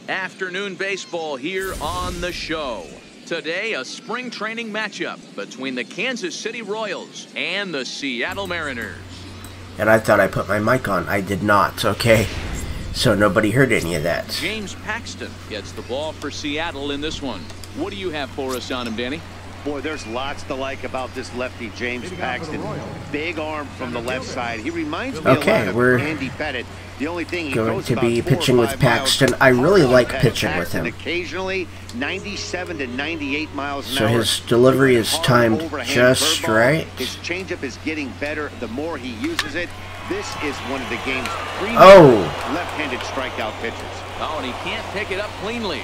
Afternoon baseball here on the show. Today, a spring training matchup between the Kansas City Royals and the Seattle Mariners. And I thought I put my mic on. I did not, okay? So nobody heard any of that. James Paxton gets the ball for Seattle in this one. What do you have for us on him, Danny? Boy, there's lots to like about this lefty, James Paxton. Big arm from the left side. He reminds me a lot of Andy Pettit. The only thing he going goes to be about 4 pitching or with 5 Paxton. miles. I really like That pitching with Paxton him. Occasionally 97 to 98 miles an So hour. his delivery is Hard timed overhand just curveball. right. His changeup is getting better the more he uses it. This is one of the game's premier left-handed strikeout pitchers. Oh, and he can't pick it up cleanly.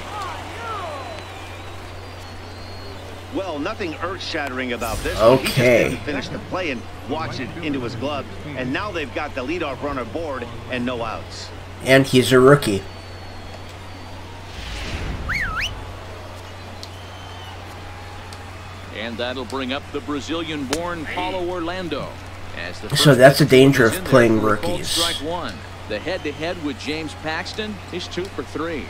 Well, nothing earth-shattering about this. Okay. He just didn't finish the play and watched it into his glove. And now they've got the leadoff runner aboard and no outs. And he's a rookie. And that'll bring up the Brazilian-born Paulo Orlando. As the So that's a danger of in there playing for a cold rookies. strike one. The head-to-head with James Paxton is 2 for 3.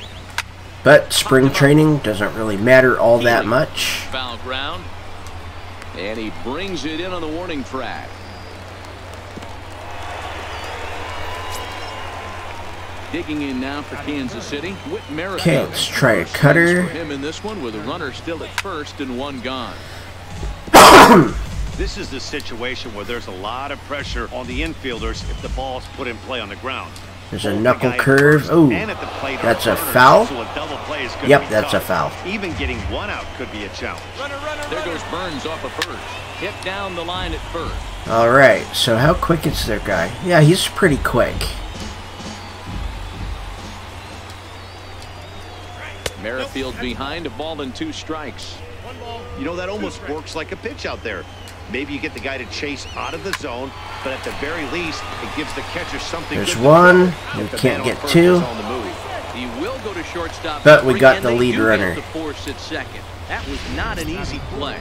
But spring training doesn't really matter all that much. Foul ground. And he brings it in on the warning track. Digging in now for Kansas City. Whit Merrifield. Okay, let's try a cutter. For him in this one with a runner still at first and 1 gone. This is the situation where there's a lot of pressure on the infielders if the ball's put in play on the ground. There's a knuckle curve. Ooh, that's a foul? Yep, that's a foul. Even getting 1 out could be a challenge. There goes Burns off of first. Hit down the line at first. All right, so how quick is their guy? Yeah, he's pretty quick. Merrifield behind, a ball and 2 strikes. You know, that almost works like a pitch out there. Maybe you get the guy to chase out of the zone, but at the very least, it gives the catcher something. There's 1. You can't get 2. He will go to shortstop. But we got the lead runner. The force at second. That was not an easy play.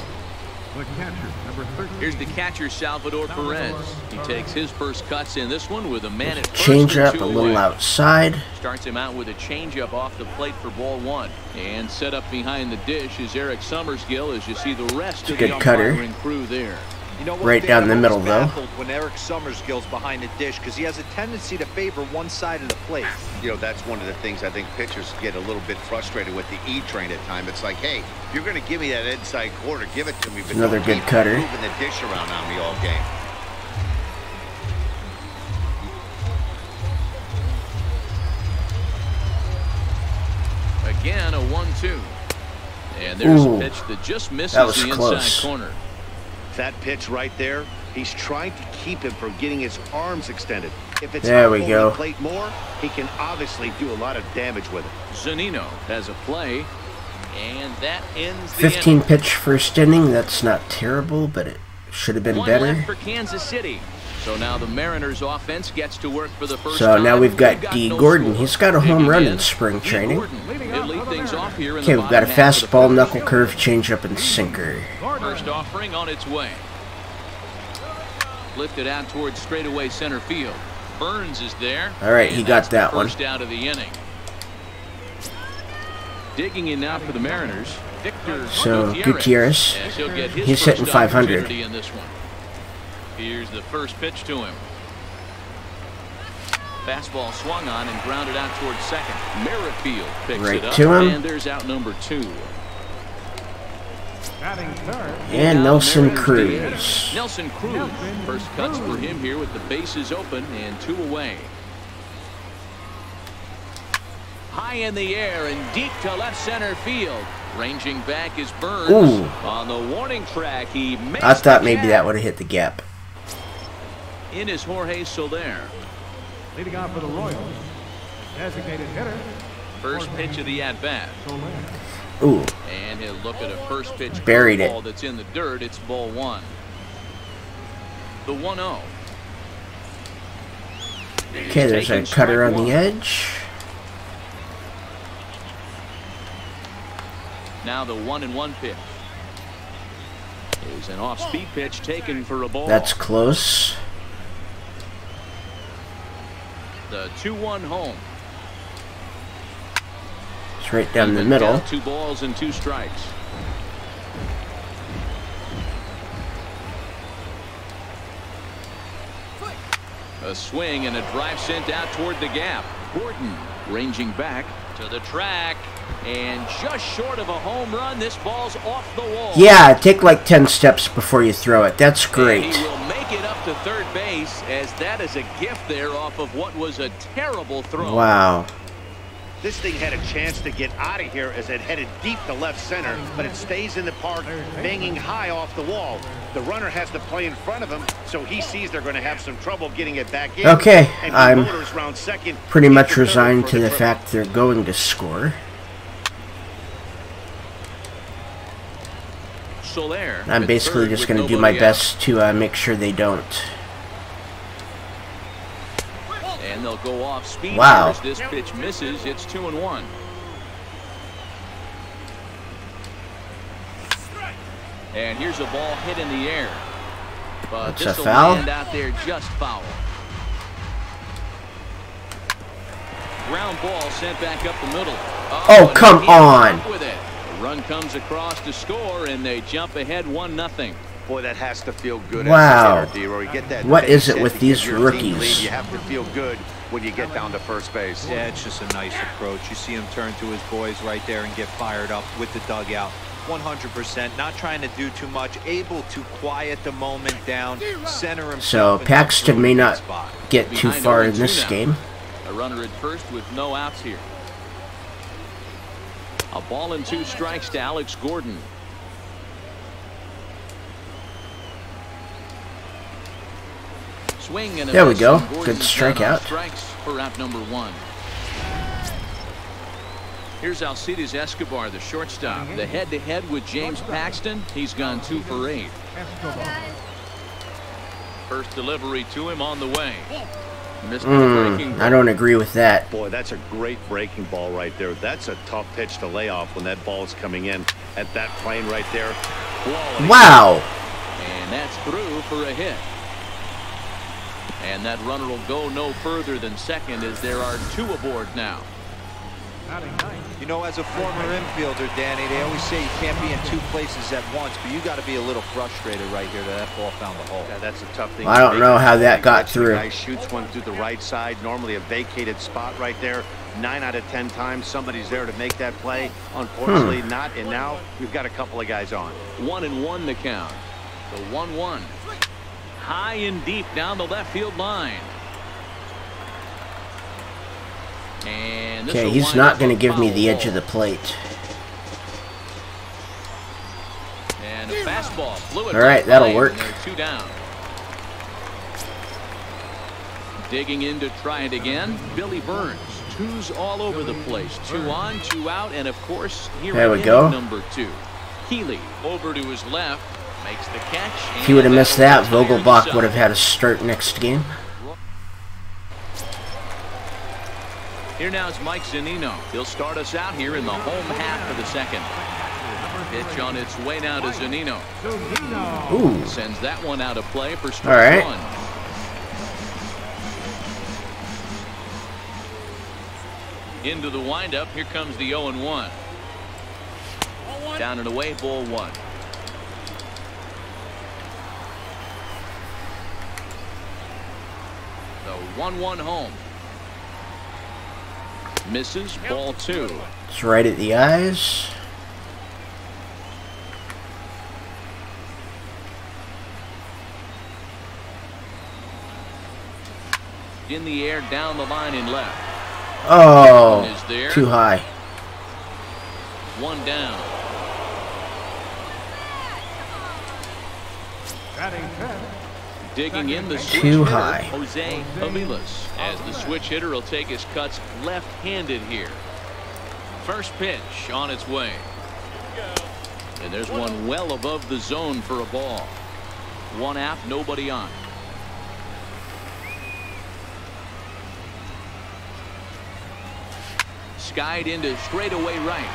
The catcher, number 13. Here's the catcher, Salvador Perez. He takes his first cuts in this one with a man at first. Change up and 2 a little away. outside. Starts him out with a changeup off the plate for ball 1. And set up behind the dish is Eric Summersgill as you see the rest of the Good cutter. umpiring crew there. You know what, Right down the middle, though. When Eric Summersgill's behind the dish, because he has a tendency to favor one side of the plate. You know, that's one of the things I think pitchers get a little bit frustrated with the E train at times. It's like, hey, if you're going to give me that inside quarter, give it to me. But Another don't good keep cutter. moving the dish around on me all game. Again, a 1-2. And there's Ooh, a pitch that just misses that was the close. inside corner. That pitch right there, he's trying to keep him from getting his arms extended. If it's There out we over go. the plate more, he can obviously do a lot of damage with it. Zanino has a play. And that ends the 15 inning. pitch first inning. That's not terrible, but it should have been 1 better. left for Kansas City. So now the Mariners offense gets to work for the first So time. now we've got They've D. no Gordon. score. He's got a home Digging run in, in spring D. training. Gordon. He'll lead things off here in Okay, the we've got a bottom half of the fastball, first. knuckle curve, changeup, and sinker. First offering on its way. Lifted out towards straightaway center field. Burns is there. All right, he And got that's the that one. First out of the inning. Digging in now for the Mariners. Victor So, Gutierrez, as he'll get his he's first hitting 500. opportunity in this one. Here's the first pitch to him. Fastball swung on and grounded out towards second. Merrifield picks Right it up. to him. And there's out number 2. Batting third. And Nelson Mariners Cruz. DH. Nelson Cruz. First cuts for him here with the bases open and 2 away. High in the air and deep to left center field. Ranging back is Burns. Ooh. On the warning track, he makes I thought the maybe catch. that would have hit the gap. In is Jorge Soler. Leading off for the Royals. Designated hitter. First pitch of the at-bat. Soler. Ooh, And he'll look at a first pitch Buried it. ball that's in the dirt. It's ball 1. The 1-0. okay, there's a cutter on the edge. Now the 1-1 pitch. Is an off-speed pitch taken for a ball. That's close. The 2-1 home. right down the middle. 2 balls and 2 strikes. A swing and a drive sent out toward the gap. Gordon ranging back to the track, and just short of a home run. This ball's off the wall. Yeah, take like 10 steps before you throw it. That's great. And he will make it up to third base, as that is a gift there off of what was a terrible throw. Wow. This thing had a chance to get out of here as it headed deep to left center, but it stays in the park, banging high off the wall. The runner has to play in front of him, so he sees they're going to have some trouble getting it back in. Okay, and I'm round second, pretty much resigned to the fact they're going to score. Soler, I'm basically just going to do my best to make sure they don't. And they'll go off speed. Wow. This pitch misses. It's 2-1. And here's a ball hit in the air. But this will foul? land out there just foul. Ground ball sent back up the middle. Oh, come on. With it. A run comes across to score, and they jump ahead 1-0. Boy, that has to feel good. Wow. As a hitter, D-Roy. Get that what is base it with hit these because your team rookies? lead, you have to feel good when you get down to first base. Yeah, it's just a nice approach. You see him turn to his boys right there and get fired up with the dugout. 100%, not trying to do too much, able to quiet the moment down, center himself. So Paxton may not get too far in this game. A runner at first with no outs here. A ball and 2 strikes to Alex Gordon. Swing and a There we miss, go. and Gordon's Good strikeout. down on strikes for out number 1. Here's Alcides Escobar, the shortstop. The head-to-head with James Paxton. He's gone 2 for 8. First delivery to him on the way. I don't agree with that. Boy, that's a great breaking ball right there. That's a tough pitch to lay off when that ball is coming in at that plane right there. Wow. And that's through for a hit. And that runner will go no further than second, as there are 2 aboard now. You know, as a former infielder, Danny, they always say you can't be in 2 places at once, but you got to be a little frustrated right here that ball found the hole. Yeah, that's a tough thing. I don't know how that got through. The guy shoots one through the right side, normally a vacated spot right there. 9 out of 10 times somebody's there to make that play. Unfortunately not, and now we've got a couple of guys on. 1-1 the count. The 1-1. High and deep down the left field line. And okay, he's not going to give me the edge of the plate. And a fastball. All right, that'll work. 2 down. Digging in to try it again. Billy Burns. 2s all over the place. 2 on, 2 out, and of course here there we go. Number 2. Healy over to his left, makes the catch. If he would have missed that, Vogelbach would have had a start next game. Here now is Mike Zunino. He'll start us out here in the home half of the second. Pitch on its way now to Zunino. Ooh. Sends that one out of play for strike All right. 1. Into the windup. Here comes the 0-1. Down and away, ball 1. The 1-1 home. Misses, ball 2. It's right at the eyes. In the air, down the line in left. Oh, too high. 1 down. Digging in the switch Too hitter, high. Jose Aviles, as the switch hitter will take his cuts left-handed here. First pitch on its way. And there's one well above the zone for a ball. 1 out, nobody on. Skied into straightaway right.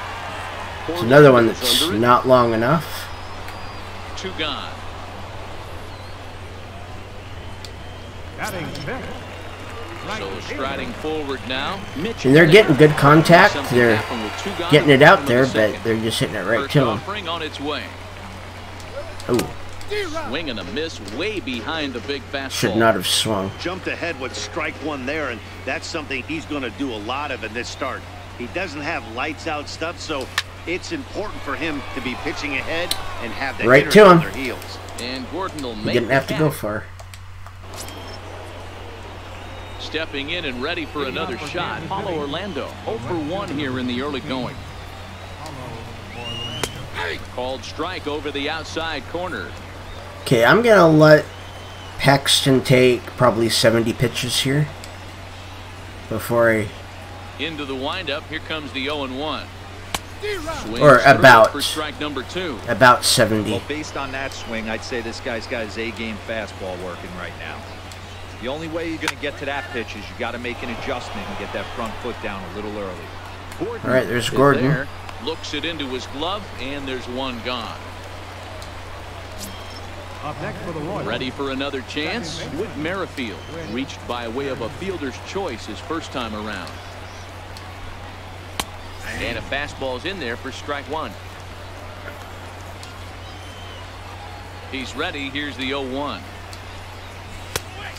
It's another one that's not long enough. 2 gone. So striding forward now. Mitch And they're getting good Something contact. They're happened with two guys getting it in out the there, second. but they're just hitting it right First to him. offering on its way. Ooh, Swing and a miss way behind the big fastball. should not have swung. Jumped ahead with strike one there, and that's something he's going to do a lot of in this start. He doesn't have lights out stuff, so it's important for him to be pitching ahead and have the Right hitters to on him. their heels. And Gordon will He make didn't have the to go catch. far. Stepping in and ready for another shot. Paulo Orlando 0 for 1 here in the early going. Called strike over the outside corner. Okay, I'm gonna let Paxton take probably 70 pitches here before I, Into the windup. Here comes the 0-1. Swings or through about for strike number 2. 70. Well, based on that swing, I'd say this guy's got his A-game fastball working right now. The only way you're going to get to that pitch is you got to make an adjustment and get that front foot down a little early. Gordon All right, there's is Gordon. there, looks it into his glove, and there's one gone. Up next for the Royals. Ready for another chance? Whit Merrifield reached by way of a fielder's choice his first time around. And a fastball's in there for strike 1. He's ready. Here's the 0-1.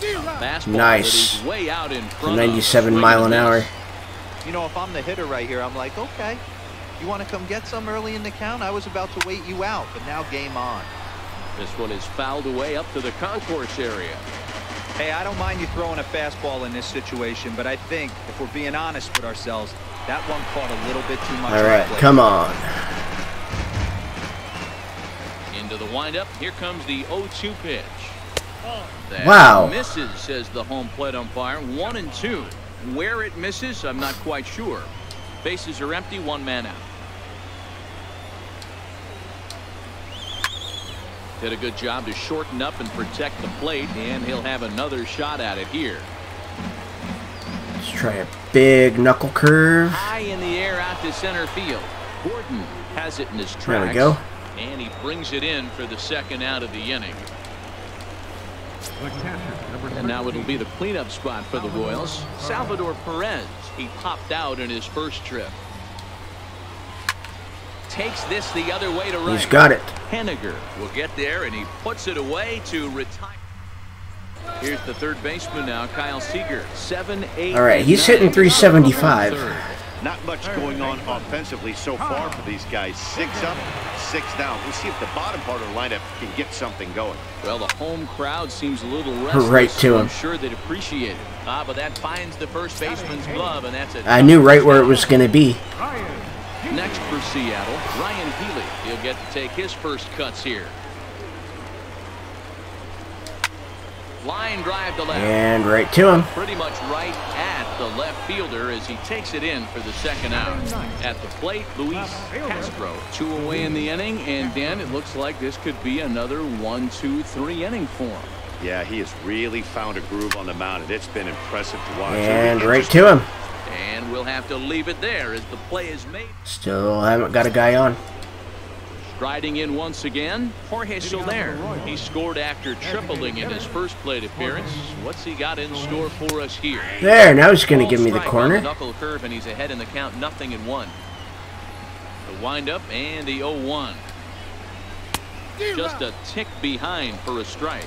Fastball Nice. that is way out in front. 97 mile an hour. You know, if I'm the hitter right here, I'm like, okay, you want to come get some early in the count? I was about to wait you out, but now game on. This one is fouled away up to the concourse area. Hey, I don't mind you throwing a fastball in this situation, but I think if we're being honest with ourselves, that one caught a little bit too much. All right, come on. Into the windup. Here comes the 0-2 pitch. That Wow. misses, says the home plate umpire. 1-2. Where it misses, I'm not quite sure. Bases are empty, one man out. Did a good job to shorten up and protect the plate, and he'll have another shot at it here. Let's try a big knuckle curve. High in the air out to center field. Gordon has it in his tracks. There we go. And he brings it in for the second out of the inning. The catcher, number And now it'll 13. be the cleanup spot for the Royals. Salvador Perez. He popped out in his first trip. Takes this the other way to right. He's got it. Henniger will get there, and he puts it away to retire. Here's the third baseman now, Kyle Seager. 7, 8. All right, he's 9. hitting 375. Third. Not much going on offensively so far for these guys. 6 up, 6 down. We'll see if the bottom part of the lineup can get something going. Well, the home crowd seems a little restless. Right to so him. I'm sure they'd appreciate it. But that finds the first baseman's glove, and that's it. I knew right where it was going to be. Next for Seattle, Ryan Healy. He'll get to take his first cuts here. Line drive to left. And right to him. Pretty much right at the left fielder as he takes it in for the second out. At the plate, Luis Castro. 2 away in the inning, and Dan, it looks like this could be another 1, 2, 3 inning for him. Yeah, he has really found a groove on the mound, and it's been impressive to watch. And right to him. And we'll have to leave it there as the play is made. Still haven't got a guy on. Striding in once again, Jorge Soler. He scored after tripling in his first plate appearance. What's he got in store for us here? There, now he's going to give me the Strike on corner. knuckle curve, and he's ahead in the count, 0-1. The windup and the 0-1. Just a tick behind for a strike.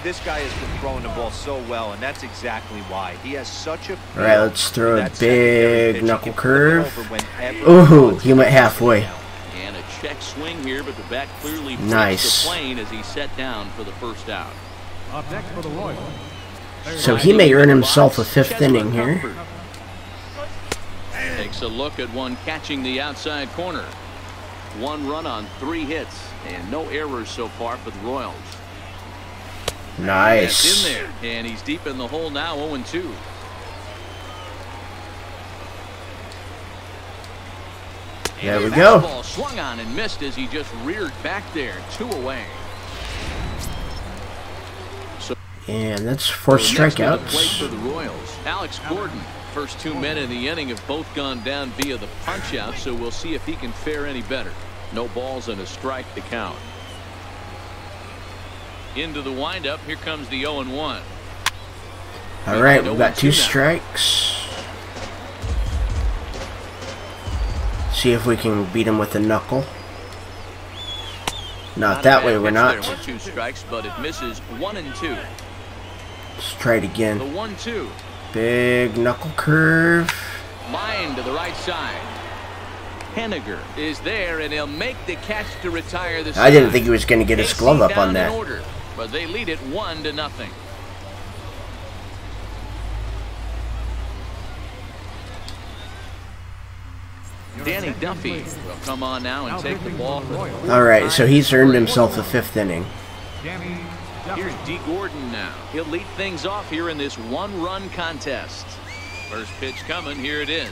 This guy has been throwing the ball so well, and that's exactly why. He has such a All right, let's throw a that secondary big pitch. knuckle He can curve. flip it over whenever Ooh, wants. he went halfway. And a check swing here, but the bat clearly breaks Nice. the plane as he set down for the first out. Up next for the Royals. So he may earn himself a 5th inning here. Takes a look at one catching the outside corner. 1 run on 3 hits, and no errors so far for the Royals. That's Nice. in there, and he's deep in the hole now, 0-2. There we And go. fastball swung on and missed as he just reared back there, 2 away. And that's 4 So next to the plate strikeouts. for the Royals, Alex Gordon. First 2 men in the inning have both gone down via the punch out, so we'll see if he can fare any better. No balls and a strike to count. Into the windup, here comes the 0-1. All right, we've got 2 strikes. See if we can beat him with a knuckle. Not that way, we're not. There were 2 strikes, but it misses 1 and 2. Let's try it again. The 1-2. Big knuckle curve. Line to the right side. Henniger is there, and he'll make the catch to retire the side. I didn't think he was going to get his glove up on that. Order, but they lead it 1-0. Danny Duffy will come on now and take the ball. All right, so he's earned himself a 5th inning. Here's D. Gordon now. He'll lead things off here in this 1-run contest. First pitch coming. Here it is.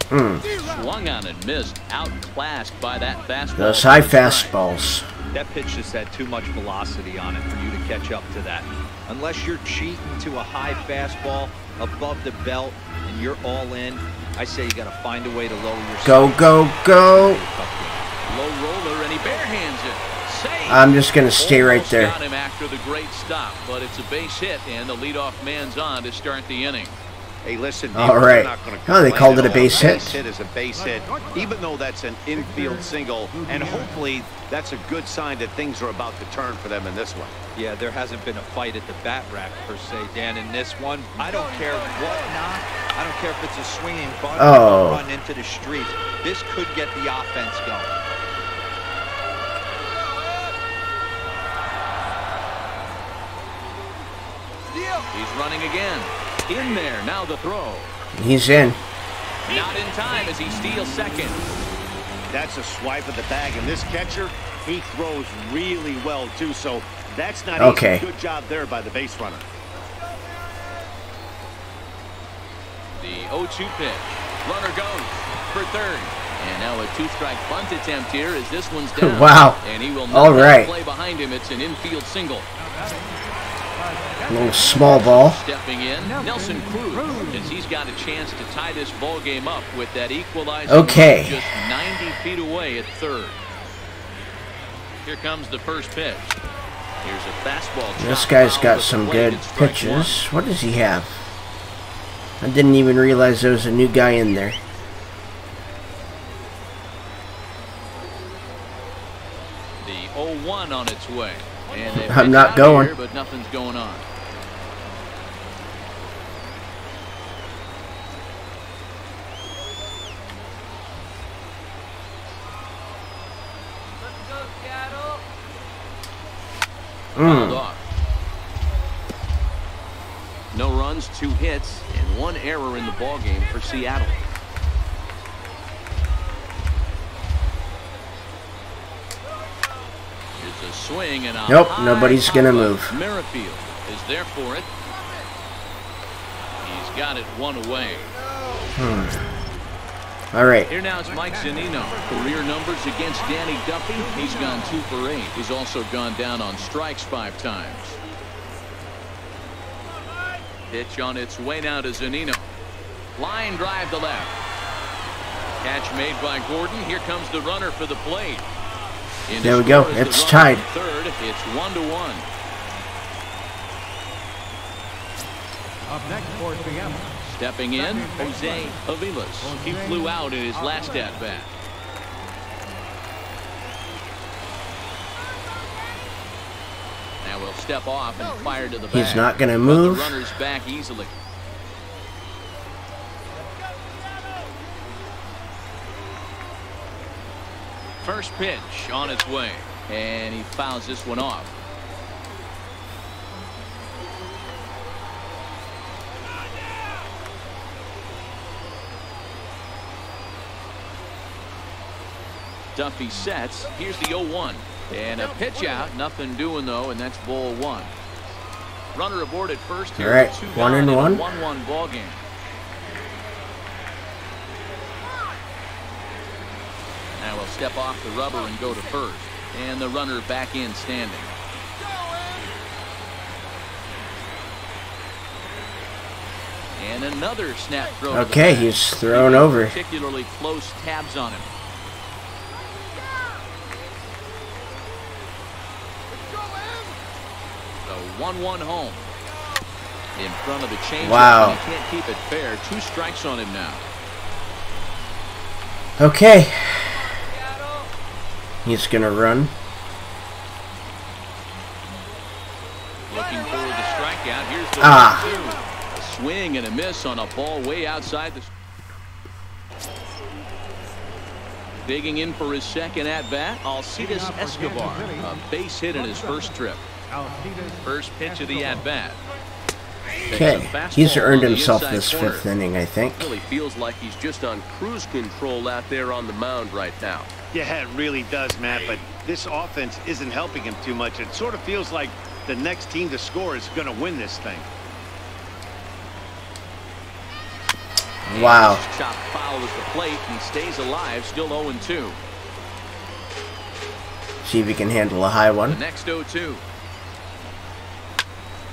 Swung on and missed. Outclassed by that fastball. Those high fastballs. That pitch just had too much velocity on it for you to catch up to that. Unless you're cheating to a high fastball above the belt and you're all in, I say you got to find a way to lower your Go, go, go. Low roller, and he barehands it. Save. I'm just going to stay right there. Got him after the great stop, but it's a base hit, and the leadoff man's on to start the inning. Hey, listen. All right. Oh, they called it a base hit. Base hit is a base hit, even though that's an infield single, and hopefully that's a good sign that things are about to turn for them in this one. Yeah, there hasn't been a fight at the bat rack per se, Dan. In this one, I don't care what knock. I don't care if it's a swinging bunt or run into the street. This could get the offense going. He's running again. In there, now the throw. He's in. Not in time as he steals second. That's a swipe of the bag, and this catcher, he throws really well too, so that's not okay. easy. Good job there by the base runner. The 0-2 pitch. Runner goes for third. And now a 2-strike bunt attempt here as this one's down. Wow. And he will All right. play behind him. It's an infield single. A little small ball. Stepping in, Nelson Cruz, as he's got a chance to tie this ball game up with that equalizer. Okay. Just 90 feet away at third. Here comes the first pitch. Here's a fastball. This guy's got some good pitches. What does he have? I didn't even realize there was a new guy in there. The 0-1 on its way. And I'm not going. Here, but nothing's going on. Fouled off. No runs, 2 hits, and 1 error in the ball game for Seattle. Here's a swing and a nope, nobody's gonna move. Merrifield is there for it. He's got it 1 away. All right. Here now is Mike Zunino. Career numbers against Danny Duffy. He's gone 2 for 8. He's also gone down on strikes 5 times. Pitch on its way now to Zunino. Line drive to left. Catch made by Gordon. Here comes the runner for the plate. There we go. It's tied. Third. It's 1-1. Up next for Seattle. Stepping in, Jose Aviles. He flew out in his last at-bat. Now we'll step off and fire to the back. He's not going to move. The runner's back easily. First pitch on its way, and he fouls this one off. Duffy sets. Here's the 0-1. And a pitch out. Nothing doing, though, and that's ball 1. Runner aboard at first here. All right, 1-1. 1-1. 1-1 ball game. Now we'll step off the rubber and go to first. And the runner back in standing. And another snap throw. Okay, he's thrown over. Particularly close tabs on him. So 1-1 home. In front of the change. Wow. He can't keep it fair. 2 strikes on him now. Okay. He's gonna run. Looking for the strikeout. Here's the 1-2. A swing and a miss on a ball way outside the. Digging in for his second at bat, Alcides Escobar, a base hit in his first trip. First pitch of the at bat. Okay, he's earned himself this 5th inning, I think. Really feels like he's just on cruise control out there on the mound right now. Yeah, it really does, Matt, but this offense isn't helping him too much. It sort of feels like the next team to score is going to win this thing. Wow. Chopped foul as the plate, and he stays alive, still 0-2. See if he can handle a high The one. next 0-2.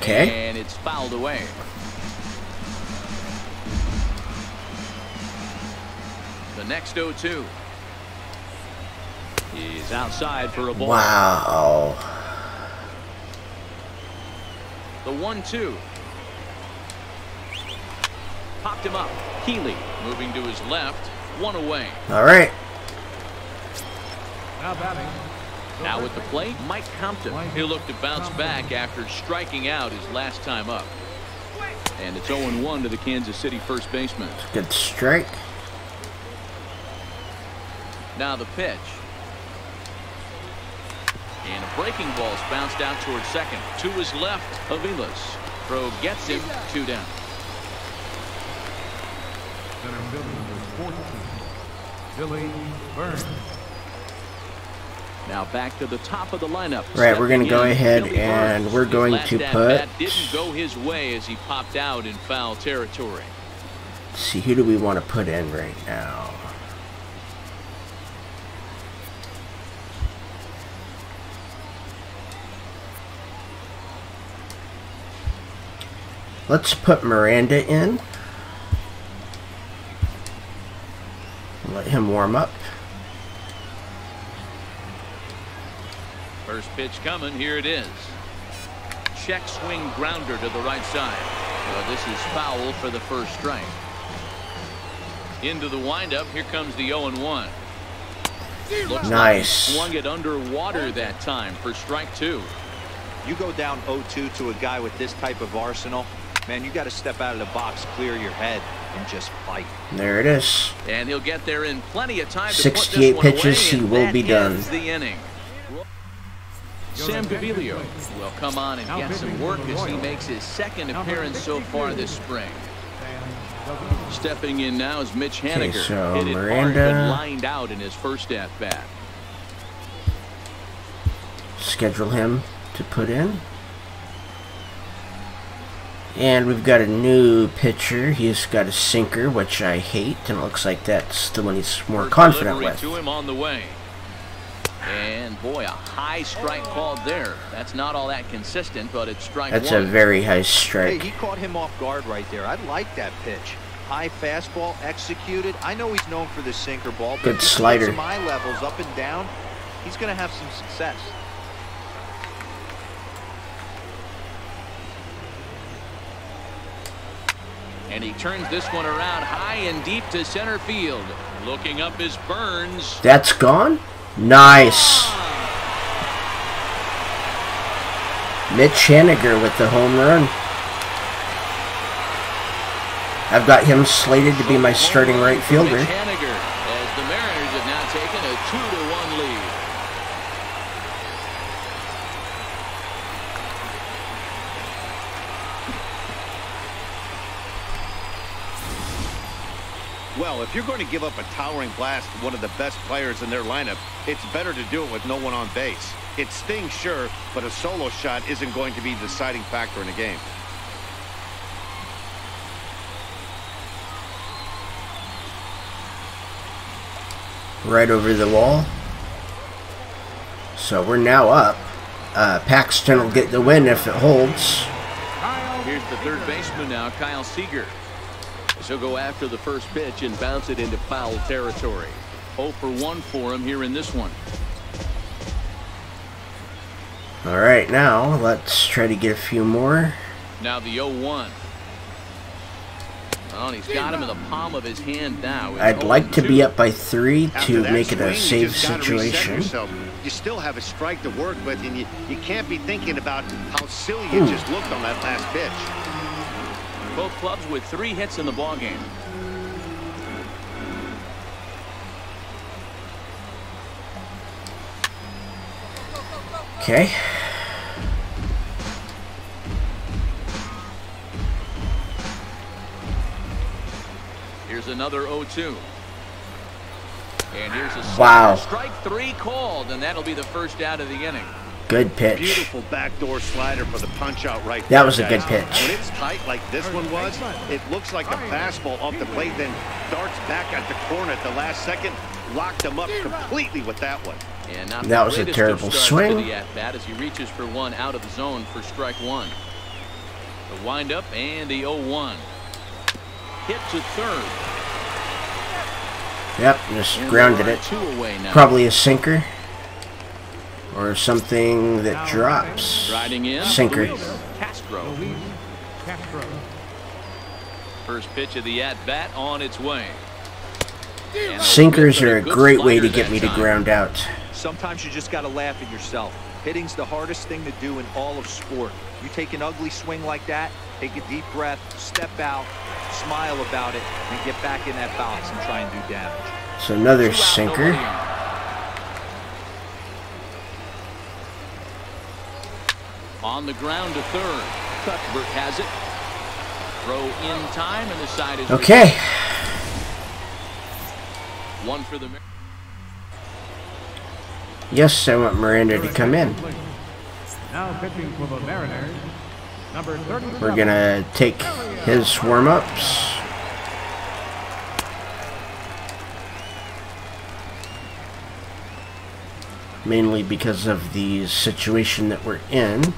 Okay. And it's fouled away. The next 0-2. He's outside for a ball. Wow. The 1-2. Popped him up. Healy moving to his left. 1 away. All right. Now batting. Now with the plate, Mike Compton. He'll look to bounce back after striking out his last time up. And it's 0-1 to the Kansas City first baseman. Good strike. Now the pitch. And a breaking ball's bounced out towards second. To his left, Aviles. Throw gets him. 2 down. Center fielder number 14, Billy Burns. Now back to the top of the lineup. Right, we're going to go Stepping in, ahead Billy and Burns. we're going His to last put. at-bat didn't go his way as he popped out in foul territory. Let's see, who do we want to put in right now? Let's put Miranda in. Let him warm up. First pitch coming. Here it is. Check swing grounder to the right side. Well, this is foul for the first strike. Into the windup. Here comes the 0-1. Looks Nice. like he swung it underwater that time for strike 2. You go down 0-2 to a guy with this type of arsenal, man, you got to step out of the box, clear your head, and just fight. There it is. And he'll get there in plenty of time to 68 put this one pitches, away, he and will that be done. ends the inning. Sam Gaviglio will come on and get some work as he makes his second appearance so far this spring. Stepping in now is Mitch Haniger. Okay, so Hit it hard, Miranda. but lined out in his first at bat. Schedule him to put in. And we've got a new pitcher. He's got a sinker, which I hate, and it looks like that's the one he's more First confident delivery with. to him on the way. And boy, a high strike called there. That's not all that consistent, but it's strike That's 1. a very high Hey, strike. he caught him off guard right there. I like that pitch. High fastball executed. I know he's known for the sinker ball, but Good if he slider. puts some eye levels up and down, he's going to have some success. And he turns this one around high and deep to center field. Looking up is Burns. That's gone? Nice. Mitch Haniger with the home run. I've got him slated to be my starting right fielder. Mitch Haniger, as the Mariners have now taken a 2-1 lead. Well, if you're going to give up a towering blast to one of the best players in their lineup, it's better to do it with no one on base. It stings, sure, but a solo shot isn't going to be the deciding factor in a game. Right over the wall. So we're now up. Paxton will get the win if it holds. Here's the third baseman now, Kyle Seager. So go after the first pitch and bounce it into foul territory. 0 for 1 for him here in this one. Alright, now let's try to get a few more. Now the 0-1. Oh, and he's got him in the palm of his hand now. I'd like to be up by 3 to make it a swing, save situation. You still have a strike to work with, and you can't be thinking about how silly you just looked on that last pitch. Both clubs with 3 hits in the ballgame. Okay. Here's another 0-2. And here's a wow. Strike 3 called, and that'll be the first out of the inning. Good pitch. Beautiful backdoor slider for the punch out right there. That was guys. a good pitch. When it's tight like this one was, it looks like a fastball off the plate, then darts back at the corner at the last second. Locked him up completely with that one. And not that was a terrible swing. The at bat as he reaches for one out of the zone for strike 1. The windup and the 0-1. Hit to third. Yep, just grounded it. Probably a sinker or something that drops. Riding in, sinker. Castro. First pitch of the at bat on its way. Sinkers are a great way to get me to ground out. Sometimes you just got to laugh at yourself. Hitting's the hardest thing to do in all of sport. You take an ugly swing like that, take a deep breath, step out, smile about it, and get back in that box and try and do damage. So another sinker. On the ground to third. Cuthbert has it. Throw in time, and the side is okay. One for the. Yes, I want Miranda to come in. Now pitching for the Mariners, number 37. We're gonna take his warm-ups. Mainly because of the situation that we're in.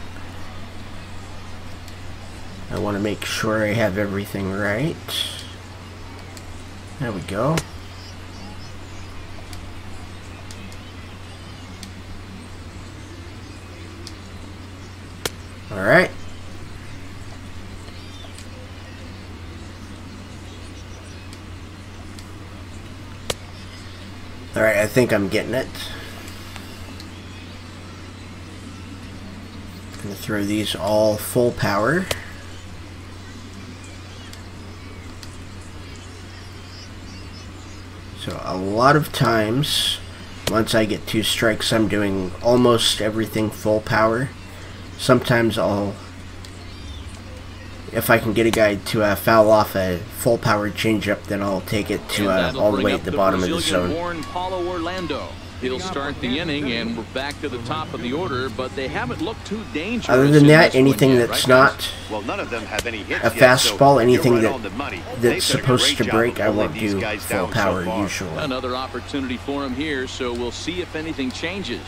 I want to make sure I have everything right. There we go. All right. All right, I think I'm getting it. I'm going to throw these all full power. So a lot of times, once I get 2 strikes, I'm doing almost everything full power. Sometimes if I can get a guy to foul off a full power changeup, then I'll take it to all the way at the bottom of the zone. Paulo Orlando. He'll start the inning, and we're back to the top of the order, but they haven't looked too dangerous. Other than that, anything that's not none of them have any hits a fastball, anything right that's supposed to break, I won't do full power usually. Another opportunity for him here, so we'll see if anything changes.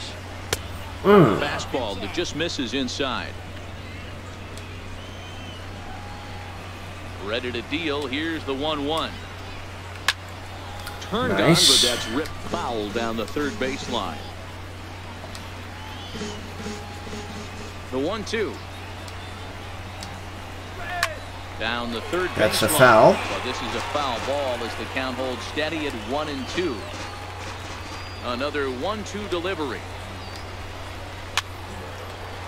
Fastball that just misses inside. Ready to deal. Here's the 1-1. Turned on, but that's ripped foul down the third baseline. The 1-2. Down the third baseline. That's a foul. Well, this is a foul ball as the count holds steady at 1-2. Another 1-2 delivery.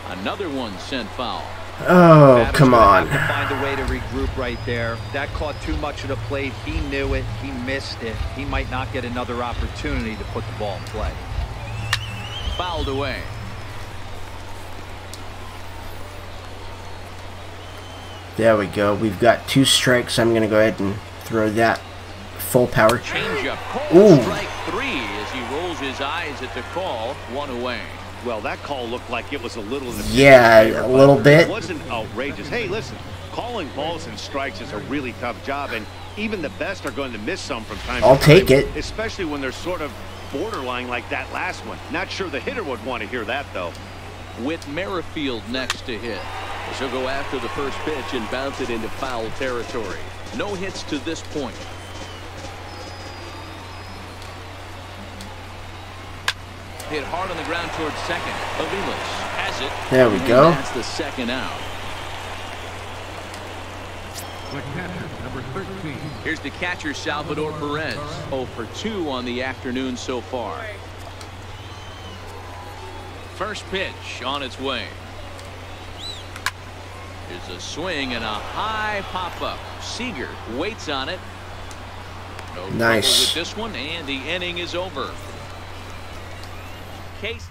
Another one sent foul. Oh, come on. Find a way to regroup right there. That caught too much of the plate. He knew it. He missed it. He might not get another opportunity to put the ball in play. Fouled away. There we go. We've got 2 strikes. I'm going to go ahead and throw that full power. Changeup. Strike 3 as he rolls his eyes at the call. 1 away. Well, that call looked like it was a little in the a little bit. It wasn't outrageous. Hey, listen, calling balls and strikes is a really tough job, and even the best are going to miss some from time to time. I'll take it. Especially when they're sort of borderline like that last one. Not sure the hitter would want to hear that, though. With Merrifield next to hit. She'll go after the first pitch and bounce it into foul territory. No hits to this point. Hit hard on the ground towards second. Aviles has it. There we go. That's the second out. The catcher, number 13. Here's the catcher, Salvador Perez. 0 for 2 on the afternoon so far. First pitch on its way. There's a swing and a high pop-up. Seager waits on it. No nice trouble with this one, and the inning is over. Case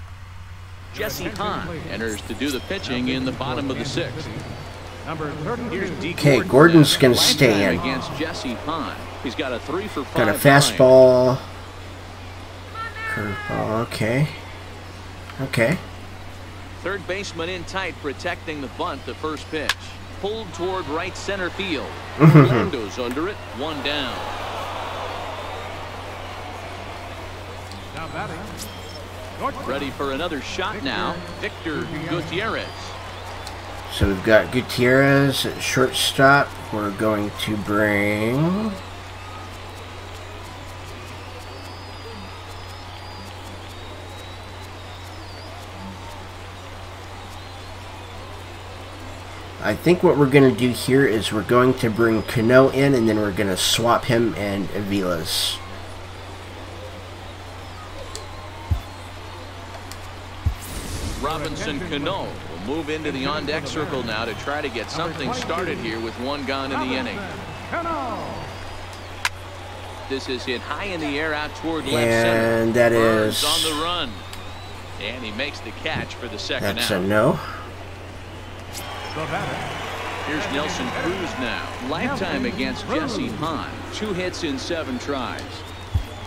Jesse Hahn enters to do the pitching in the bottom of the 6th. Number 32. Okay, Gordon's going to stay in. Against Jesse Hahn. He's got a 3 for 5. Got a fastball. Curveball. Okay. Okay. Third baseman in tight, protecting the bunt. The first pitch pulled toward right center field. Orlando's under it. 1 down. Now batting. Ready for another shot now. Victor Gutierrez. So we've got Gutierrez at shortstop. We're going to bring... I think what we're going to do here is we're going to bring Cano in, and then we're going to swap him and Aviles. Robinson Cano will move into the on-deck circle now to try to get something started here with 1 gone in the inning. This is hit high in the air out toward left center. And that Burns is... on the run. And he makes the catch for the second That's out. a no. Here's Nelson Cruz now. Lifetime against Jesse Hahn. 2 hits in 7 tries.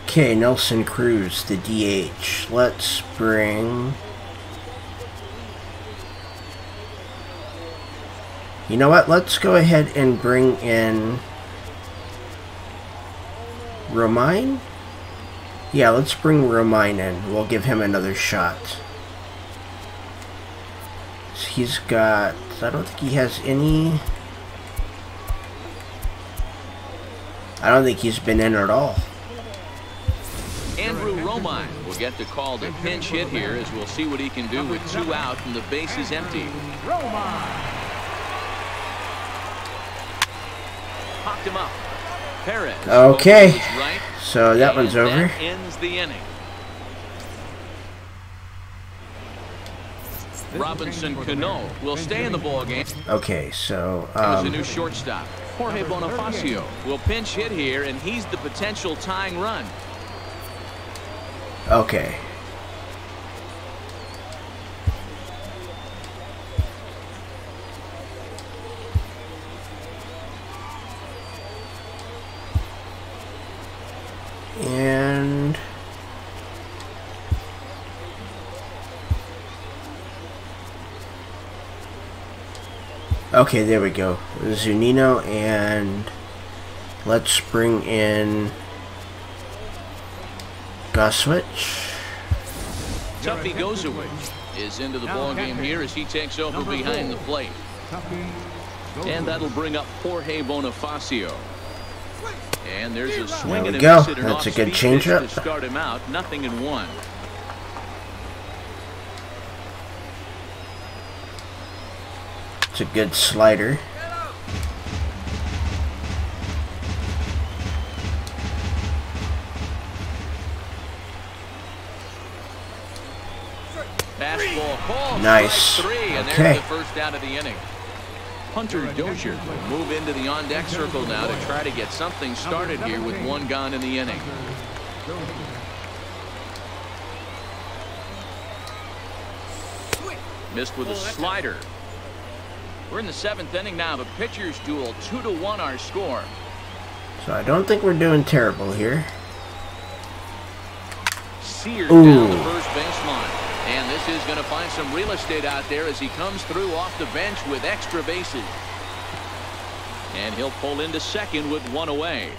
Okay, Nelson Cruz, the DH. Let's bring... You know what? Let's go ahead and bring in... Romine? Yeah, let's bring Romine in. We'll give him another shot. He's got... I don't think he has any... I don't think he's been in at all. Andrew Romine will get the call to pinch hit here, as we'll see what he can do with 2 out and the base is empty. Popped him up. Perez. Okay. Right, So that one's over. That ends the inning. Robinson Cano will stay in the ball game. Okay, so There's a new shortstop. Jorge Bonifacio will pinch hit here, and he's the potential tying run. okay. And okay, there we go. Zunino, and let's bring in Goswitch. Tuffy Gozowicz is into the ball game here as he takes over behind the plate. And that'll bring up Jorge Bonifacio. And there's a swing and a go. miss at an That's a good off-speed pitch changeup. to start him out. 0-1. It's a good slider. Fastball call. Nice. Strike 3, and Okay. there's the first out of the inning. Hunter Dozier will move into the on-deck circle now to try to get something started here with 1 gone in the inning. Missed with a slider. We're in the 7th inning now. The pitchers duel. 2-1 our score. So I don't think we're doing terrible here. Sears Ooh. down the first baseline. And this is going to find some real estate out there as he comes through off the bench with extra bases. And he'll pull into second with 1 away.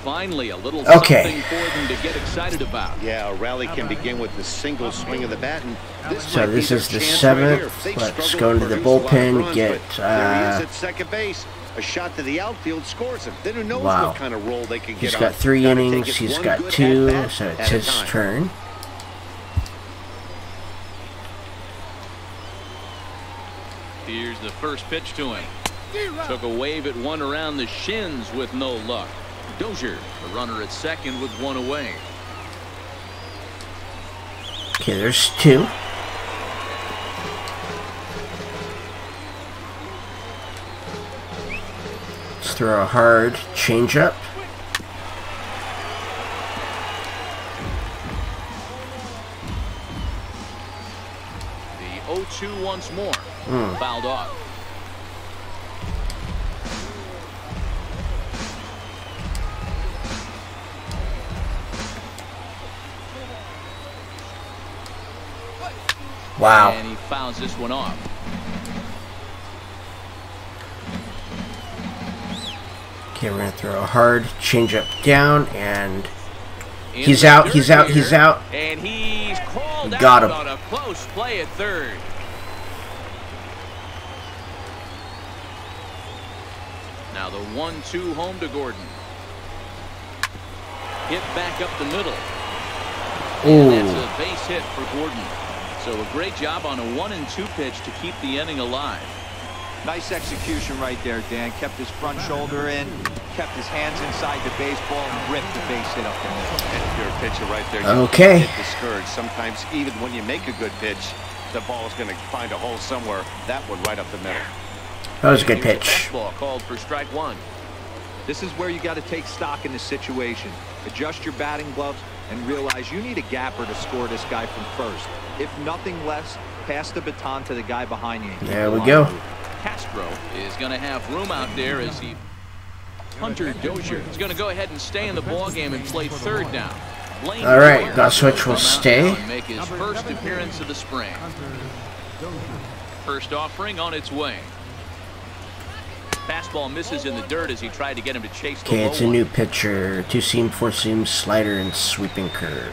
Finally, a little something for them to get excited about. Yeah, a rally can begin with the single swing of the bat. And So this is the 7th. Let's go into the bullpen, get there he is at second base. A shot to the outfield scores him. Then who knows what kind of role they can get. He's got 3 innings. He's got 2, so it's his turn. Here's the first pitch to him. Took a wave at one around the shins with no luck. Dozier, the runner at second with one away. Okay, there's two. Let's throw a hard changeup. The 0-2 once more. Fouled off. Wow. And he fouls this one off. Okay, we're gonna throw a hard changeup down, and he's out. He's out. He's out. And he's called Got out him. on a close play at third. Now the 1-2 home to Gordon. Hit back up the middle. Ooh. And that's a base hit for Gordon. So a great job on a 1-2 pitch to keep the inning alive. Nice execution right there, Dan. Kept his front shoulder in, kept his hands inside the baseball, and ripped the base hit up the middle. And if you're a pitcher right there, Okay. you get discouraged. Sometimes even when you make a good pitch, the ball is going to find a hole somewhere. That one right up the middle. That was a good Here's the pitch. fastball called for strike one. This is where you got to take stock in the situation. Adjust your batting gloves and realize you need a gapper to score this guy from first. If nothing less, pass the baton to the guy behind you. and keep There the we line go. moving. Castro is going to have room out there as he... Hunter Dozier is going to go ahead and stay in the ballgame and play third down. Blaine All right, Boyer Goswitch will come out stay. now and make his first appearance of the spring. First offering on its way. Fastball misses in the dirt as he tried to get him to chase the Okay, low it's a one. new pitcher. 2-seam, 4-seam, slider, and sweeping curve.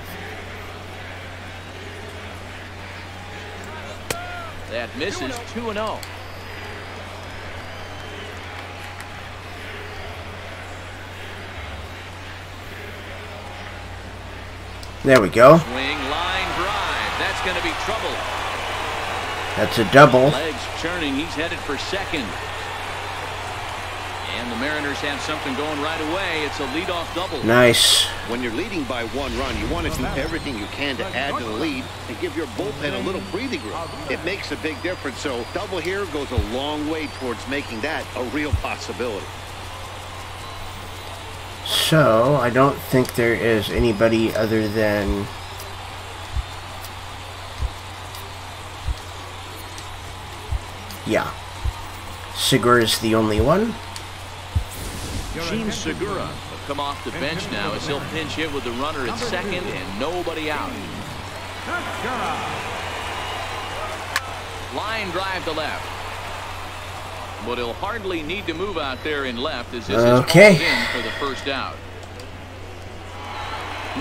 That misses 2-0. There we go. Swing, line, drive. That's going to be trouble. That's a double. Legs churning. He's headed for second. And the Mariners have something going right away. It's a leadoff double. Nice. When you're leading by 1 run, you want to do everything you can to add to the lead and give your bullpen a little breathing room. It makes a big difference. So double here goes a long way towards making that a real possibility. So, I don't think there is anybody other than... Yeah. Segura is the only one. Gene Segura will come off the bench now as he'll pinch hit with the runner at second and nobody out. Line drive to left. But he'll hardly need to move out there in left as this is Okay. hauled in for the first out.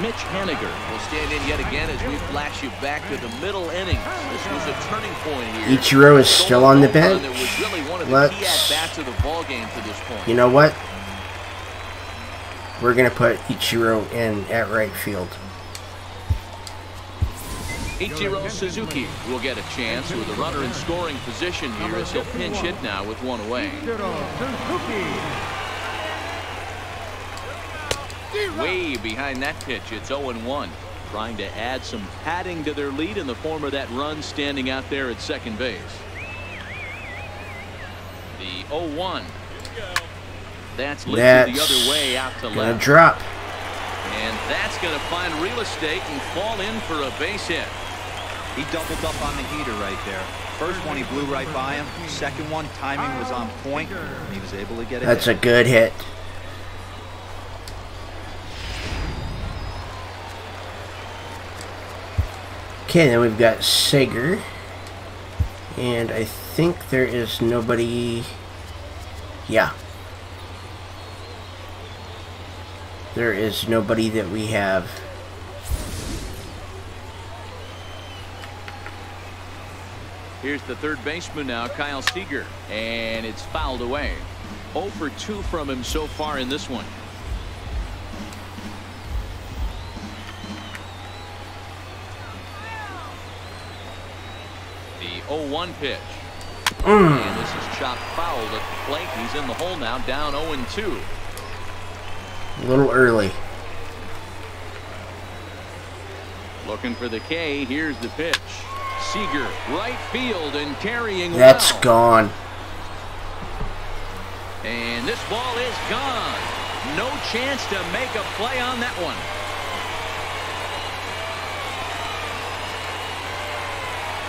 Mitch Haniger will stand in yet again as we flash you back to the middle innings. This was a turning point here. Ichiro is still on the bench. It was really one of the key Let's... at-bats of the ball game to this point. You know what? We're going to put Ichiro in at right field. Ichiro Suzuki will get a chance with a runner in scoring position here as he'll pinch hit now with one away. Way behind that pitch, it's 0-1. Trying to add some padding to their lead in the form of that run standing out there at second base. The 0-1. That's lifted the other way out to gonna left. Drop. And that's going to find real estate and fall in for a base hit. He doubled up on the heater right there. First one, he blew right by him. Second one, timing was on point. He was able to get it. That's a good hit. Okay, then we've got Sager. And I think there is nobody... Yeah. There is nobody that we have. Here's the third baseman now, Kyle Seager, and it's fouled away. 0 for 2 from him so far in this one. The 0-1 pitch. And this is chopped foul at the plate. He's in the hole now, down 0-2. A little early. Looking for the K. Here's the pitch. Seager, right field and carrying That's well. gone. And this ball is gone. No chance to make a play on that one.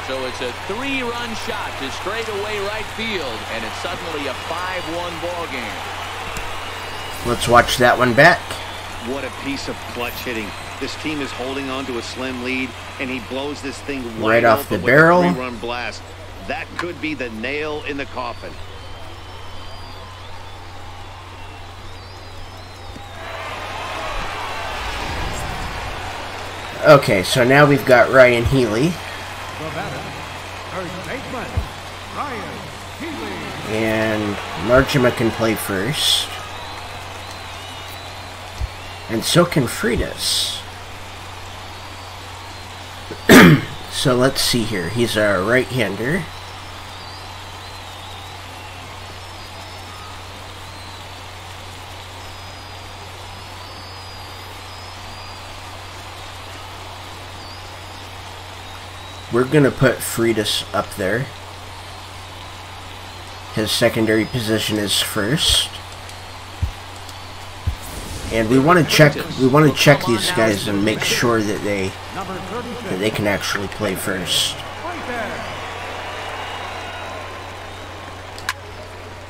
So it's a 3-run shot to straightaway right field, and it's suddenly a 5-1 ball game. Let's watch that one back. What a piece of clutch hitting. This team is holding on to a slim lead, and he blows this thing right off the with barrel. A 3-run blast. That could be the nail in the coffin. Okay, so now we've got Ryan Healy. The batter, first baseman, Ryan Healy. And Marchima can play first. And so can Freitas. So let's see here. He's a right-hander. We're going to put Freitas up there. His secondary position is first. And we want to check these guys and make sure that they can actually play first.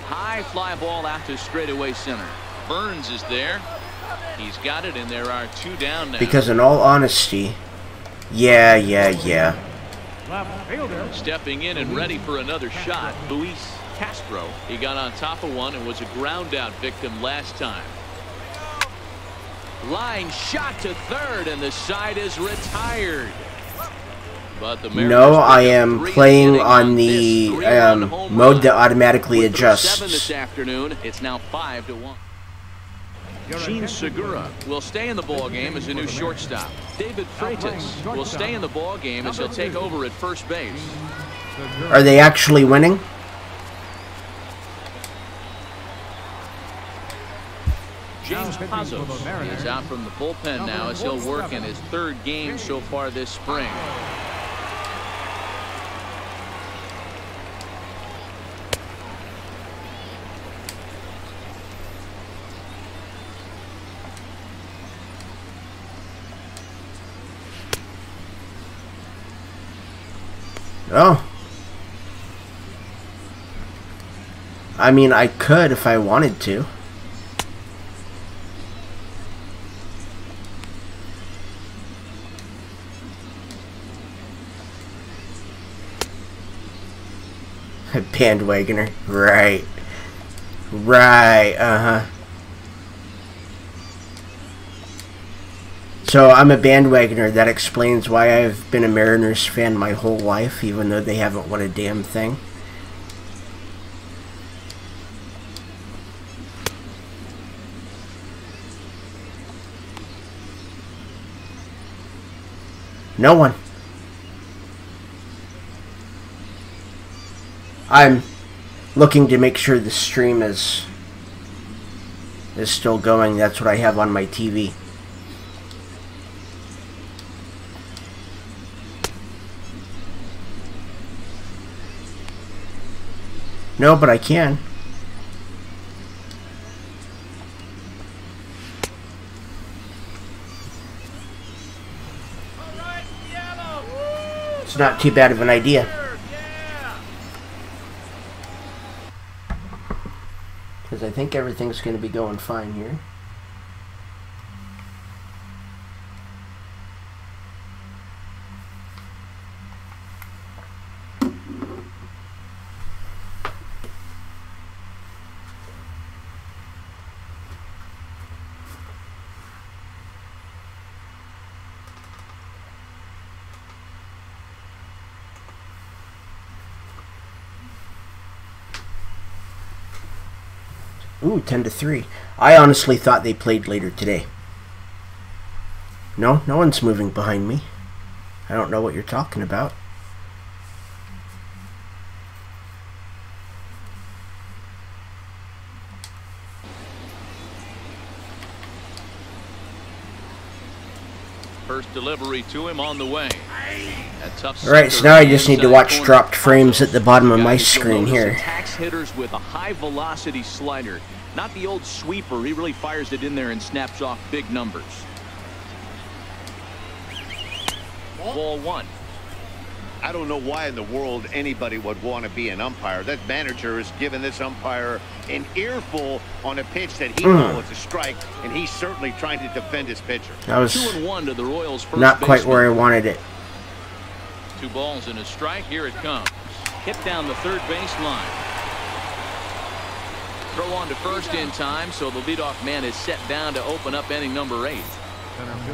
High fly ball out to straightaway center. Burns is there. He's got it, and there are 2 down now. Because in all honesty, yeah. Left fielder. Stepping in and ready for another shot, Luis Castro. He got on top of one and was a ground out victim last time. Line shot to third, and the side is retired. But the no, I am playing on the mode that automatically adjusts. This afternoon, it's now 5-1. Gene Segura will stay in the ball game as a new shortstop. David Freitas will stay in the ball game as he'll take over at first base. Are they actually winning? James Pazos is out from the bullpen now as he'll work in his 3rd game so far this spring. Oh. I mean, I could if I wanted to. Bandwagoner. Right. So I'm a bandwagoner. That explains why I've been a Mariners fan my whole life, even though they haven't won a damn thing. No one. I'm looking to make sure the stream is still going. That's what I have on my TV. No, but I can. It's not too bad of an idea. Because I think everything's going to be going fine here. Ooh, 10-3. I honestly thought they played later today. No one's moving behind me. I don't know what you're talking about. First delivery to him on the way. Alright, so now I just need to watch dropped frames at the bottom of my screen here. Attacks hitters with a high velocity slider. Not the old sweeper. He really fires it in there and snaps off big numbers. Ball one. I don't know why in the world anybody would want to be an umpire. That manager has given this umpire an earful on a pitch that he knows a strike, and he's certainly trying to defend his pitcher. That was 2-1 to the Royals' first not quite baseman. where I wanted it. 2 balls and a strike. Here it comes. Hit down the third baseline. Throw on to first in time, so the leadoff man is set down to open up inning number 8.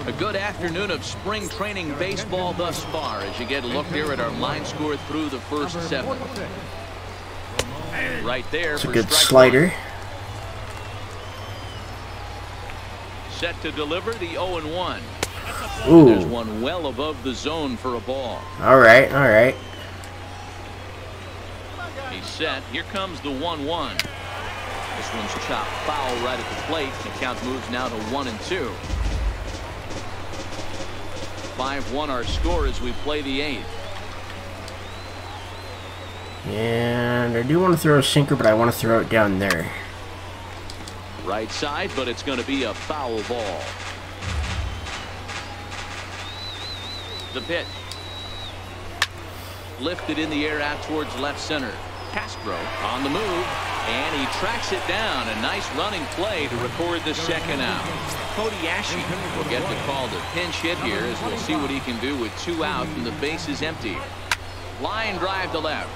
A good afternoon of spring training baseball thus far as you get a look there at our line score through the first 7. Right there. It's a for good strike slider. 1. Set to deliver the 0-1. Ooh. There's one well above the zone for a ball. Alright, alright. He's set. Here comes the 1-1. This one's chopped foul right at the plate. The count moves now to 1-2. 5-1 our score as we play the 8th. And I do want to throw a sinker, but I want to throw it down there. Right side, but it's going to be a foul ball. The pitch. Lifted in the air out towards left center. Castro on the move, and he tracks it down. A nice running play to record the second out. Cody Ashe will get the call to pinch hit here as we'll see what he can do with 2 out and the base is empty. Line drive to left.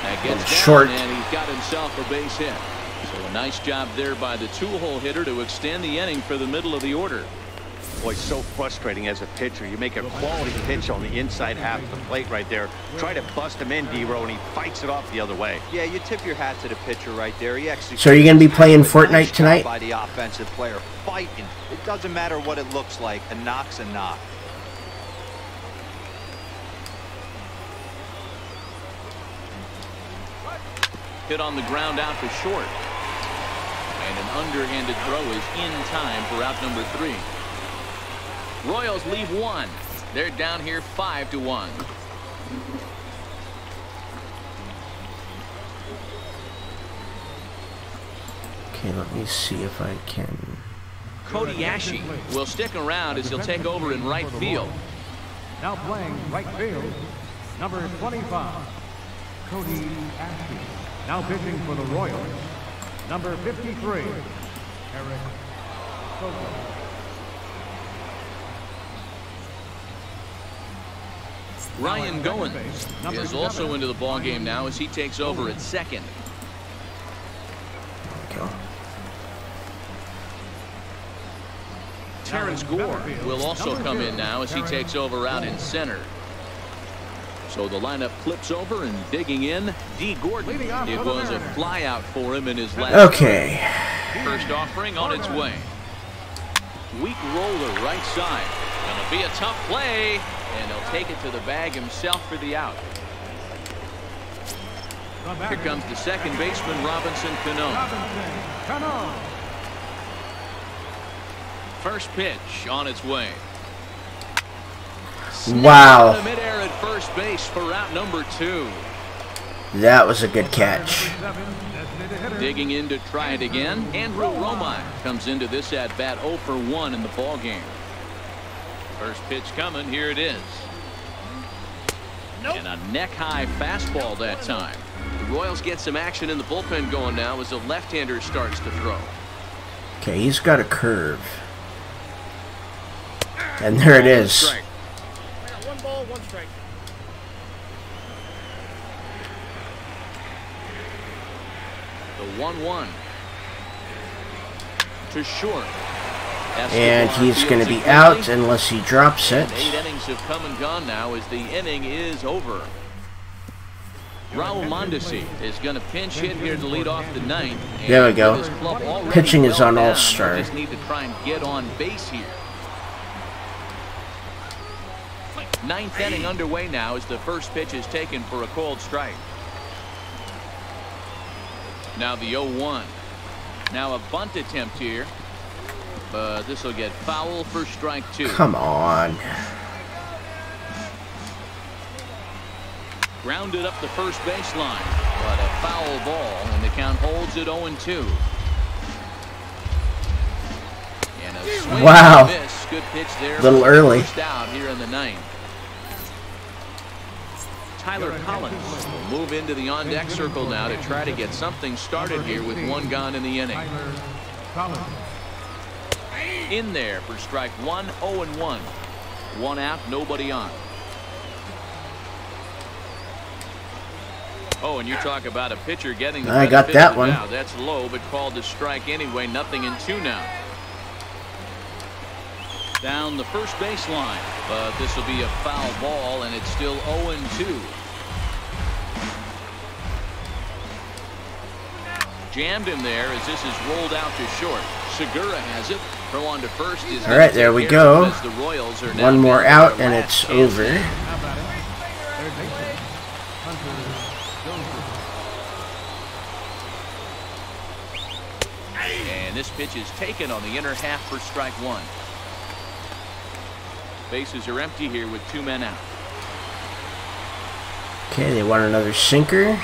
That gets down, short, and he's got himself a base hit. So a nice job there by the 2-hole hitter to extend the inning for the middle of the order. Boy, so frustrating as a pitcher. You make a quality pitch on the inside half of the plate right there. Try to bust him in, D-Row, and he fights it off the other way. Yeah, you tip your hat to the pitcher right there. He executes. So are you going to be playing Fortnite tonight? By the offensive player, fighting. It doesn't matter what it looks like. A knock's a knock. Hit on the ground out to short. And an underhanded throw is in time for out number 3. Royals leave 1. They're down here 5-1. Okay, let me see if I can. Cody Ashe will stick around as he'll take over in right field. Now playing right field, number 25, Cody Ashe. Now pitching for the Royals, number 53, Eric Soto. Ryan Goins is also into the ball game now as he takes over at second. Go. Terrence Gore will also come in now as he takes over out in center. So the lineup flips over and digging in, D. Gordon. It was a fly out for him in his last. Okay. First offering on its way. Weak roller right side. Gonna be a tough play, and he'll take it to the bag himself for the out. Here comes the second baseman, Robinson Cano. First pitch on its way. Wow. In the midair at first base for out number 2. That was a good catch. Digging in to try it again. Andrew Romine comes into this at bat 0 for 1 in the ball game. First pitch coming. Here it is. And a neck high fastball that time. The Royals get some action in the bullpen going now as the left-hander starts to throw. Okay, he's got a curve. And there it is. I got 1 ball, 1 strike. The 1-1 to short. And he's going to be out unless he drops it. 8 innings have come and gone now as the inning is over. Raul Mondesi is going to pinch hit here to lead off the 9th. There we go. Pitching is on All-Star. Just need to try and get on base here. 9th inning underway now as the first pitch is taken for a called strike. Now the 0-1. Now a bunt attempt here. but this will get foul for strike 2. Come on. Grounded up the first baseline, but a foul ball, and the count holds at 0-2. And a swing wow. and miss. Good pitch there. A little early. First out here in the 9th. Tyler Collins will move into the on-deck circle now to try to get something started here with 1 gone in the inning. In there for strike 1, 0-1. 1 out, nobody on. Oh, and you talk about a pitcher getting the I got that one. Now that's low, but called to strike anyway. Nothing in 2 now. Down the first baseline, but this will be a foul ball, and it's still 0-2. Jammed him there as this is rolled out to short. Segura has it. Throw on to first is all right, there we go. The Royals are one more out, and it's over. And this pitch is taken on the inner half for strike 1. Bases are empty here with 2 men out. Okay, they want another sinker.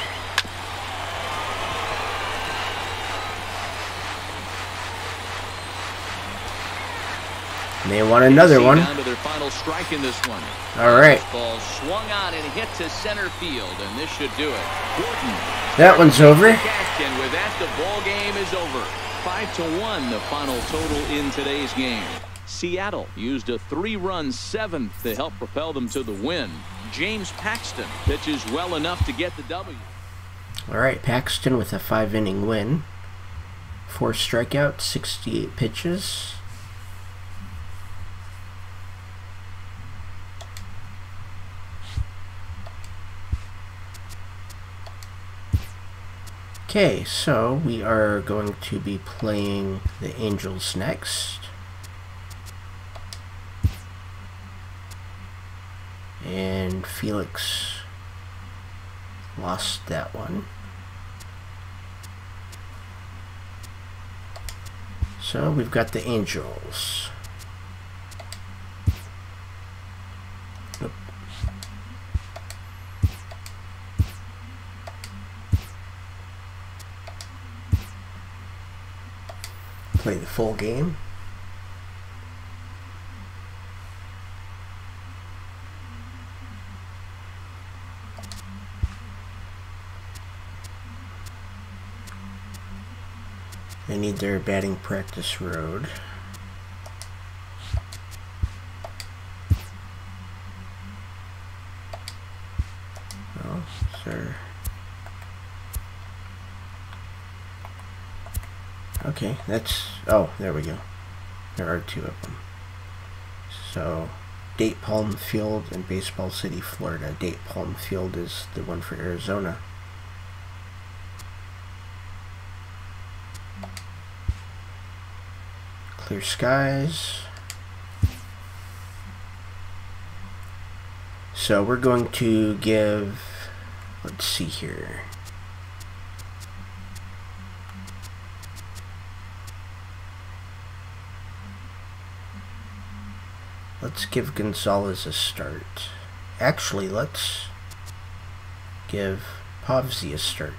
And they want another one. Down to their final strike in this one. All right. Ball swung on and hit to center field, and this should do it. Gordon. That one's over. And with that, the ball game is over. 5-1, the final total in today's game. Seattle used a 3-run 7th to help propel them to the win. James Paxton pitches well enough to get the W. All right, Paxton with a 5-inning win. 4 strikeouts, 68 pitches. Okay, so we are going to be playing the Angels next. And Felix lost that one. So we've got the Angels. Oop. Play the full game. They need their batting practice road. Oh, sir. Okay, that's... oh, there we go. There are 2 of them. So, Date Palm Field and Baseball City, Florida. Date Palm Field is the one for Arizona. Clear skies. So we're going to give, let's see here. Let's give Gonzalez a start. Actually, let's give Pavsy a start.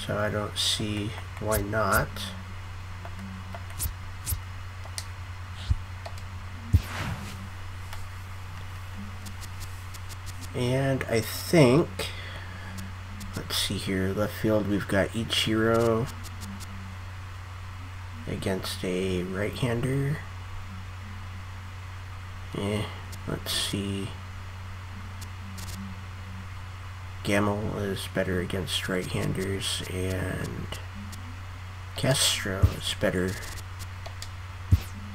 So I don't see why not. And I think, let's see here, left field we've got Ichiro against a right-hander. Let's see. Gamble is better against right-handers, and Castro is better.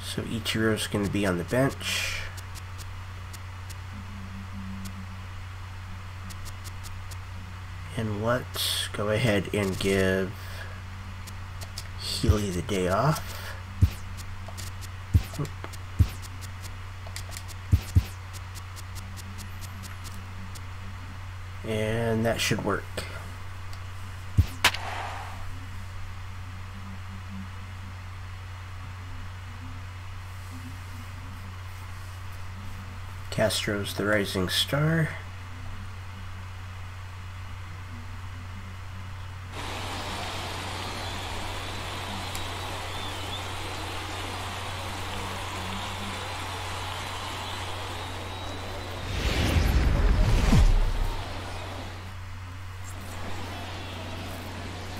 So Ichiro's going to be on the bench. And let's go ahead and give Healy the day off. And that should work. Castro's the rising star.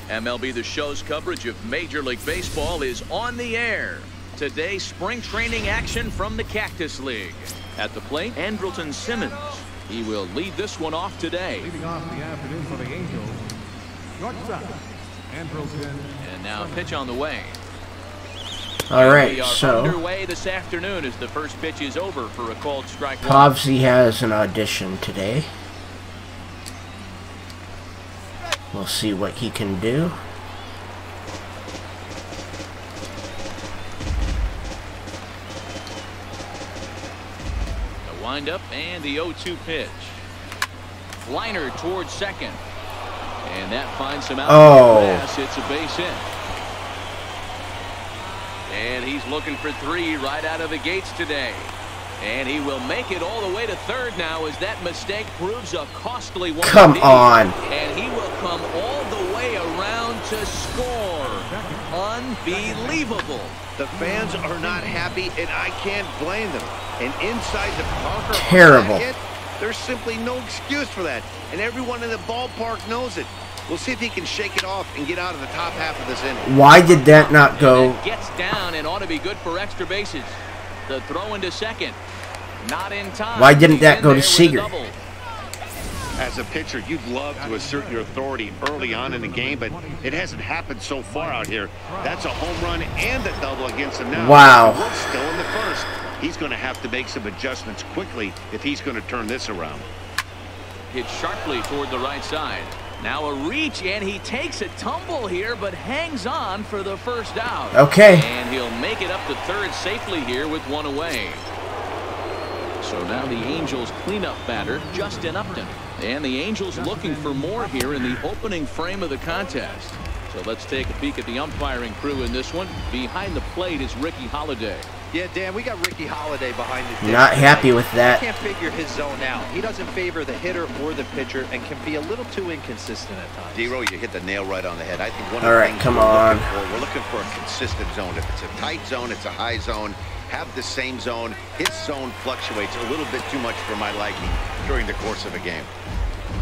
MLB The Show's coverage of Major League Baseball is on the air. Today, spring training action from the Cactus League. At the plate, Andrelton Simmons. He will lead this one off today. Leading off the afternoon for the Angels, shortstop, Andrelton. And now pitch on the way. All right, we are so underway this afternoon as the first pitch is over for a called strike one. Povsey has an audition today. We'll see what he can do. The windup and the 0-2 pitch. Liner towards second. And that finds him out. Oh. It's a base hit. And he's looking for 3 right out of the gates today. And he will make it all the way to third now as that mistake proves a costly one. Come on. And he will come all the way around to score. Unbelievable. The fans are not happy, and I can't blame them. And inside the Parker Terrible. hit, there's simply no excuse for that. And everyone in the ballpark knows it. We'll see if he can shake it off and get out of the top half of this inning. Why did that not go? That gets down and ought to be good for extra bases. The throw into second. Not in time. Why didn't that go to Seager? As a pitcher, you'd love to assert your authority early on in the game, but it hasn't happened so far out here. That's a home run and a double against him now. Wow. We're still in the first. He's going to have to make some adjustments quickly if he's going to turn this around. Hit sharply toward the right side. Now a reach, and he takes a tumble here, but hangs on for the first out. Okay. And he'll make it up to third safely here with one away. So now the Angels cleanup batter, Justin Upton. And the Angels looking for more here in the opening frame of the contest. So let's take a peek at the umpiring crew in this one. Behind the plate is Ricky Holiday. Yeah, Dan, we got Ricky Holiday behind the dish. Not happy with that. Can't figure his zone out. He doesn't favor the hitter or the pitcher and can be a little too inconsistent at times. Zero, you hit the nail right on the head. I think one of All the right, things come we're on. we're looking for a consistent zone. If it's a tight zone, it's a high zone. Have the same zone. His zone fluctuates a little bit too much for my liking during the course of a game.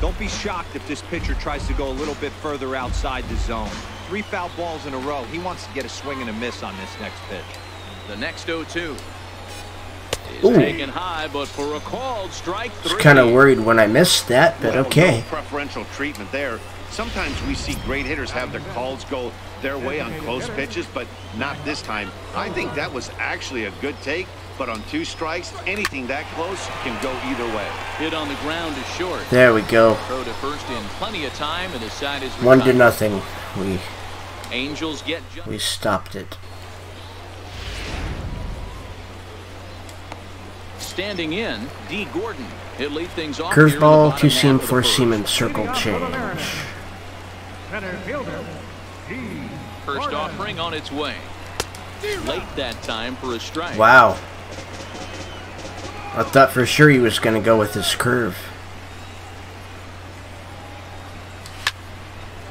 Don't be shocked if this pitcher tries to go a little bit further outside the zone. 3 foul balls in a row. He wants to get a swing and a miss on this next pitch. The next 0-2 is Ooh. taken high, but for a called strike 3. I was kind of worried when I missed that, but Well, okay. no preferential treatment there. Sometimes we see great hitters have their calls go their way on close pitches, but not this time. I think that was actually a good take, but on 2 strikes, anything that close can go either way. Hit on the ground is short. There we go. Throw to first in plenty of time, and the side is 1-0. Angels get We stopped it. standing in. D. Gordon. He'll lead things off. Curveball, 2-seam, 4-seam, and circle change. Center fielder, D. First offering on its way. Late that time for a strike. Wow. I thought for sure he was going to go with his curve.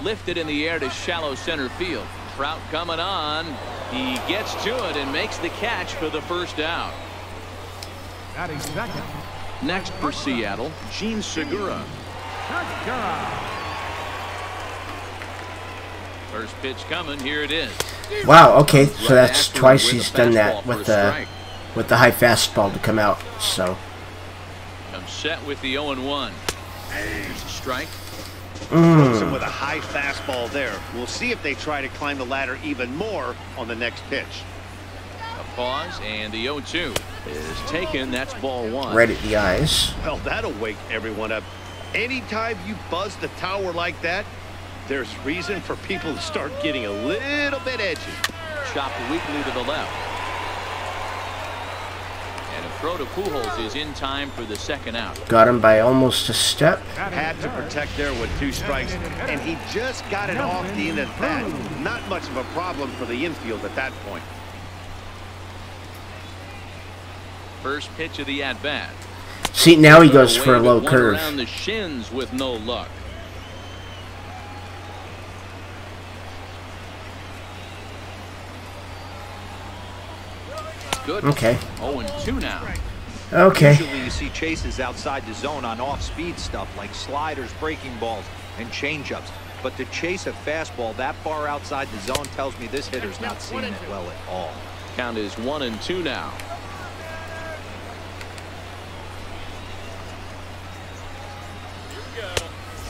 Lifted in the air to shallow center field. Trout coming on. He gets to it and makes the catch for the first out. Batting second, Next for Seattle, Gene Segura. First pitch coming. Here it is. Wow, okay, so that's twice he's done that with the high fastball to come out, so. I'm set with the 0-1. Here's a strike. Throws him with a high fastball there. We'll see if they try to climb the ladder even more on the next pitch. A pause, and the 0-2 is taken. That's ball 1. Right at the eyes. Well, that'll wake everyone up. Anytime you buzz the tower like that, there's reason for people to start getting a little bit edgy. Chopped weakly to the left. And a throw to Pujols is in time for the second out. Got him by almost a step. Had to protect there with 2 strikes, and he just got it off the end of that. Not much of a problem for the infield at that point. First pitch of the at-bat. See, now he goes for a low One curve. around the shins with no luck. Good. Okay. 0-2 now. Okay. Usually you see chases outside the zone on off-speed stuff like sliders, breaking balls, and changeups. But to chase a fastball that far outside the zone tells me this hitter's not seeing it well at all. Count is 1-2 now.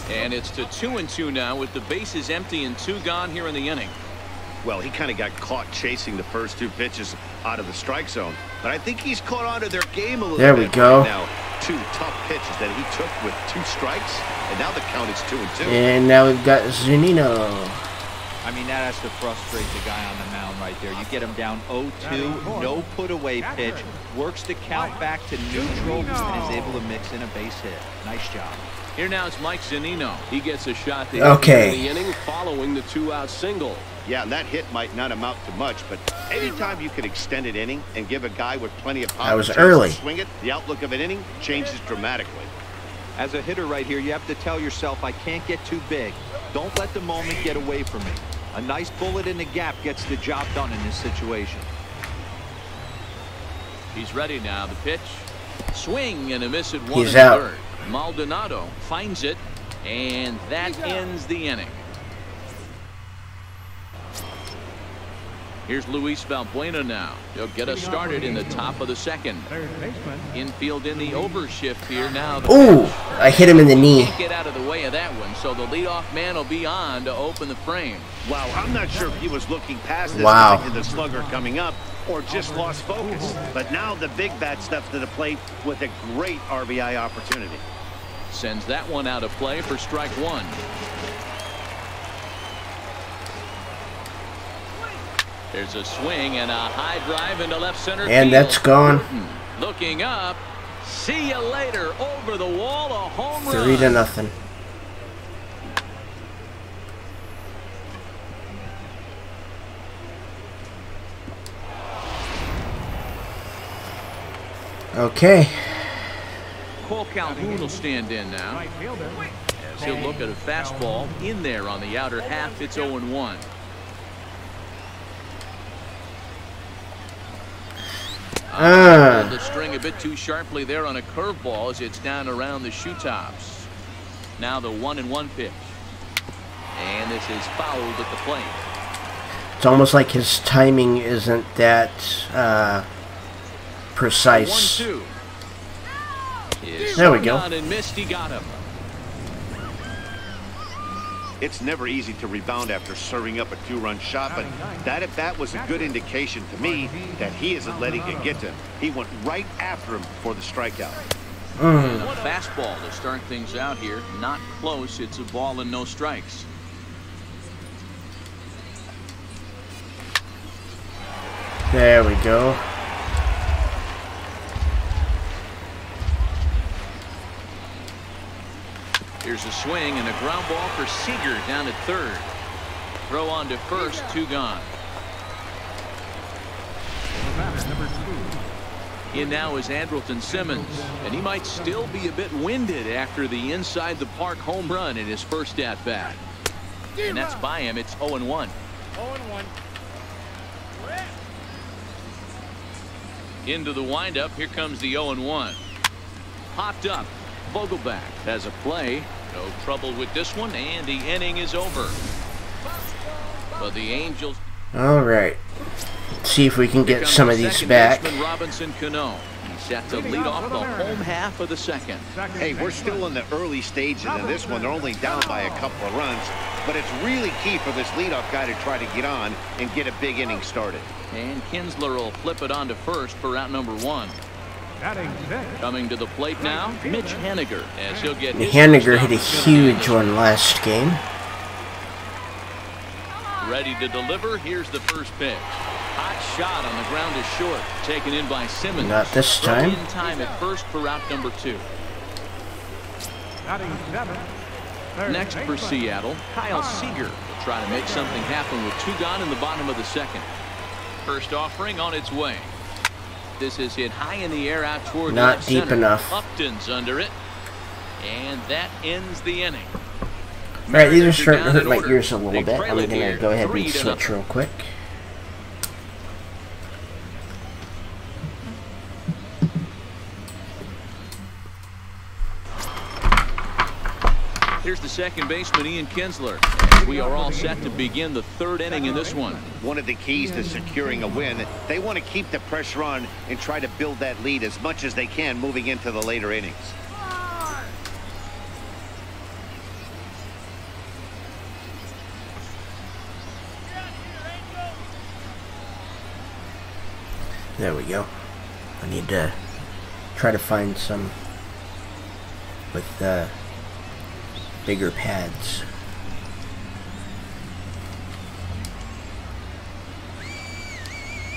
And it's to 2-2 now with the bases empty and 2 gone here in the inning. Well, he kind of got caught chasing the first 2 pitches out of the strike zone, but I think he's caught on to their game a little bit. There we go. Now, 2 tough pitches that he took with 2 strikes, and now the count is 2-2. And now we've got Zunino. I mean, that has to frustrate the guy on the mound right there. You get him down 0-2, no put-away pitch, works the count back to neutral, and is able to mix in a base hit. Nice job. Here now is Mike Zunino. He gets a shot to Okay. the inning following the 2-out single. Yeah, and that hit might not amount to much, but anytime you can extend an inning and give a guy with plenty of power That was a chance early. to swing it, the outlook of an inning changes dramatically. As a hitter right here, you have to tell yourself, I can't get too big. Don't let the moment get away from me. A nice bullet in the gap gets the job done in this situation. He's ready now. The pitch. Swing and a miss at 1 He's and out. 3rd. Maldonado finds it, and that ends the inning. Here's Luis Valbuena now. He'll get us started in the top of the 2nd. Infield in the overshift here now. Ooh, I hit him in the knee. Can't get out of the way of that one, so the leadoff man will be on to open the frame. Wow, I'm not sure if he was looking past this Wow. guy and the slugger coming up or just lost focus. But now the big bat steps to the plate with a great RBI opportunity. Sends that one out of play for strike 1. There's a swing and a high drive into left center field. And that's gone. Looking up. See you later. Over the wall, a home run. 3-0. Okay. Cole Calhoun will stand in now. As he'll look at a fastball in there on the outer half. It's 0-1. Pulled the string a bit too sharply there on a curveball as it's down around the shoe tops. Now the 1-1 pitch. And this is fouled at the plate. It's almost like his timing isn't that precise. 1-2. There we go. And missed, he got him. It's never easy to rebound after serving up a 2-run shot, but that at bat was a good indication to me that he isn't letting it get to him. He went right after him for the strikeout. And a fastball to start things out here. Not close. It's a ball and no strikes. There we go. Here's a swing and a ground ball for Seager down at 3rd. Throw on to 1st, 2 gone. In now is Andrelton Simmons, and he might still be a bit winded after the inside the park home run in his first at bat. And that's by him. It's 0-1. 0-1. Into the windup. Here comes the 0-1. Popped up. Vogelback has a play. No trouble with this one, and the inning is over. But the Angels. All right. See if we can Here get comes some the of these second back. baseman, Robinson Cano. He's set to lead off the home half of the 2nd. Hey, we're still in the early stages of this one. They're only down by a couple of runs, but it's really key for this leadoff guy to try to get on and get a big inning started. And Kinsler will flip it on to 1st for out number 1. Coming to the plate now, Mitch Haniger, as he'll get his Haniger first hit a out. huge one last game. Ready to deliver. Here's the first pitch. Hot shot on the ground is short. Taken in by Simmons. Not this time. In time at first for route number 2. Next for Seattle, Kyle Seager will try to make something happen with 2 gone in the bottom of the 2nd. First offering on its way. This is hit high in the air out toward not deep center. enough. Upton's under it. And that ends the inning. Alright, these are starting to hurt my ears a little bit. I'm going to go ahead and switch real quick. Here's the second baseman, Ian Kinsler. We are all set to begin the 3rd inning in this one. One of the keys to securing a win, they want to keep the pressure on and try to build that lead as much as they can moving into the later innings. There we go. I need to try to find some with bigger pads.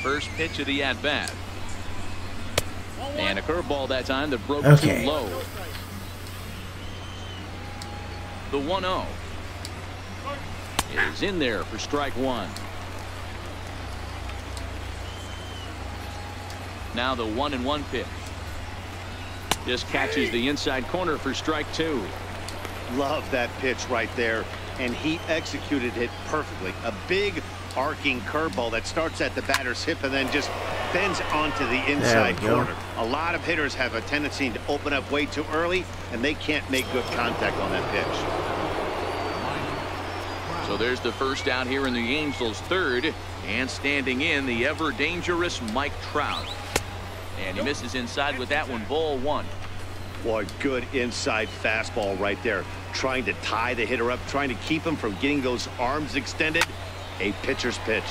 First pitch of the at-bat. And a curveball that time that broke Okay. too low. The 1-0 is in there for strike 1. Now the 1-1 pitch. Just catches the inside corner for strike 2. Love that pitch right there, and he executed it perfectly. A big arcing curveball that starts at the batter's hip and then just bends onto the inside corner. A lot of hitters have a tendency to open up way too early, and they can't make good contact on that pitch. So there's the first out here in the Angels' 3rd, and standing in the ever dangerous Mike Trout. And he misses inside with that one. Ball 1. Boy, good inside fastball right there. Trying to tie the hitter up, trying to keep him from getting those arms extended. A pitcher's pitch.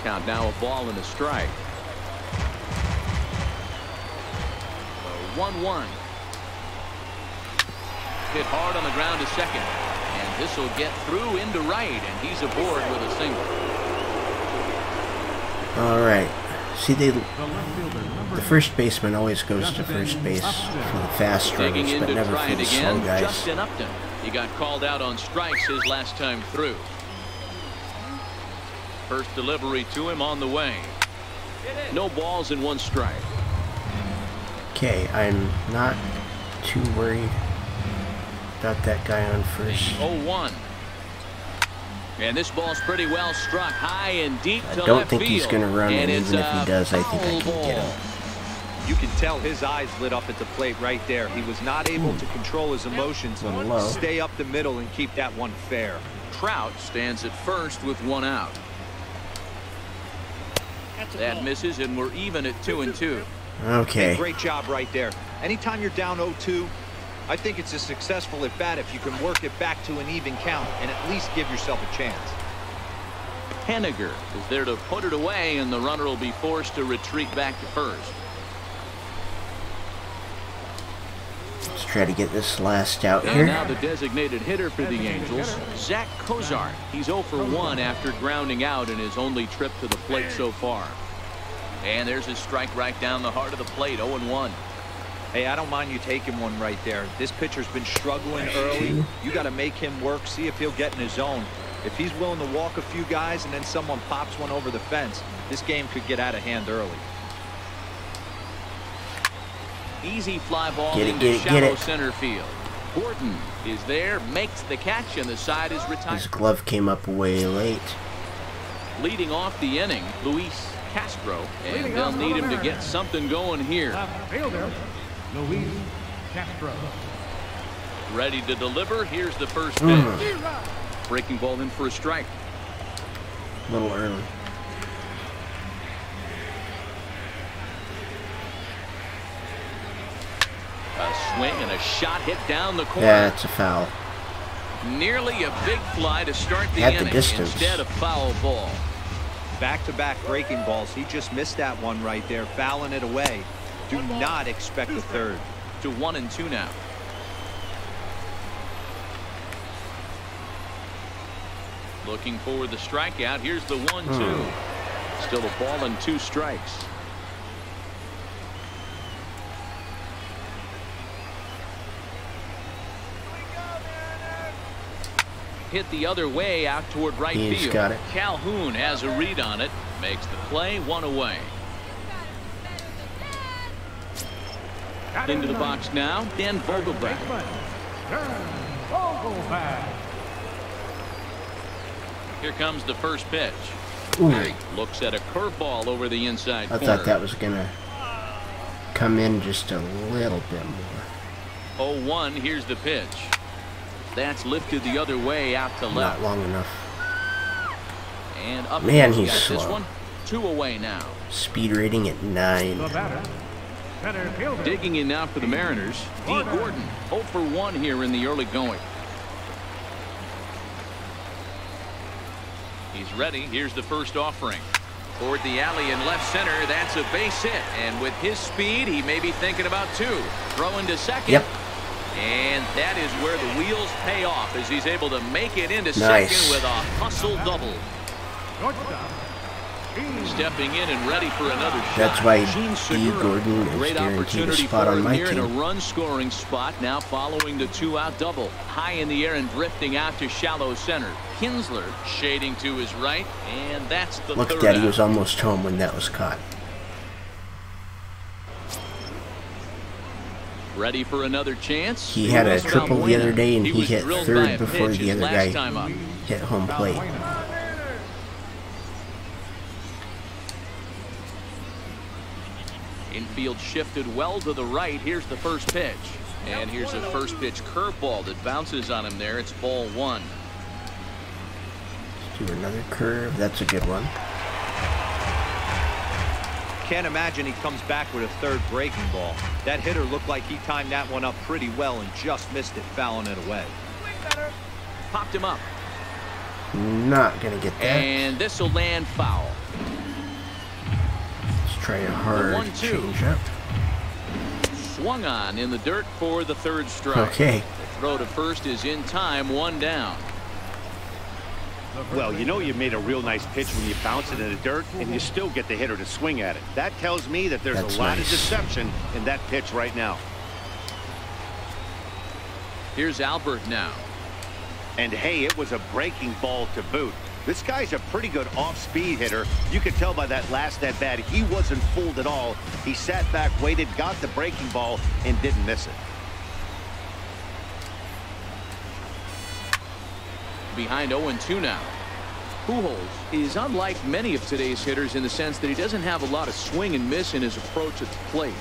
Count now, a ball and a strike. 1-1. Hit hard on the ground to second. And this will get through into right, and he's aboard with a single. All right. See, the first baseman always goes to first base for the fast runners, but never for the slow guys. Justin Upton. He got called out on strikes his last time through. First delivery to him on the way. No balls and 1 strike. Okay, I'm not too worried about that guy on first. 0-1. And this ball's pretty well struck high and deep to left field. I don't think he's going to run, and even if he does, I think I can get him. You can tell his eyes lit up at the plate right there. He was not able to control his emotions. Stay up the middle and keep that one fair. Trout stands at first with 1 out. That misses, and we're even at 2-2. Okay. Hey, great job right there. Anytime you're down 0-2, I think it's a successful at bat if you can work it back to an even count and at least give yourself a chance. Henniger is there to put it away, and the runner will be forced to retreat back to first. Let's try to get this last out And here. now the designated hitter for the Angels, Zach Kozart. He's 0 for 1 after grounding out in his only trip to the plate so far. And there's his strike right down the heart of the plate. 0-1. Hey, I don't mind you taking one right there. This pitcher's been struggling early. You got to make him work, see if he'll get in his zone. If he's willing to walk a few guys and then someone pops one over the fence, this game could get out of hand early. Easy fly ball into shallow center field. Gordon is there, makes the catch, and the side is retired. His glove came up way late. Leading off the inning, Luis Castro, and they'll need him to get something going here. Fielder, Luis Castro. Ready to deliver. Here's the first pitch. Breaking ball in for a strike. A little early. A swing and a shot hit down the corner. Yeah, it's a foul. Nearly a big fly to start the Had the inning. distance. Instead of foul ball. Back-to-back breaking balls. He just missed that one right there, fouling it away. Do not expect a third. To 1-2 now. Looking for the strikeout. Here's the 1-2. Still a ball and 2 strikes. Hit the other way out toward right field. Got it. Calhoun has a read on it. Makes the play, 1 away. Into the box now, Dan Vogelbach. Here comes the first pitch. Ooh. Looks at a curveball over the inside corner. I thought that was gonna come in just a little bit more. 0-1. Here's the pitch. That's lifted the other way out to left. Not long enough. And up. Man, he's got slow. This one 2 away now. Speed rating at 9. Digging in now for the Mariners, D. Gordon. 0 for 1 here in the early going. He's ready. Here's the first offering. Toward the alley in left center. That's a base hit. And with his speed, he may be thinking about 2. Throwing to second. Yep. And that is where the wheels pay off as he's able to make it into Nice. second with a hustle double. Stepping in and ready for another shot. That's why Gene D. Segura. Gordon is Great guaranteed a opportunity spot for on him my here in a team. run scoring spot now following the 2-out double. High in the air and drifting out to shallow center. Kinsler shading to his right, and that's the Look third at that. out. He was almost home when that was caught. Ready for another chance. He had a From triple the other day, and he was hit drilled by third a before pitch the his other last guy time up. hit home plate. Infield shifted well to the right. Here's the first pitch. And here's a first pitch curveball that bounces on him there. It's ball 1. Do another curve. That's a good one. Can't imagine he comes back with a third breaking ball. That hitter looked like he timed that one up pretty well and just missed it, fouling it away. Popped him up. Not gonna get that. And this will land foul. Let's try a hard 1-2. change up. Swung on in the dirt for the third strike. Okay. The throw to first is in time, 1 down. Well, you know you made a real nice pitch when you bounce it in the dirt and you still get the hitter to swing at it. That tells me that there's That's a lot nice. of deception in that pitch right now. Here's Albert now. And hey, it was a breaking ball to boot. This guy's a pretty good off-speed hitter. You could tell by that last at-bat he wasn't fooled at all. He sat back, waited, got the breaking ball, and didn't miss it. Behind 0-2 now. Pujols is unlike many of today's hitters in the sense that he doesn't have a lot of swing and miss in his approach at the plate.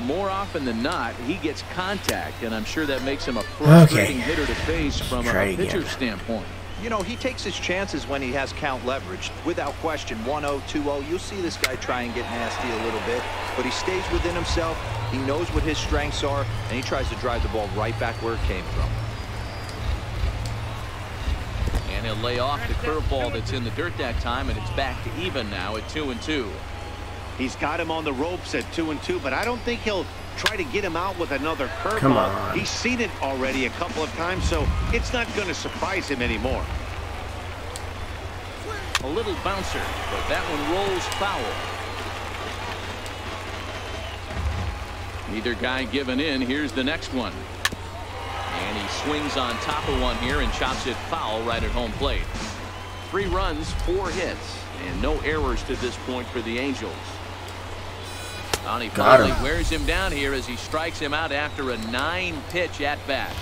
More often than not, he gets contact, and I'm sure that makes him a frustrating hitter to face from a pitcher's standpoint. You know, he takes his chances when he has count leveraged. Without question, 1-0, 2-0, you'll see this guy try and get nasty a little bit, but he stays within himself. He knows what his strengths are, and he tries to drive the ball right back where it came from. And he'll lay off the curveball that's in the dirt that time, and it's back to even now at 2-2. He's got him on the ropes at 2-2, but I don't think he'll try to get him out with another curveball. Come on. He's seen it already a couple of times, so it's not going to surprise him anymore. A little bouncer, but that one rolls foul. Neither guy giving in. Here's the next one. And he swings on top of one here and chops it foul right at home plate. 3 runs, 4 hits, and no errors to this point for the Angels. He finally wears him down here as he strikes him out after a 9-pitch at-bat.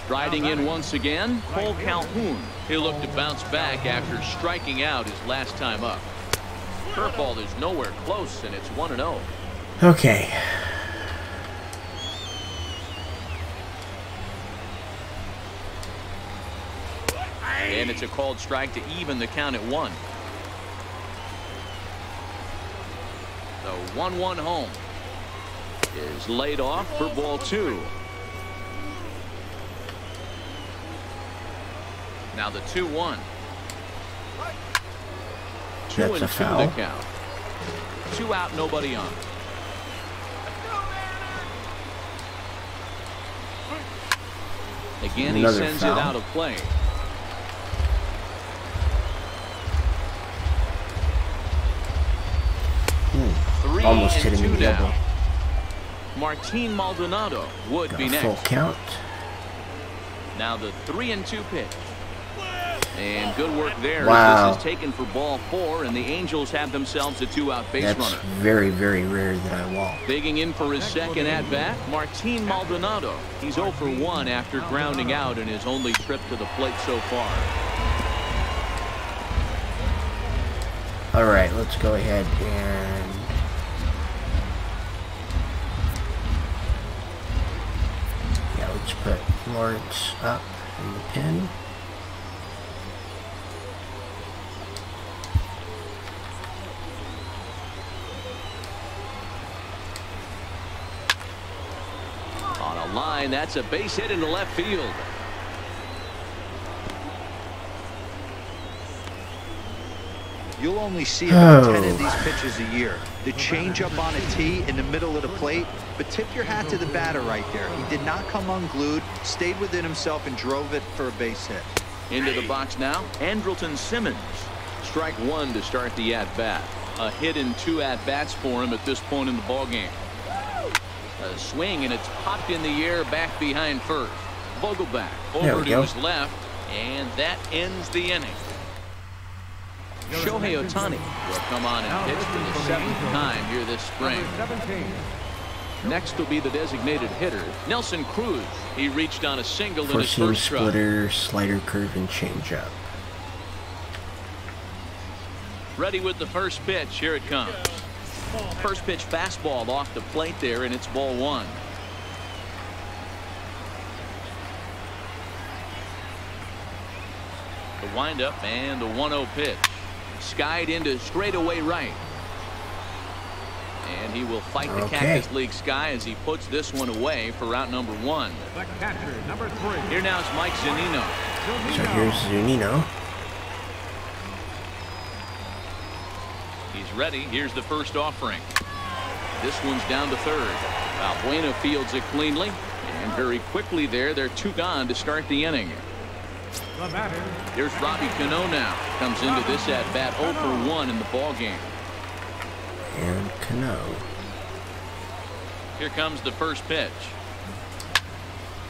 Striding in once again, Cole Calhoun. He'll look to bounce back after striking out his last time up. Curveball is nowhere close, and it's 1-0. Okay. And it's a called strike to even the count at 1. The 1-1 home is laid off for ball 2. Now the 2-1. 2-2 the count. 2 out, nobody on. Again, he sends it out of play. almost hit him in the elbow. Martin Maldonado would be next. Full count. Now the 3-2 pitch. And good work there. Wow. This is taken for ball 4, and the Angels have themselves a 2-out base That's runner. very, very rare that I walk. Digging in for his second at-bat, Martin Maldonado. He's 0 for 1 after grounding out in his only trip to the plate so far. All right, let's go ahead and let's put Lawrence up in the pin. On a line, that's a base hit into left field. You'll only see about 10 of these pitches a year. The changeup on a tee in the middle of the plate, but tip your hat to the batter right there. He did not come unglued, stayed within himself, and drove it for a base hit. Into the box now, Andrelton Simmons. Strike 1 to start the at-bat. A hit in 2 at-bats for him at this point in the ballgame. A swing, and it's popped in the air back behind first. Vogelbach over to his left, and that ends the inning. Shohei Ohtani will come on and pitch for the 7th time here this spring. Next will be the designated hitter, Nelson Cruz. He reached on a single in his first strike. Splitter, slider, curve, and changeup. Ready with the first pitch. Here it comes. First pitch fastball off the plate there, and it's ball 1. The windup and the 1-0 pitch. Skied into straightaway right. And he will fight the Cactus League sky as he puts this one away for route number 1. The catcher, number 3. Here now is Mike Zunino. So here's Zunino. He's ready. Here's the first offering. This one's down to third. Valbuena fields it cleanly. And very quickly there, they're 2 gone to start the inning. Here's Robbie Cano now. Comes into this at-bat 0 for 1 in the ballgame. And Cano. Here comes the first pitch.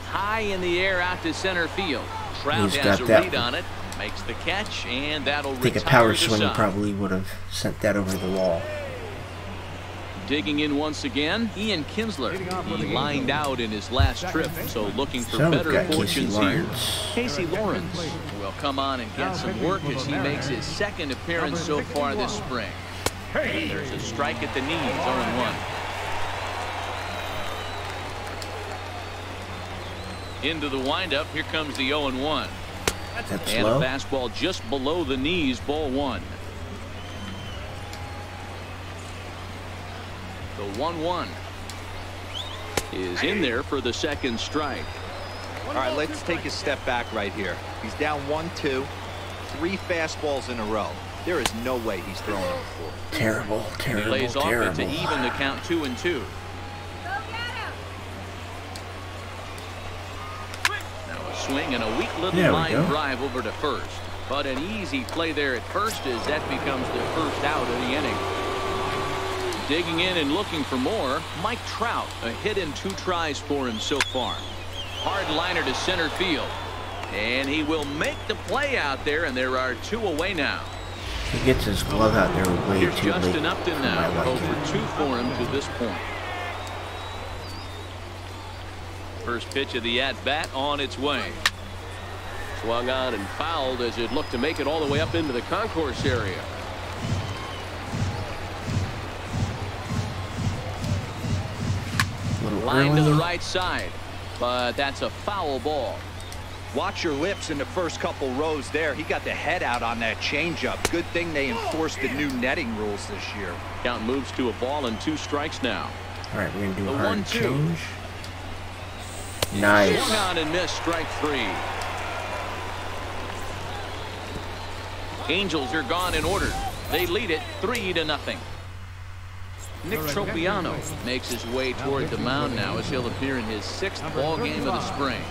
High in the air out to center field. Trout has a read on it. Makes the catch, and that'll retire. I think a power swing probably would have sent that over the wall. Digging in once again, Ian Kinsler. He lined out in his last trip, so looking for better fortunes here. Casey Lawrence will come on and get some work as he makes his second appearance so far this spring. There's a strike at the knees, 0-1. Into the windup, here comes the 0-1. And a fastball just below the knees, ball 1. The 1-1 is in there for the second strike. All right, let's take a step back right here. He's down 1-2, 3 fastballs in a row. There is no way he's throwing them before. Terrible, terrible, he lays terrible. off it to even the count 2-2. Now a swing and a weak little line drive over to first. But an easy play there at first as that becomes the first out of the inning. Digging in and looking for more, Mike Trout. A hit in 2 tries for him so far. Hard liner to center field. And he will make the play out there, and there are 2 away now. He gets his glove out there way Here's too Justin late. Upton now, over 2 for him to this point. First pitch of the at-bat on its way. Swung on and fouled as it looked to make it all the way up into the concourse area. Line to the right side, but that's a foul ball. Watch your lips in the first couple rows there. He got the head out on that changeup. Good thing they enforced the new netting rules this year. Count moves to a ball and 2 strikes now. All right, we're going to do a hard 1-2. change. Nice. Swung on and missed, strike 3. Angels are gone in order. They lead it 3-0. Nick Tropiano makes his way toward the mound now as he'll appear in his 6th ball game of the spring.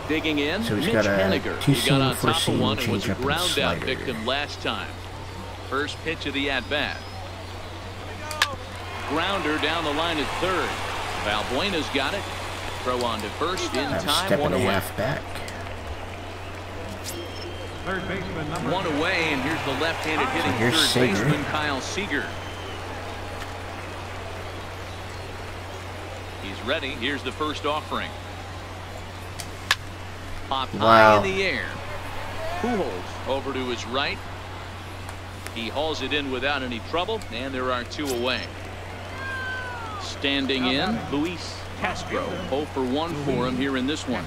Digging in, so he's Mitch got a Haniger. He got on top of one and was a change-up and ground out slider. victim last time. First pitch of the at-bat. grounder down the line at third. Valbuena's got it. Throw on to first in time. Step One and a away. half back. Third baseman number One away, and here's the left-handed hitting here's third Seager. baseman Kyle Seager. He's ready. Here's the first offering. Popped high in the air. Pujols over to his right. He hauls it in without any trouble, and there are 2 away. Standing in, Luis Castro. 0 for 1 for him here in this one.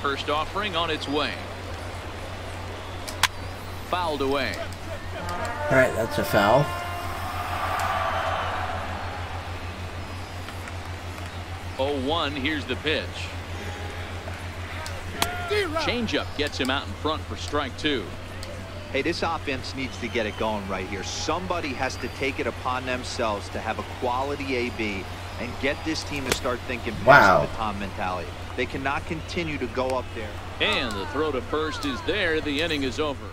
First offering on its way. Fouled away. All right, that's a foul. Oh, 1. Here's the pitch. Changeup gets him out in front for strike 2. Hey, this offense needs to get it going right here. Somebody has to take it upon themselves to have a quality AB and get this team to start thinking past the baton mentality. They cannot continue to go up there. And the throw to first is there. The inning is over.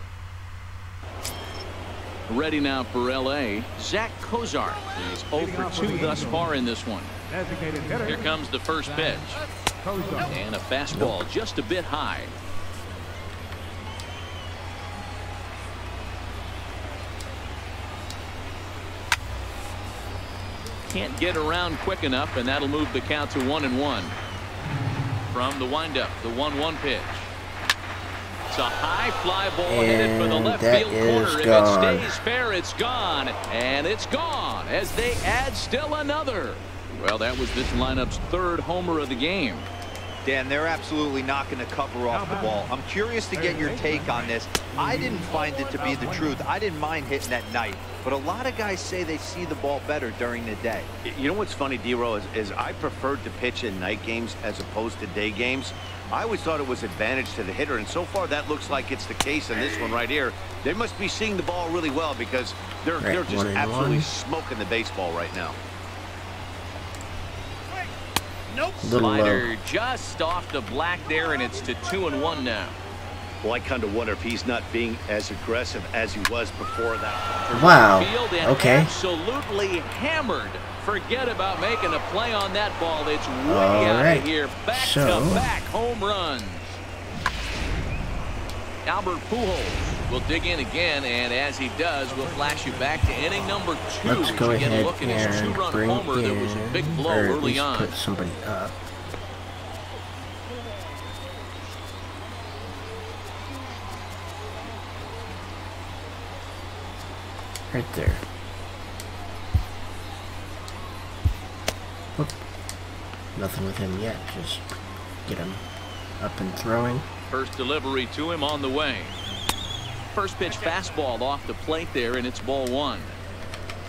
Ready now for L.A., Zach Kozar. He's 0 for 2 thus far in this one. Here comes the first pitch. And a fastball just a bit high. Can't get around quick enough, and that'll move the count to 1-1. From the windup, the 1-1 pitch. It's a high fly ball headed for the left field corner. If it stays fair, it's gone. And it's gone as they add still another. Well, that was this lineup's 3rd homer of the game. Dan, they're absolutely not going to cover off the ball. I'm curious to get your take on this. I didn't find it to be the truth. I didn't mind hitting at night. But a lot of guys say they see the ball better during the day. You know what's funny, D-Row, is I preferred to pitch in night games as opposed to day games. I always thought it was advantage to the hitter, and so far that looks like it's the case in this one right here. They must be seeing the ball really well because they're just absolutely smoking the baseball right now. Slider just off the black there, and it's to 2-1 now. Well, I kind of wonder if he's not being as aggressive as he was before that. Wow. Okay. Absolutely hammered. Forget about making a play on that ball. It's way out of here. Back-to-back home runs. Albert Pujols will dig in again, and as he does, we'll flash you back to inning number 2. Let's go ahead a look at his and 2-run bring homer that was a big blow or at early least on. put somebody up. Right there. Whoop. Nothing with him yet. Just get him up and throwing. First delivery to him on the way. First pitch fastball off the plate there, and it's ball 1.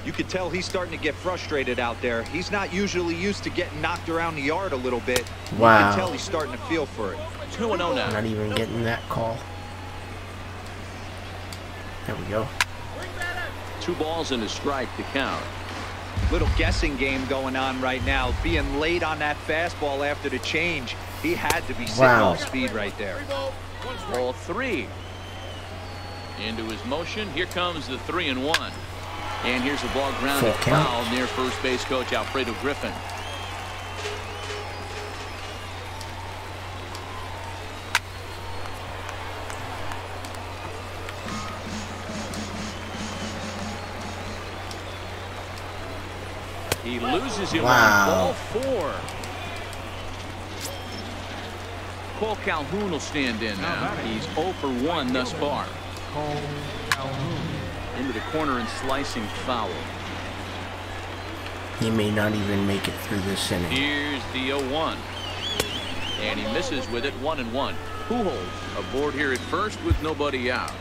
You could tell he's starting to get frustrated out there. He's not usually used to getting knocked around the yard a little bit. Wow. You can tell he's starting to feel for it. 2-0 now. Not even getting that call. There we go. 2 balls and a strike to count. Little guessing game going on right now. Being late on that fastball after the change. He had to be sitting off speed right there. Ball 3. Into his motion. Here comes the 3-1. And here's a ball grounded foul near first base coach Alfredo Griffin. He loses him on ball 4. Cole Calhoun will stand in now. He's 0 for 1 thus far. Cole Calhoun. Into the corner and slicing foul. He may not even make it through this inning. Here's the 0-1. And he misses with it. 1-1. Pujols aboard here at first with nobody out.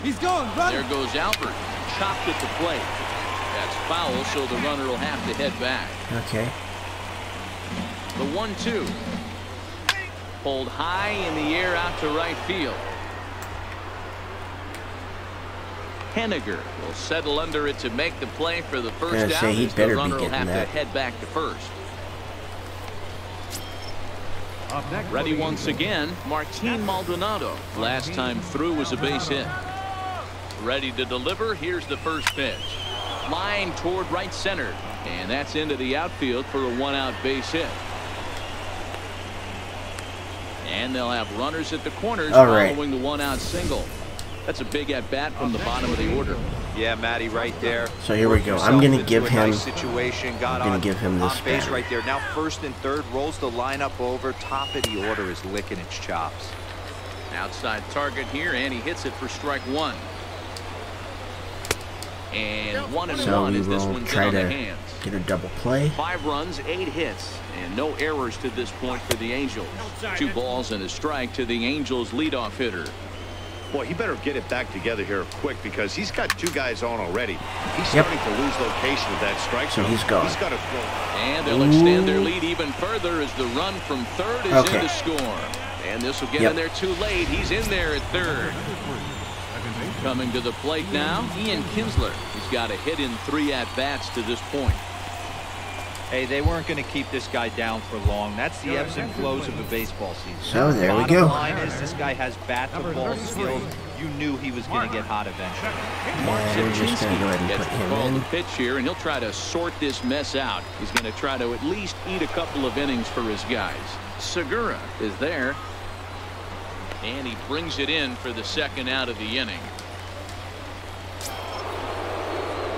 He's going, run. There goes Albert. Chopped at the plate. That's foul, so the runner will have to head back. Okay. The 1-2. Pulled high in the air out to right field. Henniger will settle under it to make the play for the first out. He better the runner be will have that. to head back to first. Next, Ready once again, Martin Maldonado. Last time through was a base hit. Ready to deliver. Here's the first pitch. Line toward right center. And that's into the outfield for a one-out base hit. And they'll have runners at the corners following the one-out single. That's a big at-bat from the bottom of the order. Yeah, Matty, right there. So here we go. I'm going to give him. Nice situation. I'm going to give him this base right there. Now first and third, rolls the lineup over. Top of the order is licking its chops. Outside target here, and he hits it for strike one. And 1-1 as this one's in on the hands. Get a double play. 5 runs, 8 hits, and no errors to this point for the Angels. 2 balls and a strike to the Angels leadoff hitter. Boy, he better get it back together here quick because he's got 2 guys on already. He's starting to lose location of that strike zone. So he's gone. He's got to throw. And they'll extend their lead even further as the run from third is in to score. And this will get in there too late. He's in there at third. Coming to the plate now, Ian Kinsler. He's got a hit in 3 at-bats to this point. Hey, they weren't going to keep this guy down for long. That's the ebbs and flows of a baseball season. So there we go. Bottom line is this guy has bat-to-ball skills. You knew he was going to get hot eventually. And we're just going to go ahead and put him in. The pitch here, and he'll try to sort this mess out. He's going to try to at least eat a couple of innings for his guys. Segura is there. And he brings it in for the second out of the inning.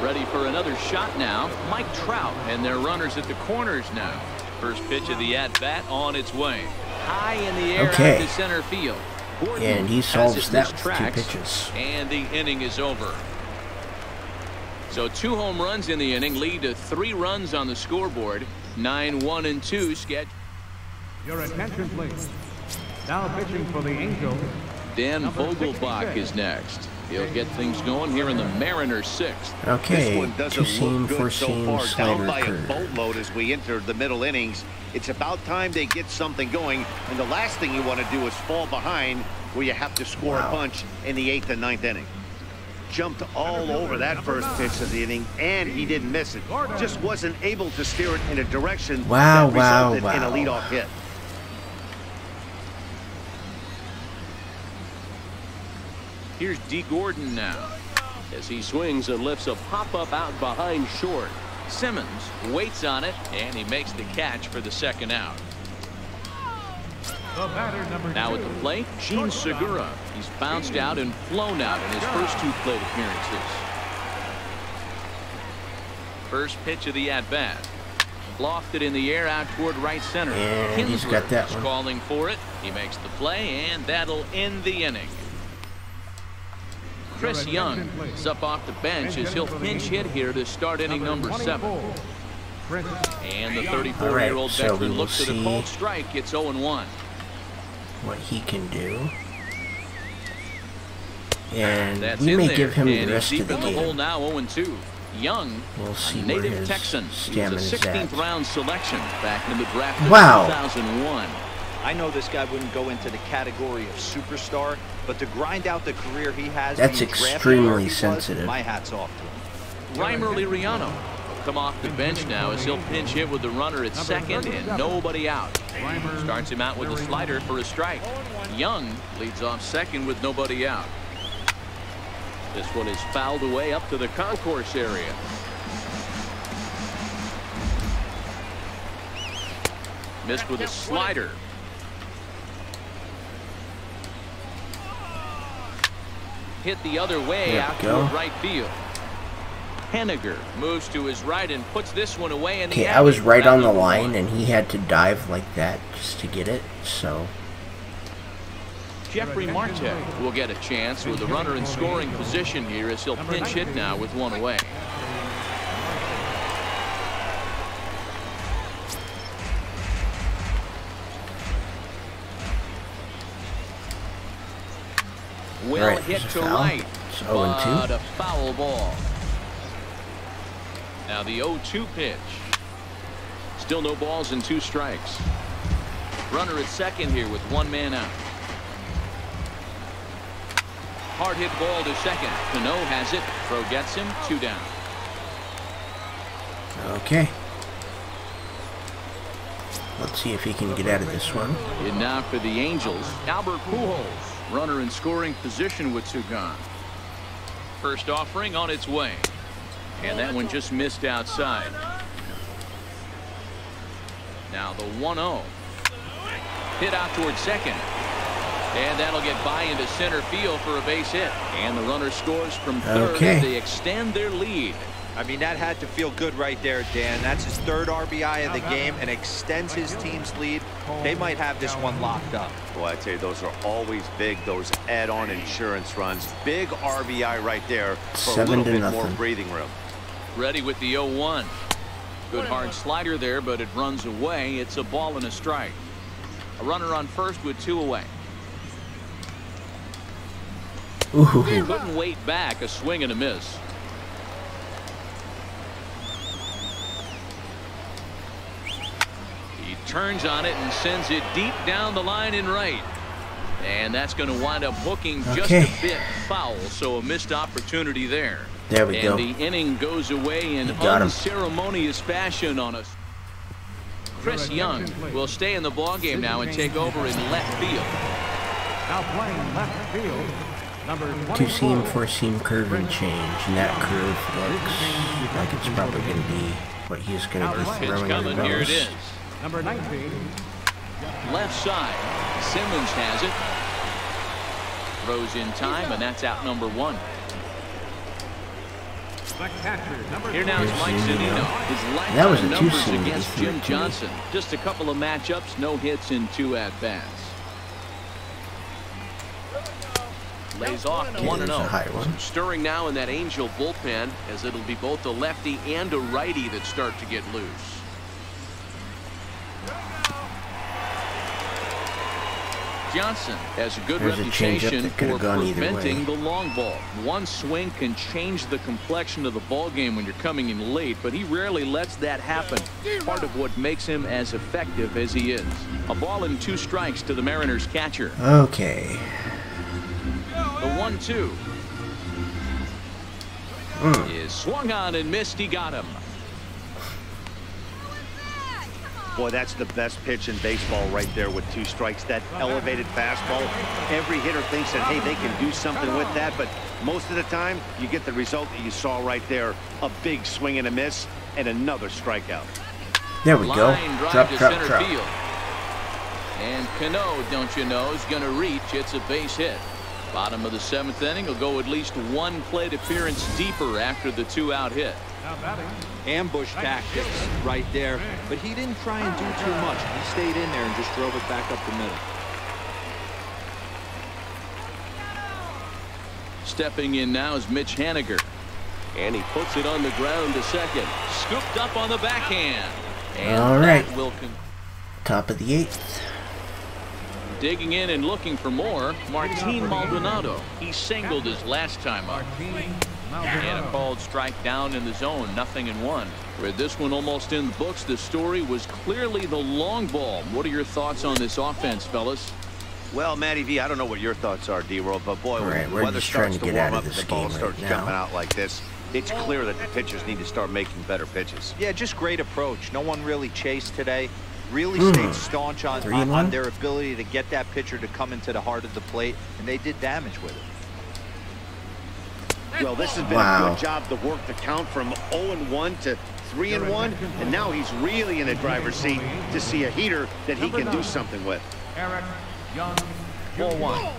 Ready for another shot now, Mike Trout, and their runners at the corners now. First pitch of the at-bat on its way. High in the air out to center field. Gordon and he solves that with 2 pitches. And the inning is over. So 2 home runs in the inning lead to 3 runs on the scoreboard. 9-1-2 sketch. Your attention, please. Now pitching for the Angels. Dan Vogelbach is next. He'll get things going here in the Mariners' 6th. Okay, this one doesn't look good so far. Down by a boatload as we enter the middle innings. It's about time they get something going, and the last thing you want to do is fall behind where you have to score a bunch in the 8th and 9th inning. Jumped all over that first pitch of the inning, and he didn't miss it. Just wasn't able to steer it in a direction that resulted in a leadoff hit. Here's D. Gordon now as he swings and lifts a pop-up out behind short. Simmons waits on it, and he makes the catch for the second out. Now at the plate, Gene Segura. He's bounced out and flown out in his first 2 plate appearances. First pitch of the at-bat. Lofted in the air out toward right center. And he's got that one. Calling for it. He makes the play, and that'll end the inning. Chris Young is up off the bench as he'll pinch hit here to start inning number 7. And the 34-year-old veteran looks at a cold strike. It's 0-1. What he can do. And we may give him the rest of the game. Hole now 0-2. Young, we'll see native where his Texan. He was a 16th round selection back in the draft of 2001. I know this guy wouldn't go into the category of superstar, but to grind out the career he has, that's extremely sensitive. My hat's off to him. Reimer Liriano will come off the bench now as he'll pinch hit with the runner at second and nobody out. Starts him out with a slider for a strike. Young leads off second with nobody out. This one is fouled away up to the concourse area. Missed with a slider. Hit the other way out toward right field. Henniger moves to his right and puts this one away. Okay, I was right on the line, and he had to dive like that just to get it, so... Jeffrey Marte will get a chance with the runner in scoring position here as he'll pinch hit now with one away. Well hit to right, but a foul ball. Now the 0-2 pitch. Still no balls and 2 strikes. Runner at second here with 1 man out. Hard hit ball to second. Cano has it. Throw gets him. 2 down. Okay. Let's see if he can get out of this one. And now for the Angels, Albert Pujols. Runner in scoring position with 2 gone. First offering on its way. And that one just missed outside. Now the 1-0. Hit out towards second. And that'll get by into center field for a base hit. And the runner scores from third as they extend their lead. I mean, that had to feel good right there, Dan. That's his third RBI of the game and extends his team's lead. They might have this one locked up. Boy, I tell you, those are always big, those add-on insurance runs. Big RBI right there for a little bit more breathing room. Ready with the 0-1. Good hard slider there, but it runs away. It's a ball and a strike. A runner on first with 2 away. Ooh. Couldn't wait back. A swing and a miss. He turns on it and sends it deep down the line in right. And that's going to wind up hooking just a bit foul, so a missed opportunity there. There we go. And the inning goes away in unceremonious fashion on us. Chris Young will stay in the ballgame now and take over in left field. Now playing left field, number 24. 2-seam, 4-seam curve and change. And that curve looks like it's probably going to be what he's going to be throwing in the Here it is. Number 19. Left side. Simmons has it. Throws in time, and that's out number 1. Here now is Mike Zunino. His lifetime numbers against Jim Johnson. Just a couple of matchups, no hits in 2 at-bats. Lays off 1-0. Stirring now in that Angel bullpen, as it'll be both a lefty and a righty that start to get loose. Johnson has a good reputation for preventing the long ball. One swing can change the complexion of the ball game when you're coming in late, but he rarely lets that happen. Part of what makes him as effective as he is. A ball and 2 strikes to the Mariners catcher. Okay. The 1-2 is swung on and missed. He got him. Boy, that's the best pitch in baseball right there with 2 strikes. That elevated fastball. Every hitter thinks that, hey, they can do something with that, but most of the time you get the result that you saw right there. A big swing and a miss and another strikeout. There we go. Drop. Field. And Cano, don't you know, is going to reach. It's a base hit. Bottom of the 7th inning will go at least 1 plate appearance deeper after the 2-out hit. Ambush tactics right there, but he didn't try and do too much. He stayed in there and just drove it back up the middle. Stepping in now is Mitch Haniger. And he puts it on the ground to second. Scooped up on the backhand. And all right. Top of the 8th. Digging in and looking for more, Martin Maldonado. He singled his last time up. And a called strike down in the zone, 0-1. With this one almost in the books, the story was clearly the long ball. What are your thoughts on this offense, fellas? Well, Matty V, I don't know what your thoughts are, D-Roll, but boy, when we're weather just starts trying to to get warm out up of and this the ball game starts right jumping now. out like this, it's clear that the pitchers need to start making better pitches. Yeah, just great approach. No one really chased today. Really stayed staunch on their ability to get that pitcher to come into the heart of the plate, and they did damage with it. Well, this has been a good job to work the count from 0-1 to 3-1, and now he's really in the driver's seat to see a heater that he can do something with. Eric Young. 4-1.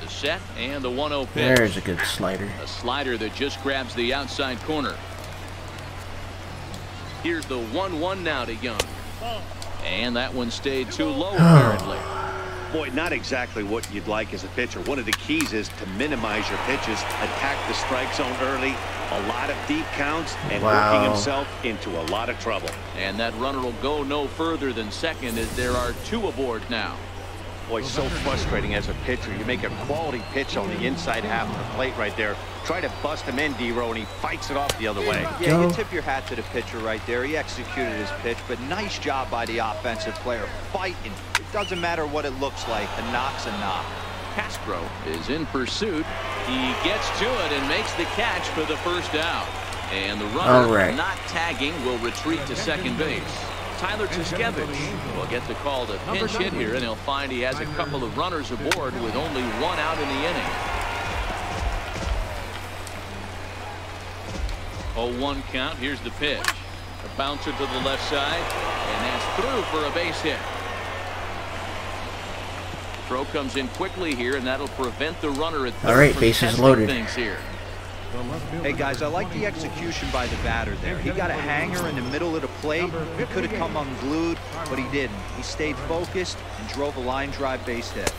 The set and the 1-0 pitch. There's a good slider. A slider that just grabs the outside corner. Here's the 1-1 now to Young. And that one stayed too low, apparently. Boy, not exactly what you'd like as a pitcher. One of the keys is to minimize your pitches, attack the strike zone early, a lot of deep counts, and working himself into a lot of trouble. And that runner will go no further than second as there are 2 aboard now. Boy, so frustrating as a pitcher. You make a quality pitch on the inside half of the plate right there. Try to bust him in, D-Row, and he fights it off the other way. Yeah, you tip your hat to the pitcher right there. He executed his pitch, but nice job by the offensive player. Fighting. It doesn't matter what it looks like. A knock's a knock. Castro is in pursuit. He gets to it and makes the catch for the first out. And the runner not tagging will retreat to second base. Tyler Tuskevich will get the call to pinch hit here, and he'll find he has a couple of runners aboard with only one out in the inning. 0-1 count. Here's the pitch. A bouncer to the left side, and that's through for a base hit. Throw comes in quickly here, and that'll prevent the runner at third. All right, bases loaded. Things here. Hey guys, I like the execution by the batter there. He got a hanger in the middle of the plate. He could have come unglued, but he didn't. He stayed focused and drove a line drive base hit.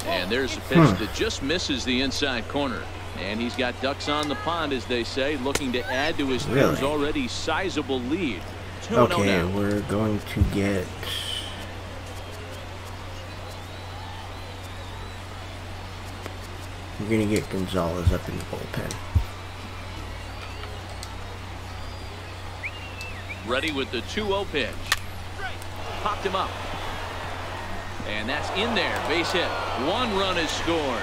And there's a pitch that just misses the inside corner. And he's got ducks on the pond, as they say, looking to add to his team's already sizable lead. Okay, we're going to get... We're going to get Gonzalez up in the bullpen. Ready with the 2-0 pitch. Popped him up. And that's in there. Base hit. One run is scored.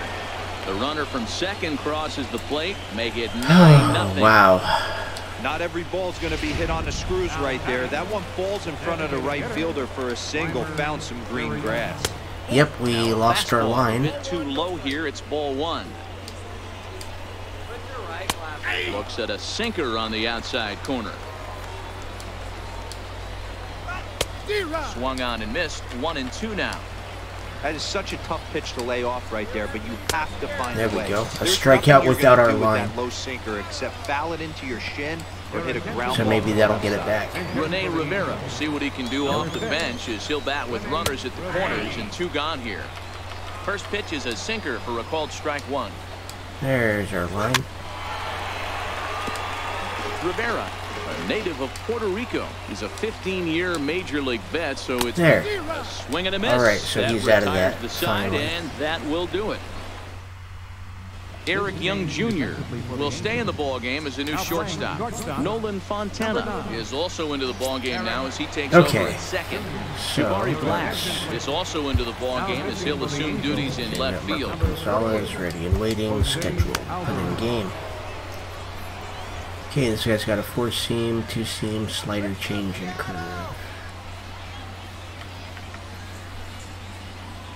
The runner from second crosses the plate. Make it 9-0. Wow. Not every ball's going to be hit on the screws right there. That one falls in front of the right fielder for a single. Found some green grass. Yep, we lost our line. A bit too low here. It's ball one. Looks at a sinker on the outside corner. Swung on and missed. 1-2 now. That is such a tough pitch to lay off right there, but you have to find a way. There we go. A There's strikeout without our line. with that low sinker except foul it into your shin or hit a ground So ball maybe that'll get it back. Rene Rivera, see what he can do off the bench as he'll bat with runners at the corners and 2 gone here. First pitch is a sinker for a called strike 1. There's our line. Rivera, a native of Puerto Rico. He's a 15-year major league vet, so it's there. A swing and a miss. All right, so that he's out of that. The side, and that will do it. Eric Young Jr. will stay in the ball game as a new shortstop. Nolan Fontana is also into the ball game now as he takes over at second. Jabari Black is also into the ball game as he'll assume duties in left field. Gonzalez ready and waiting. Schedule. Put in game. Okay, this guy's got a 4-seam, 2-seam, slider, change, and curve.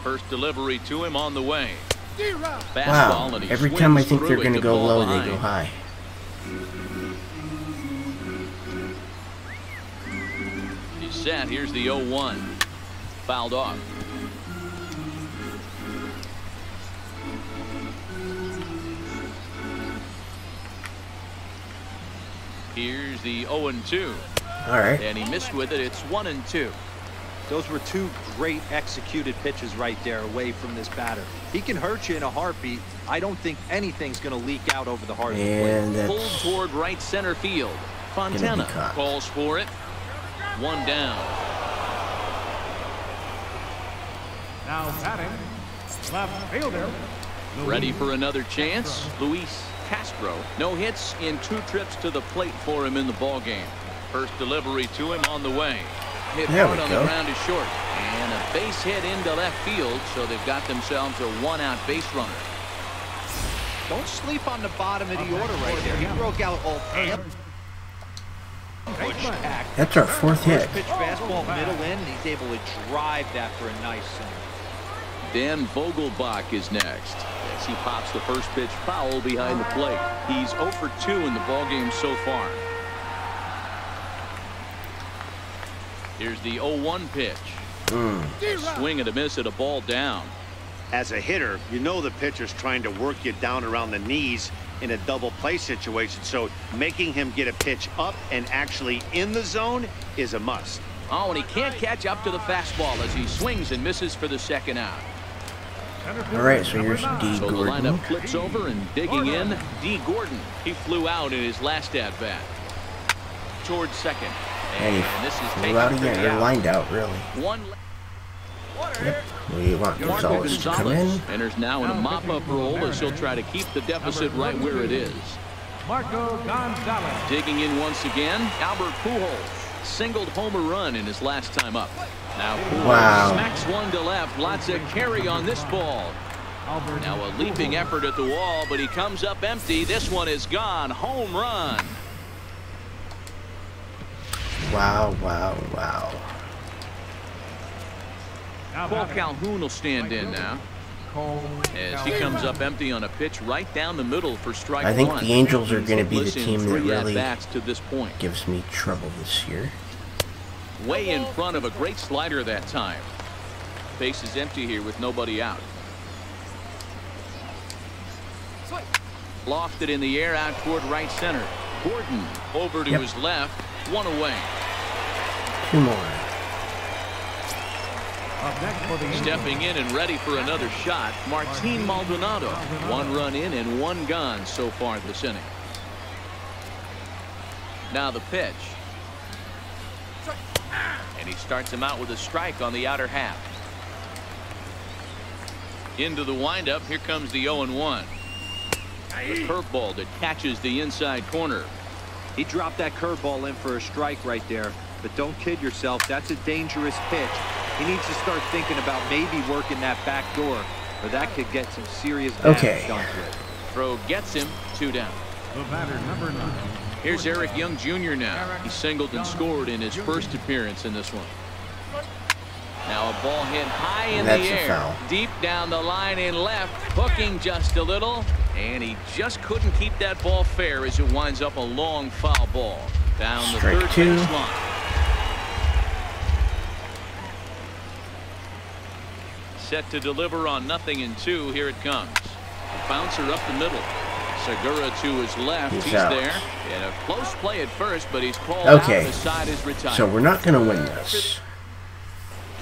First delivery to him on the way. Wow, every time I think they're going to go low, they go high. He's set. Here's the 0-1. Fouled off. Here's the 0-2. All right. And he missed with it. It's 1-2. Those were 2 great executed pitches right there away from this batter. He can hurt you in a heartbeat. I don't think anything's going to leak out over the heart of the plate. Pulled toward right center field. Fontana calls for it. 1 down. Now batting, left fielder. Ready for another chance. Luis Castro. No hits in 2 trips to the plate for him in the ball game. First delivery to him on the way. Hit hard on the ground is short. And a base hit into left field, so they've got themselves a 1-out base runner. Don't sleep on the bottom of the order right there. He broke out all That's our 4th hit. Pitch fastball middle in, and he's able to drive that for a nice single. Dan Vogelbach is next as he pops the first pitch foul behind the plate. He's 0 for 2 in the ballgame so far. Here's the 0-1 pitch. A swing and a miss at a ball down. As a hitter, you know the pitcher's trying to work you down around the knees in a double play situation, so making him get a pitch up and actually in the zone is a must. Oh, and he can't catch up to the fastball as he swings and misses for the 2nd out. All right, so here's D. So Gordon. the lineup flips over, and digging in, D. Gordon. He flew out in his last at-bat. Towards second. And this is flew out again. You're lined out, really. Yep. We want Gonzalez to come in. Enters now in a mop-up role as he'll try to keep the deficit right where it is. Marco Gonzalez. Digging in once again, Albert Pujols singled homer run in his last time up. Now Pujols smacks one to left. Lots of carry on this ball. Now a leaping effort at the wall, but he comes up empty. This one is gone. Home run. Wow, wow, wow. Paul Calhoun will stand in now as he comes up empty on a pitch right down the middle for strike one. I think the Angels are going to be the team that really to this point. gives me trouble this year. Way in front of a great slider that time. Base is empty here with nobody out. Lofted in the air out toward right center. Gordon over to his left. One away. 2 more. Stepping in and ready for another shot, Martin Maldonado. 1 run in and 1 gone so far this inning. Now the pitch. And he starts him out with a strike on the outer half. Into the windup. Here comes the 0-1. The curveball that catches the inside corner. He dropped that curveball in for a strike right there. But don't kid yourself. That's a dangerous pitch. He needs to start thinking about maybe working that back door, or that could get some serious damage done to it. Throw gets him. 2 down. The batter, number 9. Here's Eric Young Jr. now. He singled and scored in his first appearance in this one. Now a ball hit high in the air, deep down the line in left, hooking just a little, and he just couldn't keep that ball fair as it winds up a long foul ball down the third base line. Set to deliver on 0-2. Here it comes. A bouncer up the middle. Segura to his left. He's there. In a close play at first, but he's called out. The side is retired. So we're not going to win this.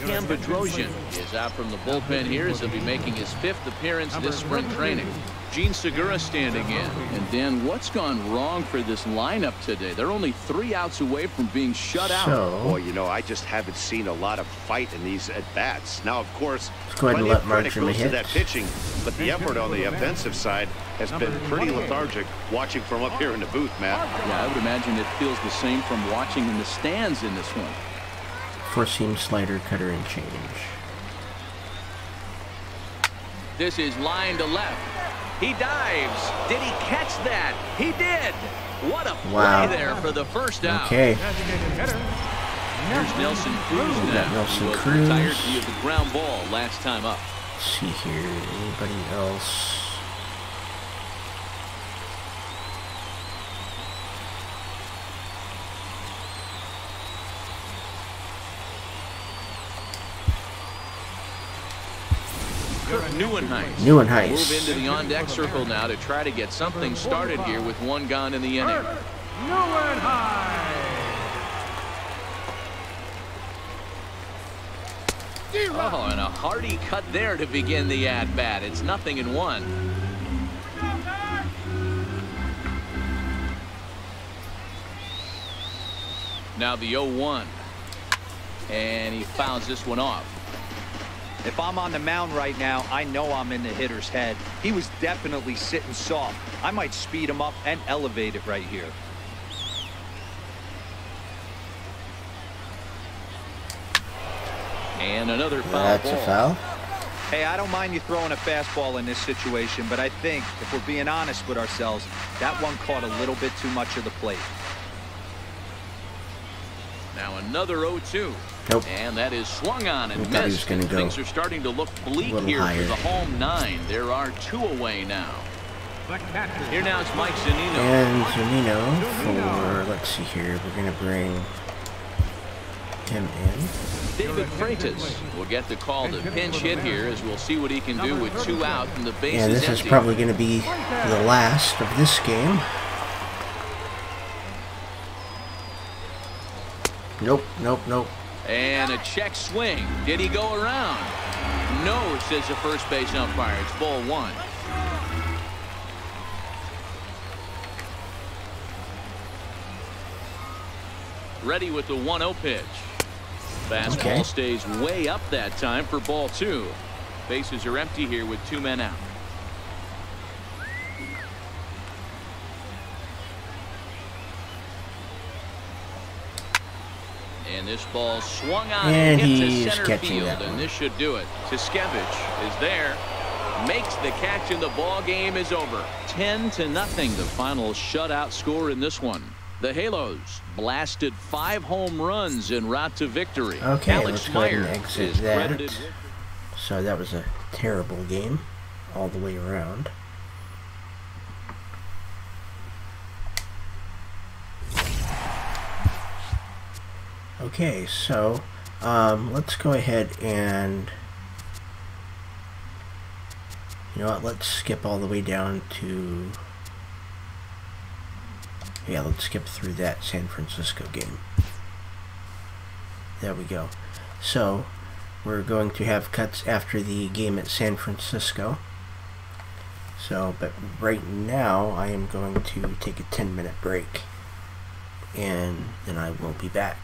Cam Bedrosian is out from the bullpen here as he'll be making his 5th appearance this spring training. Gene Segura standing in. And Dan, what's gone wrong for this lineup today? They're only 3 outs away from being shut out. Boy, you know, I just haven't seen a lot of fight in these at-bats. Now, of course, let's go ahead and let Marjorie goes hit to that pitching, but the effort on the offensive side has been pretty lethargic watching from up here in the booth, Matt. Yeah, I would imagine it feels the same from watching in the stands in this one. 4-seam slider, cutter, and change. This is line to left. He dives. Did he catch that? He did. What a play there for the first out. Okay. Here's Nelson Cruz now. Nelson Cruz. Retired via the ground ball last time up. Let's see here. Anybody else? Neuenhuis. Move into the on-deck circle now to try to get something started here with 1 gone in the inning. Oh, and a hearty cut there to begin the at-bat. It's 0-1. Now the 0-1. And he fouls this one off. If I'm on the mound right now, I know I'm in the hitter's head. He was definitely sitting soft. I might speed him up and elevate it right here. And another foul That's ball. a foul. Hey, I don't mind you throwing a fastball in this situation, but I think if we're being honest with ourselves, that one caught a little bit too much of the plate. Now another 0-2. Nope. And that is swung on and missed. And things are starting to look bleak here for the home 9. There are 2 away now. Here now it's Mike Zunino. And Zunino for, let's see here, we're going to bring him in. David Freitas will get the call to pinch hit here as we'll see what he can do with 2 out and the base And is this empty. is probably going to be the last of this game. Nope. And a check swing. Did he go around? No, says the first base umpire. It's ball 1. Ready with the 1-0 pitch. Fastball stays way up that time for ball 2. Bases are empty here with 2 men out. And this ball swung on and hit to center field, and this should do it. Tiskevich is there, makes the catch, and the ball game is over. 10-0, the final shutout score in this one. The Halos blasted 5 home runs en route to victory. Okay, Alex let's go ahead and Meyer exit is that. credited. So that was a terrible game all the way around. Okay, so let's go ahead and, you know what, let's skip all the way down to, yeah, let's skip through that San Francisco game. There we go. So we're going to have cuts after the game at San Francisco. So, but right now I am going to take a 10-minute break, and then I will be back.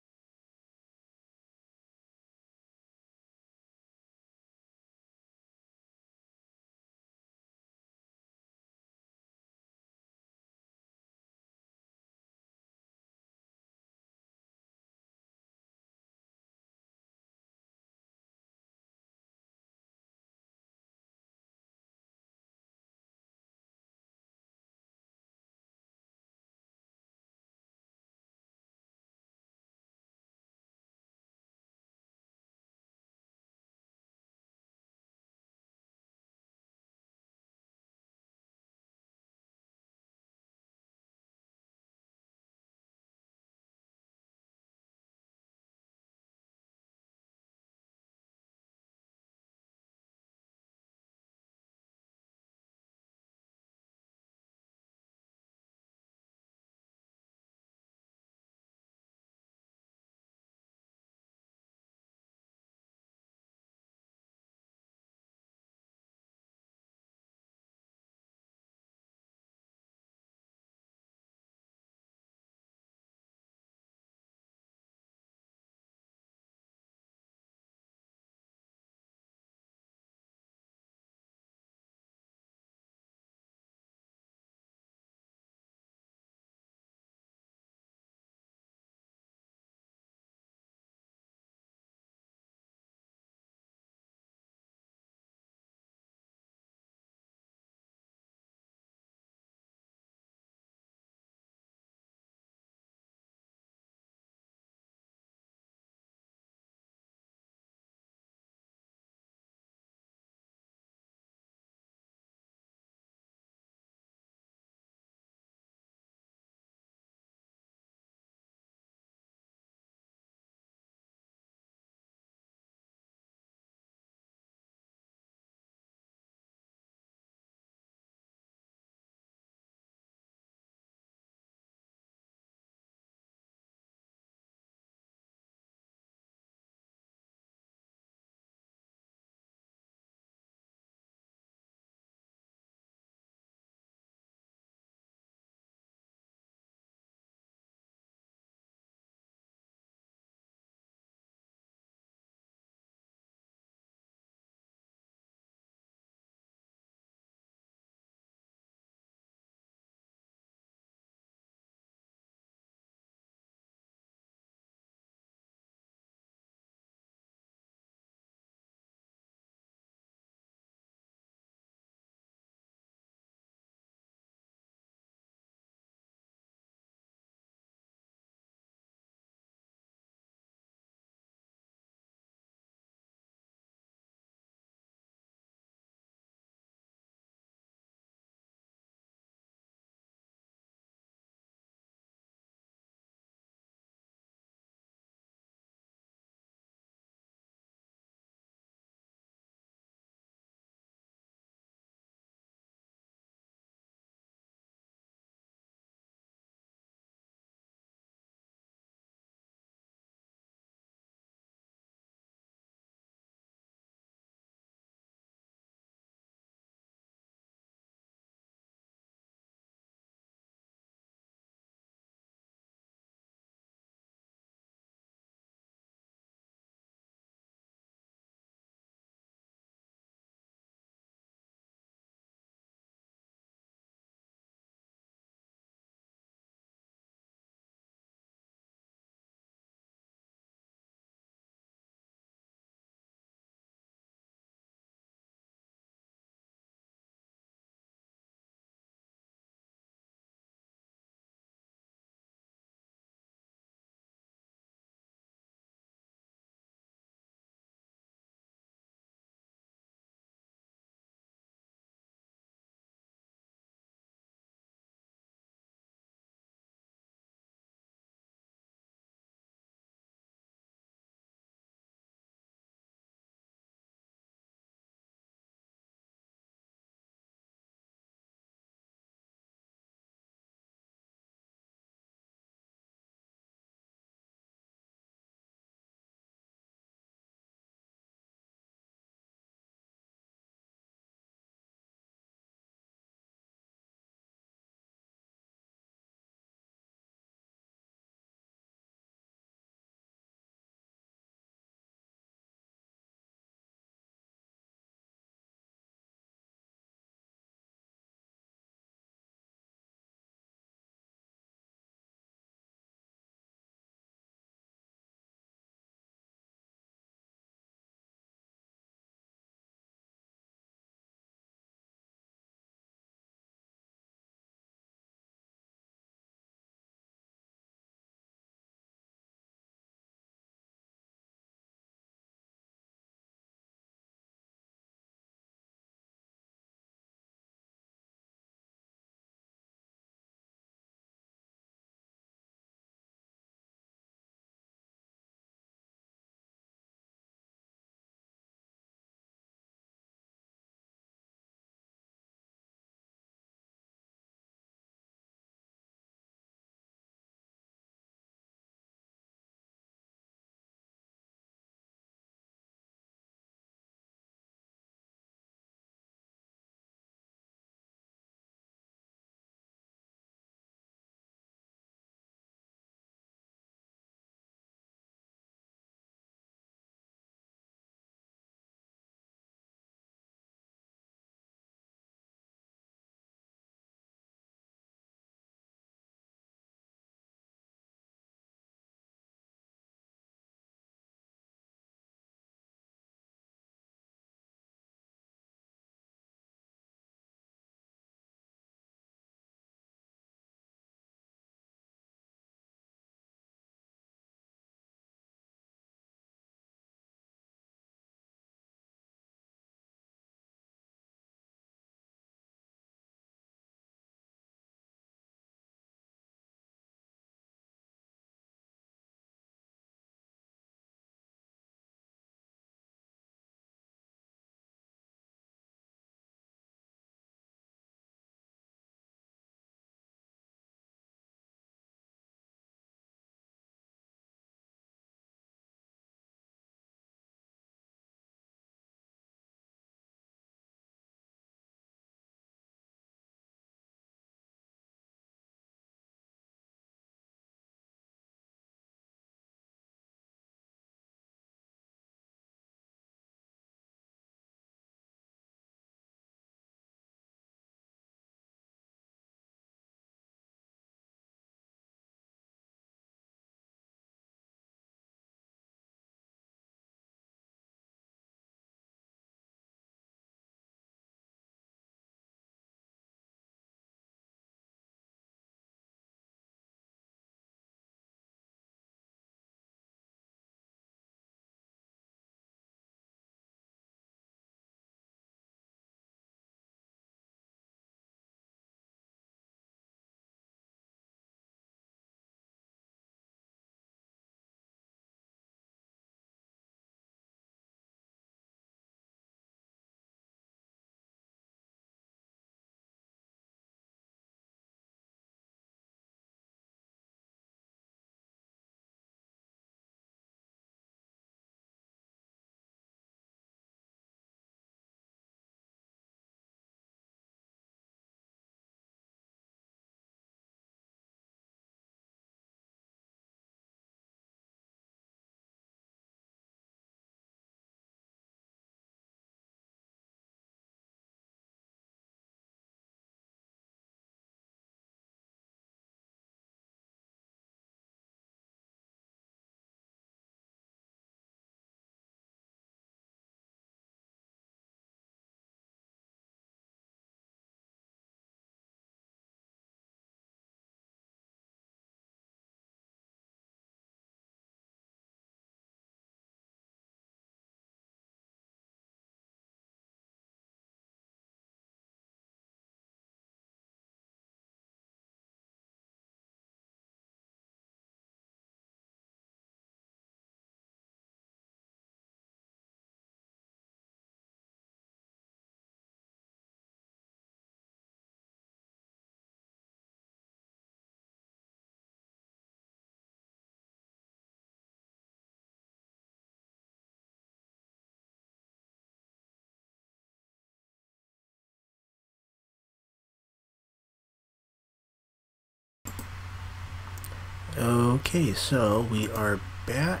Okay, so we are back.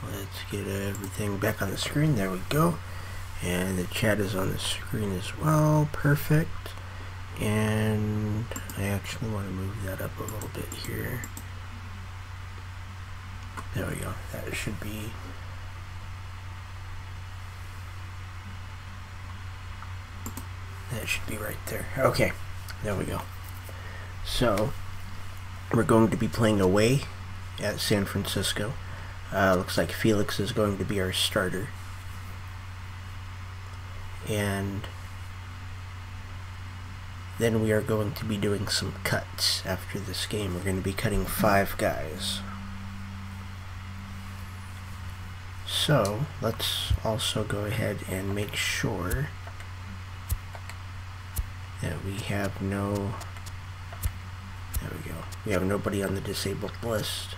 Let's get everything back on the screen. There we go. And the chat is on the screen as well. Perfect. And I actually want to move that up a little bit here. There we go. That should be... that should be right there. Okay. There we go. So, we're going to be playing away at San Francisco. Looks like Felix is going to be our starter. And then we are going to be doing some cuts after this game. We're going to be cutting 5 guys. So, let's also go ahead and make sure that we have no... there we go. We have nobody on the disabled list.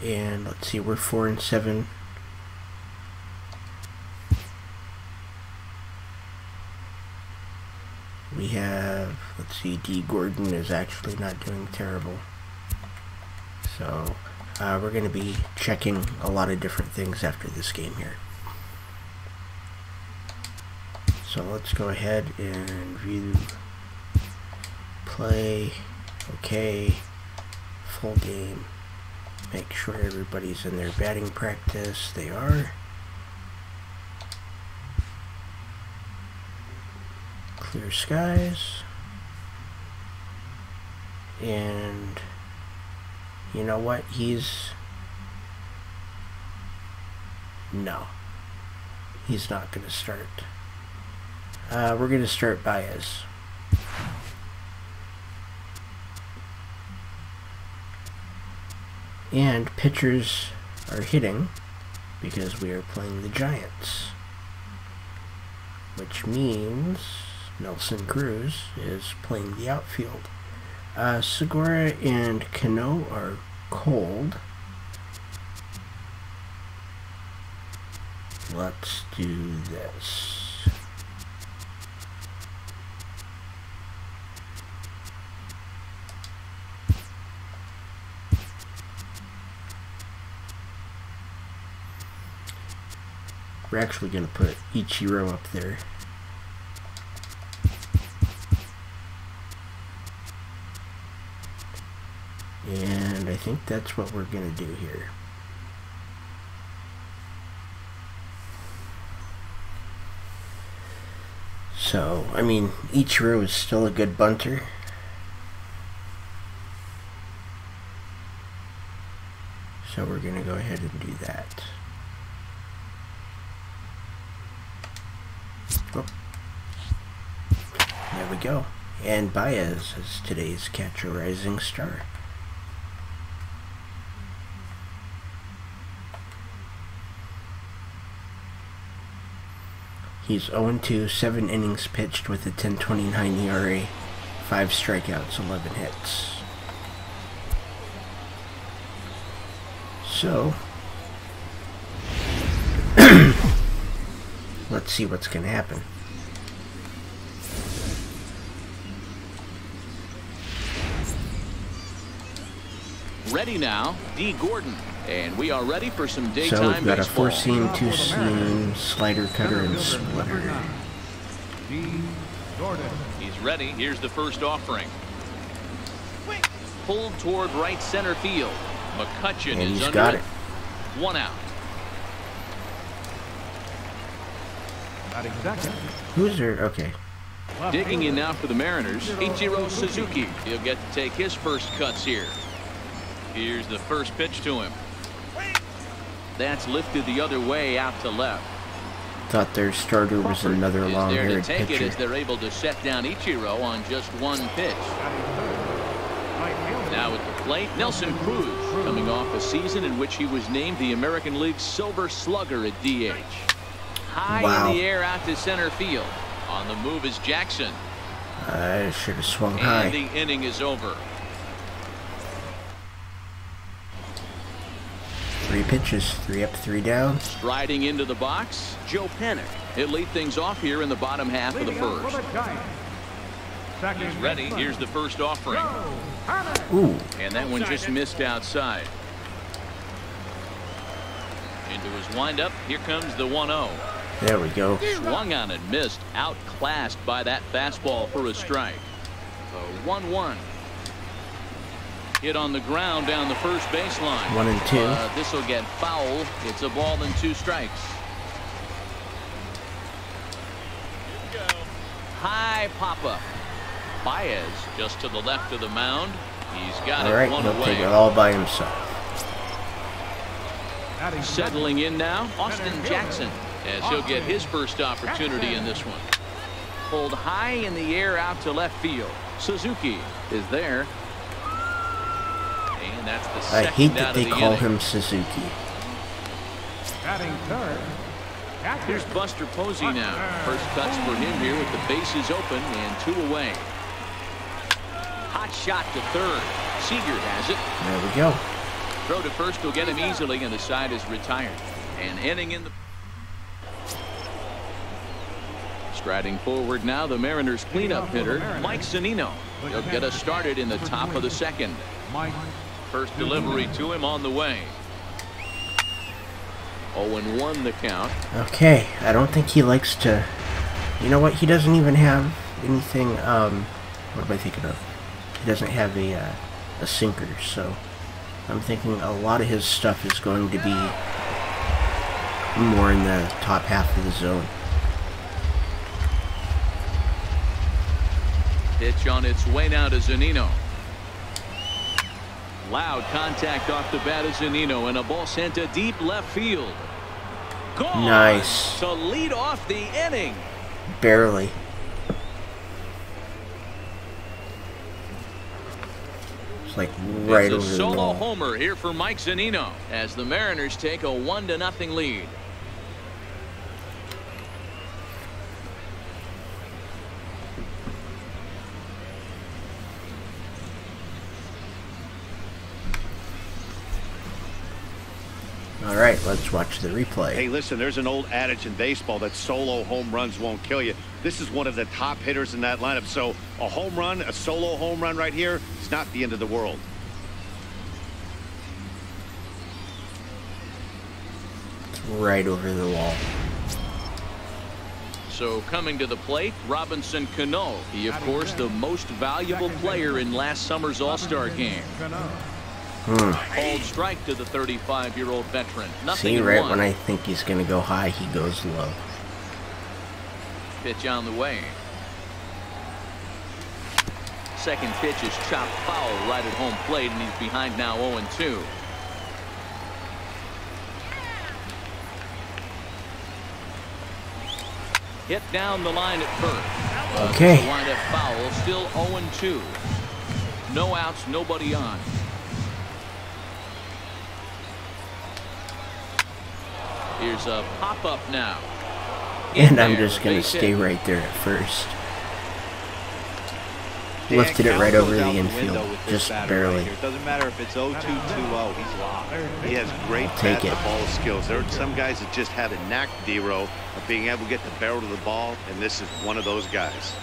And let's see, we're 4-7. We have, let's see, D. Gordon is actually not doing terrible. So, we're going to be checking a lot of different things after this game here. So let's go ahead and view, play, okay, full game. Make sure everybody's in their batting practice. They are. Clear skies. And you know what? No. He's not going to start. We're going to start Baez. And pitchers are hitting because we are playing the Giants. Which means Nelson Cruz is playing the outfield. Segura and Cano are cold. Let's do this. We're actually going to put Ichiro up there. And I think that's what we're going to do here. So, I mean, Ichiro is still a good bunter. So we're going to go ahead and do that. Oh. There we go. And Baez is today's catcher rising star. He's 0-2, 7 innings pitched with a 10.29 ERA, 5 strikeouts, 11 hits. So, let's see what's going to happen. Ready now, D. Gordon. And we are ready for some daytime So we've got baseball. a 4-seam, 2-seam, slider, cutter, and splitter. D. Gordon. He's ready. Here's the first offering. Pulled toward right center field. McCutcheon And is he's under got it. it. 1 out. Batting second. Who's there? Okay. Left Digging in fielder. now for the Mariners, Ichiro Suzuki. He'll get to take his first cuts here. Here's the first pitch to him. That's lifted the other way out to left. Thought their starter was another Is there to long-haired take it as pitcher. they're able to set down Ichiro on just 1 pitch. Right fielder. Now at the plate, Nelson Cruz, coming off a season in which he was named the American League's Silver Slugger at DH. High Wow. in the air out to center field. On the move is Jackson. I should have swung And high. the inning is over. 3 pitches, 3 up, 3 down. Striding into the box, Joe Pennick. He'll lead things off here in the bottom half of the Leading off first. for the Giants. He's ready. Here's the first offering. Ooh. And that one just missed outside. Into his windup. Here comes the 1-0. There we go. Swung on and missed. Outclassed by that fastball for a strike. 1-1. Hit on the ground down the first baseline. 1 and 2. This will get foul. It's a ball and 2 strikes. High pop-up. Baez just to the left of the mound. He's got All it right, one he'll away. take it all by himself. Settling in now, Austin Jackson, as he'll get his first opportunity in this one. Pulled high in the air out to left field. Suzuki is there. And that's the I second hate that out they of the call inning. him Suzuki. Batting third. Here's Buster Posey now. First cuts for him here with the bases open and 2 away. Hot shot to third. Seager has it. There we go. Throw to first will get him easily, and the side is retired. And inning in the... Striding forward now, the Mariners cleanup hitter, Mike Zunino. He'll get us started in the top of the second. First delivery to him on the way. 0-1 the count. Okay, I don't think he likes to... You know what? He doesn't even have anything... what am I thinking of? He doesn't have a sinker, so... I'm thinking a lot of his stuff is going to be more in the top half of the zone. Pitch on its way now to Zunino. Loud contact off the bat of Zunino, and a ball sent to deep left field. Gone. Nice. To lead off the inning. Barely. It's like right over It's a the solo wall. homer here for Mike Zunino as the Mariners take a 1-0 lead. Alright, let's watch the replay. Hey, listen, there's an old adage in baseball that solo home runs won't kill you. This is one of the top hitters in that lineup. So a home run, a solo home run right here, it's not the end of the world. It's right over the wall. So coming to the plate, Robinson Cano. He, of course, the most valuable player in last summer's All-Star game. Called strike to the 35-year-old veteran. Nothing See, in right one. when I think he's going to go high, he goes low. Pitch on the way. Second pitch is chopped foul right at home plate, and he's behind now 0-2. Hit down the line at first. Okay. Wind up foul, still 0-2. No outs, nobody on. Here's a pop-up now. And I'm just going to stay right there at first. Lifted it right over the infield, just barely. It doesn't matter if it's 0-2, 2-0, he's locked. He has great Take it. ball skills. There are some guys that just have a knack, D-Row, of being able to get the barrel to the ball, and this is one of those guys.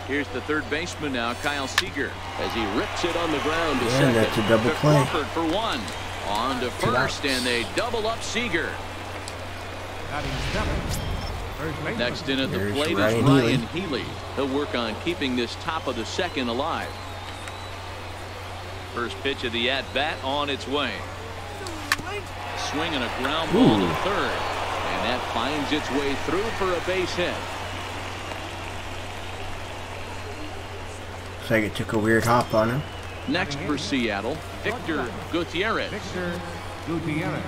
Here's the third baseman now, Kyle Seager, as he rips it on the ground to And second. that's a double To play. Crawford for one. On to first, and they double up Seager. Batting seventh. First baseman. Next in at the There's plate is Ryan Ryan Healy. He'll work on keeping this top of the second alive. First pitch of the at-bat on its way. Swinging a ground ball to third. And that finds its way through for a base hit. Looks like it took a weird hop on him. Next for Seattle, Victor Gutierrez. Victor Gutierrez.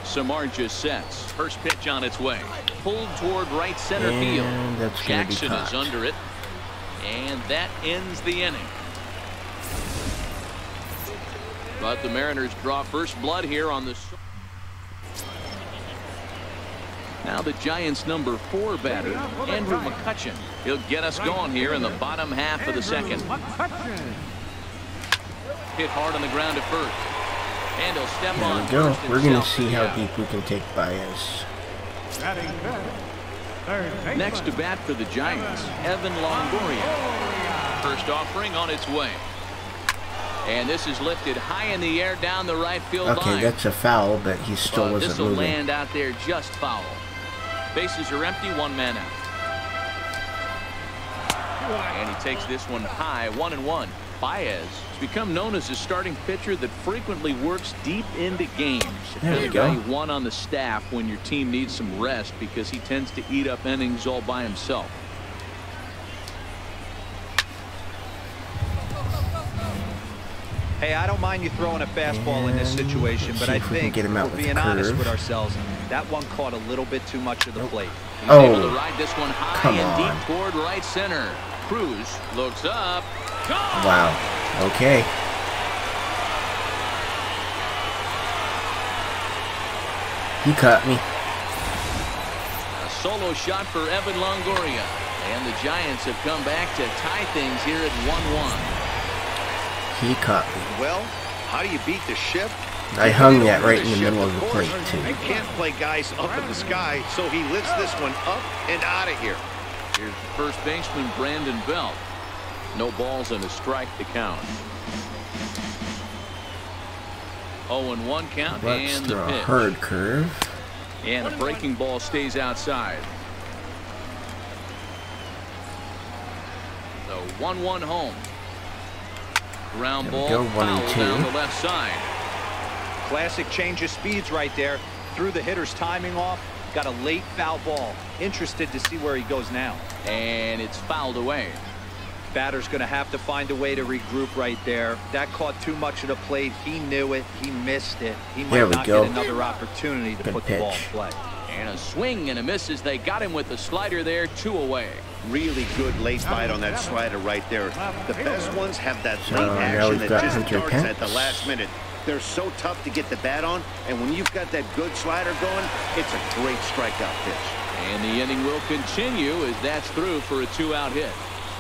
Samardzija sets. First pitch on its way. Pulled toward right center And field. that's gonna be Jackson is caught. under it. And that ends the inning. But the Mariners draw first blood here on the... Now the Giants' number 4 batter, Andrew McCutchen. He'll get us going here in the bottom half of the second. Hit hard on the ground at first. And he'll step There on we go. first We're going to himself see for how the out. deep we can take Baez. Batting fifth. Next to bat for the Giants, Evan Longoria. First offering on its way. And this is lifted high in the air down the right field line. Okay, that's a foul, but he still wasn't moving. This will land out there just foul. Bases are empty, one man out. And he takes this one high, 1-1. Baez has become known as a starting pitcher that frequently works deep into games. There you go. One on the staff when your team needs some rest because he tends to eat up innings all by himself. Hey, I don't mind you throwing a fastball in this situation, but I think if we're being honest with ourselves, that one caught a little bit too much of the plate. He's able to ride this one high and deep toward right center. Cruz looks up. Gone! Wow. Okay. He caught me. A solo shot for Evan Longoria. And the Giants have come back to tie things here at 1-1. He caught me. Well, how do you beat the shift? I hung that right in the middle of the plate, too. You can't play guys up in the sky, so he lifts this one up and out of here. Here's first baseman Brandon Belt. No balls and a strike to count. 0-1 count. Let's and the throw pitch. a hard curve. And the breaking ball stays outside. So 1-1 home. Ground ball foul down the left side. Classic change of speeds right there. Threw the hitter's timing off. Got a late foul ball. Interested to see where he goes now. And it's fouled away. Batter's going to have to find a way to regroup right there. That caught too much of the plate. He knew it. He missed it. He might not get another opportunity to put the ball in play. And a swing and a miss as they got him with the slider there, 2 away. Really good late bite on that slider right there. The best ones have that late action that just starts at the last minute. They're so tough to get the bat on, and when you've got that good slider going, it's a great strikeout pitch. And the inning will continue as that's through for a 2-out hit.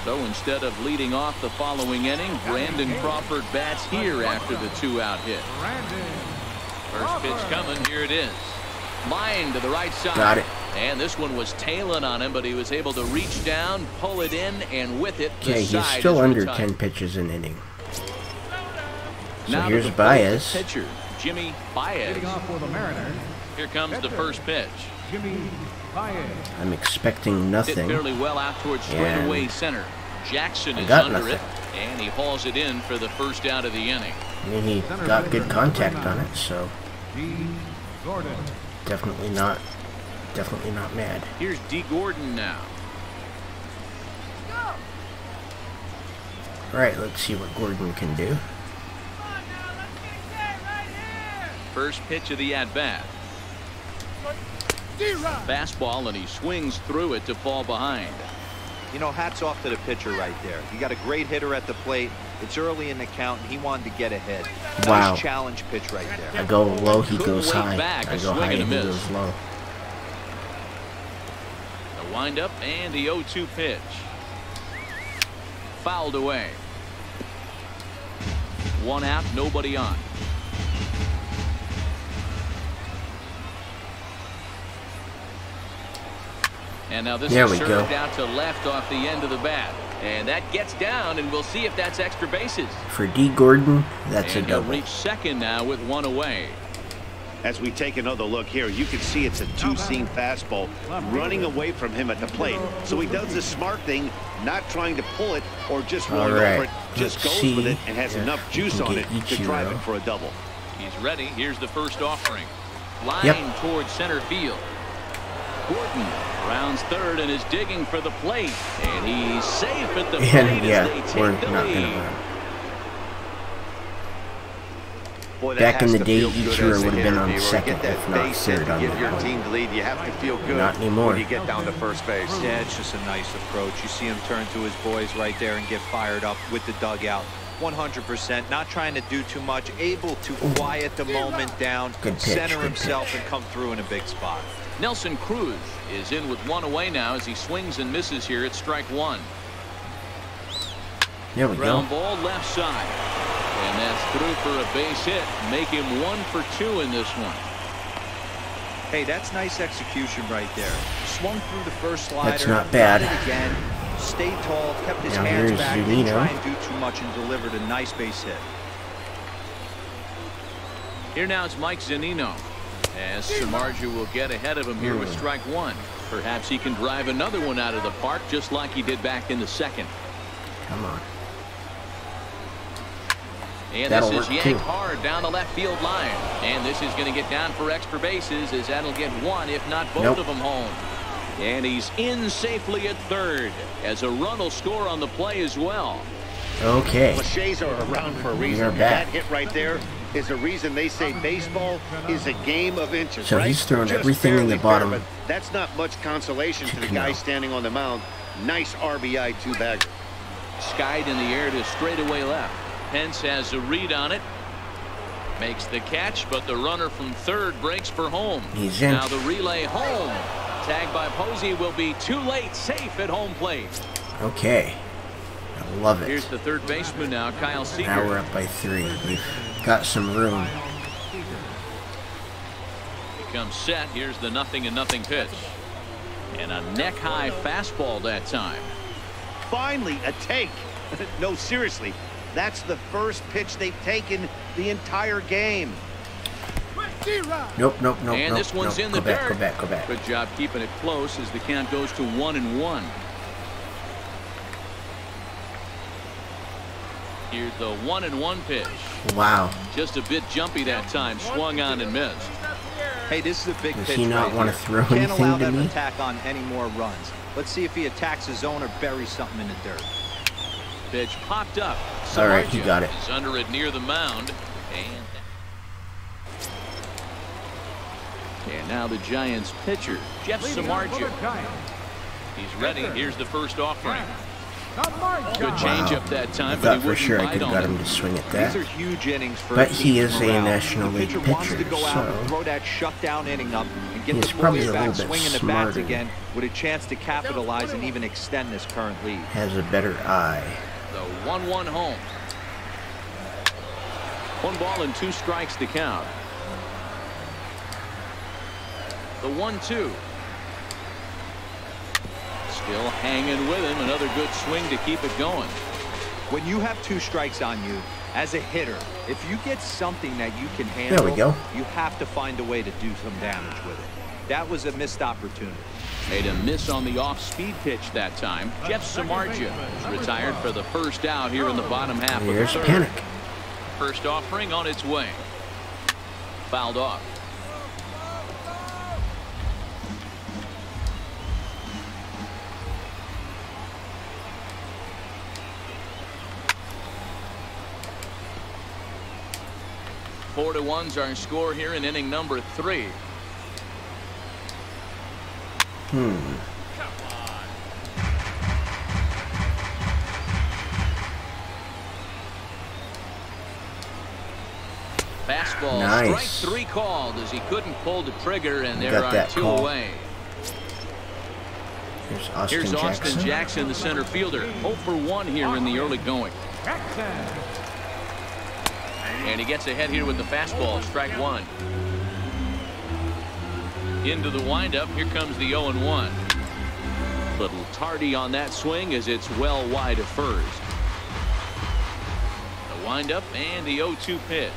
So instead of leading off the following inning, Brandon Crawford bats here after the 2-out hit. First pitch coming, here it is. Line to the right side. Got it. And this one was tailing on him, but he was able to reach down, pull it in, and with it, the Okay, he's side still is under retired. 10 pitches an inning. So Now here's to the Baez. Pitcher, Jimmy Baez. Leading off for the Mariners. Here comes the first pitch. Jimmy Baez. I'm expecting Hit nothing. fairly well out towards straightaway center. Jackson is got under nothing. it, and he hauls it in for the first out of the inning. I mean, he got good contact on it, so D. Gordon. definitely not mad. Here's D. Gordon now. All right, let's see what Gordon can do. First pitch of the at-bat. Fastball, and he swings through it to fall behind. You know, hats off to the pitcher right there. You got a great hitter at the plate. It's early in the count, and he wanted to get ahead. Wow. Nice challenge pitch right there. I go low, he goes Couldn't high. wait back, I a go swing high, and a he miss. goes low. The windup and the 0-2 pitch. Fouled away. 1 out, nobody on. And now this is served out to left off the end of the bat. And that gets down, and we'll see if that's extra bases. For D. Gordon, that's a double. He'll reach second now with 1 away. As we take another look here, you can see it's a two-seam fastball running away from him at the plate. So he does the smart thing, not trying to pull it or just rolling over it. Just goes with it and has enough juice on it to drive it for a double. He's ready. Here's the first offering. Line towards center field. Gordon rounds third and is digging for the plate. And he's safe at the plate as they take the lead. Boy, back in the day, Ichiro would have been on second, if not third on the your team lead. You have to feel good. Not anymore. When you get down to first base. Yeah, it's just a nice approach. You see him turn to his boys right there and get fired up with the dugout. 100%, not trying to do too much, able to quiet the moment down, center himself, and come through in a big spot. Nelson Cruz is in with 1 away now as he swings and misses here at strike 1. There we go. Ground ball left side. And that's through for a base hit. Make him 1 for 2 in this one. Hey, that's nice execution right there. Swung through the first slider. That's not bad. Got it again. Stayed tall, kept his Now hands here's back, Zunino. didn't try and do too much, and delivered a nice base hit. Here now is Mike Zunino, as Samardzija will get ahead of him here with strike one. Perhaps he can drive another one out of the park just like he did back in the second. Come on. And That'll this is work, yanked too. hard down the left field line. And this is going to get down for extra bases, as that'll get one, if not both of them home. And he's in safely at third, as a run will score on the play as well. Okay. Cliches are around for a We reason. are back. That hit right there is the reason they say baseball is a game of inches, So right? he's throwing Just everything in the barely bottom. fair, but that's not much consolation to the guy standing on the mound. Nice RBI two-bagger. Skied in the air to straightaway left. Pence has a read on it. Makes the catch, but the runner from third breaks for home. He's in. Now the relay home. Tagged by Posey will be too late. Safe at home plate. Okay. I love it. Here's the third baseman now, Kyle Seager. Now we're up by 3. We've got some room. Becomes set. Here's the 0-0 pitch. And a neck-high fastball that time. Finally, a take. No, seriously. That's the first pitch they've taken the entire game. Nope, nope, nope, And nope, this one's nope. in the Go back, dirt. go back, go back. Good job keeping it close as the count goes to 1-1. Here's the 1-1 pitch. Wow. Just a bit jumpy that time. Swung on and missed. Hey, this is a big Does pitch he not right want to here. throw Can't allow anything to them me? to attack on any more runs. Let's see if he attacks his zone or buries something in the dirt. Pitch popped up. All right, he Samardzija got it. is under it near the mound. And now the Giants pitcher, Jeff Samardzija. He's ready. Here's the first offering. Good changeup that I time, but thought he for wouldn't sure I bite could on got it. him to swing at These that. are huge innings for But a he team's is a morale. National The League pitcher wants to pitcher, go out and so throw that shutdown inning up and get he's the probably boys a back little bit swinging the bats smarter. again with a chance to capitalize and even extend this current lead. has a better eye. The 1-1 home. 1 ball and 2 strikes to count. The 1-2. Still hanging with him. Another good swing to keep it going. When you have 2 strikes on you, as a hitter, if you get something that you can handle, There we go. you have to find a way to do some damage with it. That was a missed opportunity. Made a miss on the off-speed pitch that time. Jeff Samardzija is retired for the first out here in the bottom half Here's of the third. Panic. First offering on its way. Fouled off. Four to one's our score here in inning number 3. Fastball, Nice. strike 3 called as he couldn't pull the trigger, and there Got are that 2 call. away. Here's Austin Jackson, the center fielder. 0 for 1 here in the early going. And he gets ahead here with the fastball, strike 1. Into the windup, here comes the 0-1. Little tardy on that swing as it's well wide of first. The windup and the 0-2 pitch.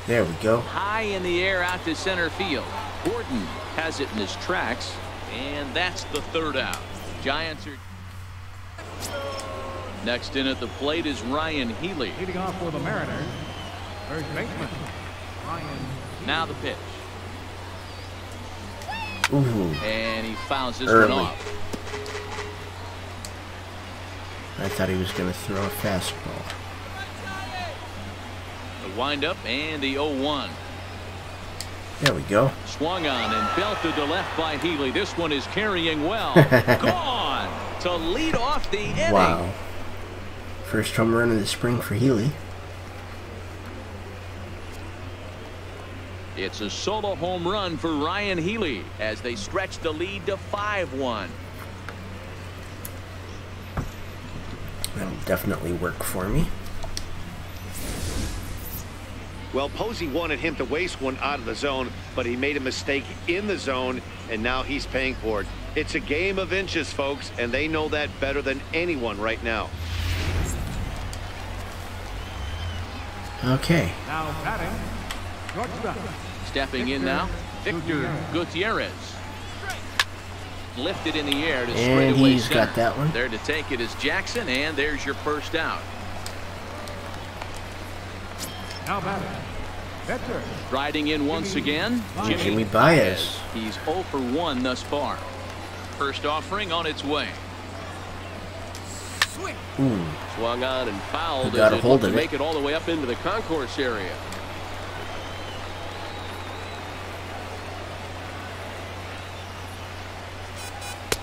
There we go. High in the air out to center field. Gordon has it in his tracks, and that's the 3rd out. Giants are next in at the plate is Ryan Healy. Leading off for the Mariners, first baseman Ryan. Now the pitch, Ooh, and he fouls this Early. one off. I thought he was going to throw a fastball. The windup and the 0-1. There we go. Swung on and belted to left by Healy. This one is carrying well. Gone to lead off the inning. Wow. First home run of the spring for Healy. It's a solo home run for Ryan Healy as they stretch the lead to 5-1. That'll definitely work for me. Well, Posey wanted him to waste one out of the zone, but he made a mistake in the zone, and now he's paying for it. It's a game of inches, folks, and they know that better than anyone right now. Okay. Now batting, shortstop. Stepping in now, Victor Gutierrez. Lifted in the air to And straightaway he's center. got that one. There to take it is Jackson, and there's your first out. Now batting, pitcher. Riding in once again, Jimmy Baez. He's 0 for 1 thus far. First offering on its way. Ooh. Swung on and fouled Got a as it hold looked to of make it. it all the way up into the concourse area.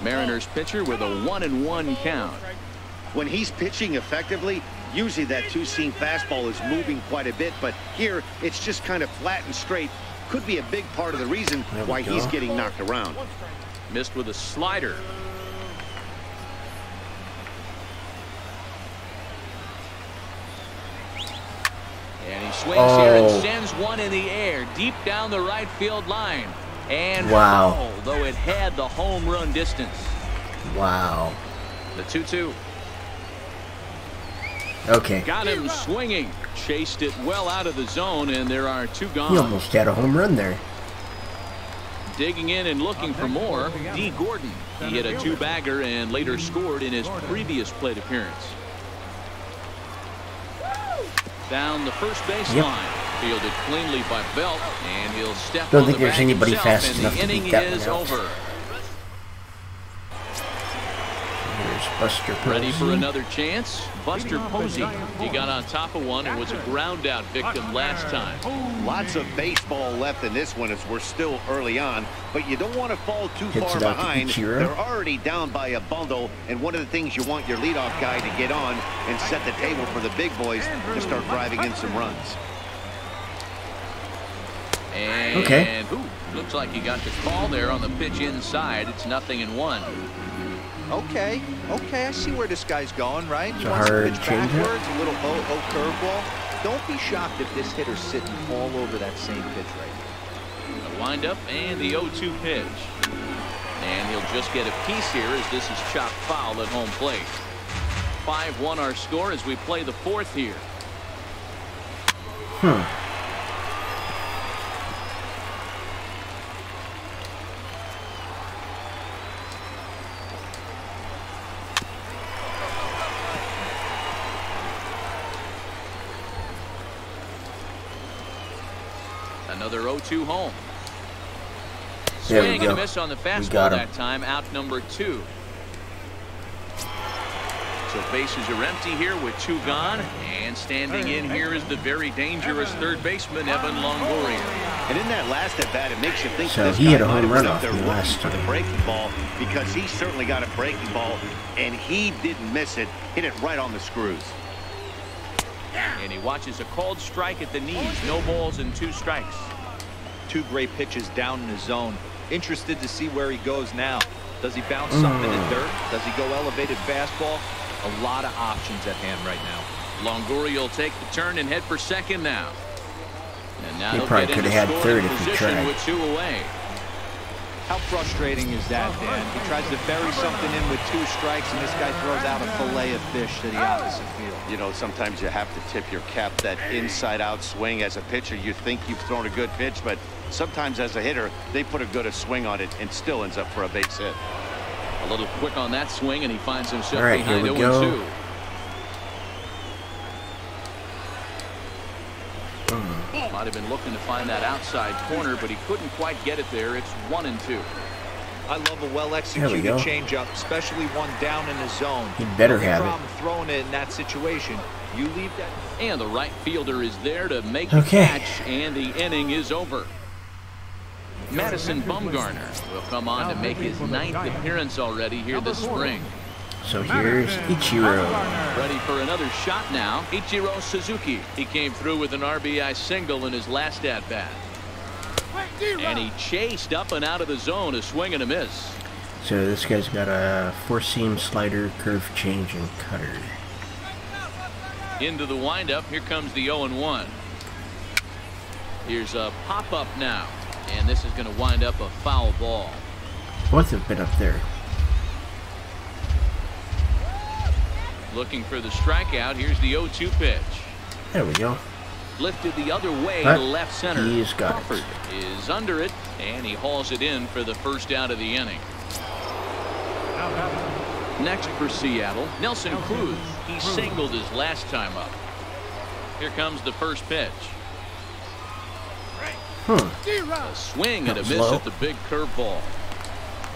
Mariners pitcher with a 1-1 count. When he's pitching effectively, usually that two-seam fastball is moving quite a bit, but here it's just kind of flat and straight. Could be a big part of the reason why he's getting knocked around. Missed with a slider. And he swings here and sends one in the air deep down the right field line. And Wow. foul, though it had the home run distance. Wow. The 2-2. Okay. Got him swinging. Chased it well out of the zone, and there are 2 He gone. almost had a home run there. Digging in and looking for more, D. Gordon. He hit a 2-bagger and later scored in his previous plate appearance. Down the first baseline. Fielded cleanly by Belt, and he'll step Don't on think the there's bag anybody himself, fast and enough the to inning beat that is one out. over. Here's Buster Posey. Ready for another chance? Buster Posey. He got on top of one and was a ground out victim last time. Lots of baseball left in this one as we're still early on, but you don't want to fall too Hits far it out to behind. Ichiro. They're already down by a bundle, and one of the things you want your leadoff guy to get on and set the table for the big boys to start driving in some runs. And Okay. looks like he got the call there on the pitch inside. It's 0-1. Okay, I see where this guy's going, right? He It's a wants to hard pitch changeup. backwards, a little curveball. Don't be shocked if this hitter's sitting all over that same pitch right now. The windup and the 0-2 pitch. And he'll just get a piece here as this is chopped foul at home plate. 5-1 our score as we play the 4th here. Another 0-2 home. There we Swing go. and a miss on the fastball got him. that time. Out number 2. So bases are empty here with 2 gone. And standing in here is the very dangerous third baseman, Evan Longoria. And in that last at bat, it makes you think So this he guy hit a might home have run been up off there me looking last for the time. breaking ball, because he certainly got a breaking ball, and he didn't miss it. Hit it right on the screws. And he watches a called strike at the knees. No balls and 2 strikes. 2 great pitches down in the zone. Interested to see where he goes now. Does he bounce something in the dirt? Does he go elevated fastball? A lot of options at hand right now. Longoria will take the turn and head for second now. And now He he'll probably get could into have had scoring third if he position tried. with 2 away. How frustrating is that, Dan? He tries to bury something in with 2 strikes, and this guy throws out a fillet of fish to the opposite field. You know, sometimes you have to tip your cap. That inside-out swing as a pitcher, you think you've thrown a good pitch, but sometimes as a hitter, they put a good swing on it and still ends up for a base hit. A little quick on that swing, and he finds himself All right, here behind we 0-2. go. Might have been looking to find that outside corner, but he couldn't quite get it there. It's 1-2. I love a well-executed go. changeup, especially one down in the zone. He better No have it. problem throwing it in that situation. You leave that. And the right fielder is there to make Okay. the catch, and the inning is over. Madison Bumgarner will come on to make his 9th appearance already here this spring. So here's Ichiro. Ready for another shot now. Ichiro Suzuki. He came through with an RBI single in his last at-bat. And he chased up and out of the zone, a swing and a miss. So this guy's got a 4-seam slider, curve change, and cutter. Into the windup. Here comes the 0-1. Here's a pop-up now, and this is going to wind up a foul ball. Both have been up there. Looking for the strikeout. Here's the 0-2 pitch. There we go. Lifted the other way But to left center. he's got Crawford is under it, and he hauls it in for the first out of the inning. Next for Seattle, Nelson Cruz. He singled his last time up. Here comes the first pitch. A swing and a miss at the big curveball.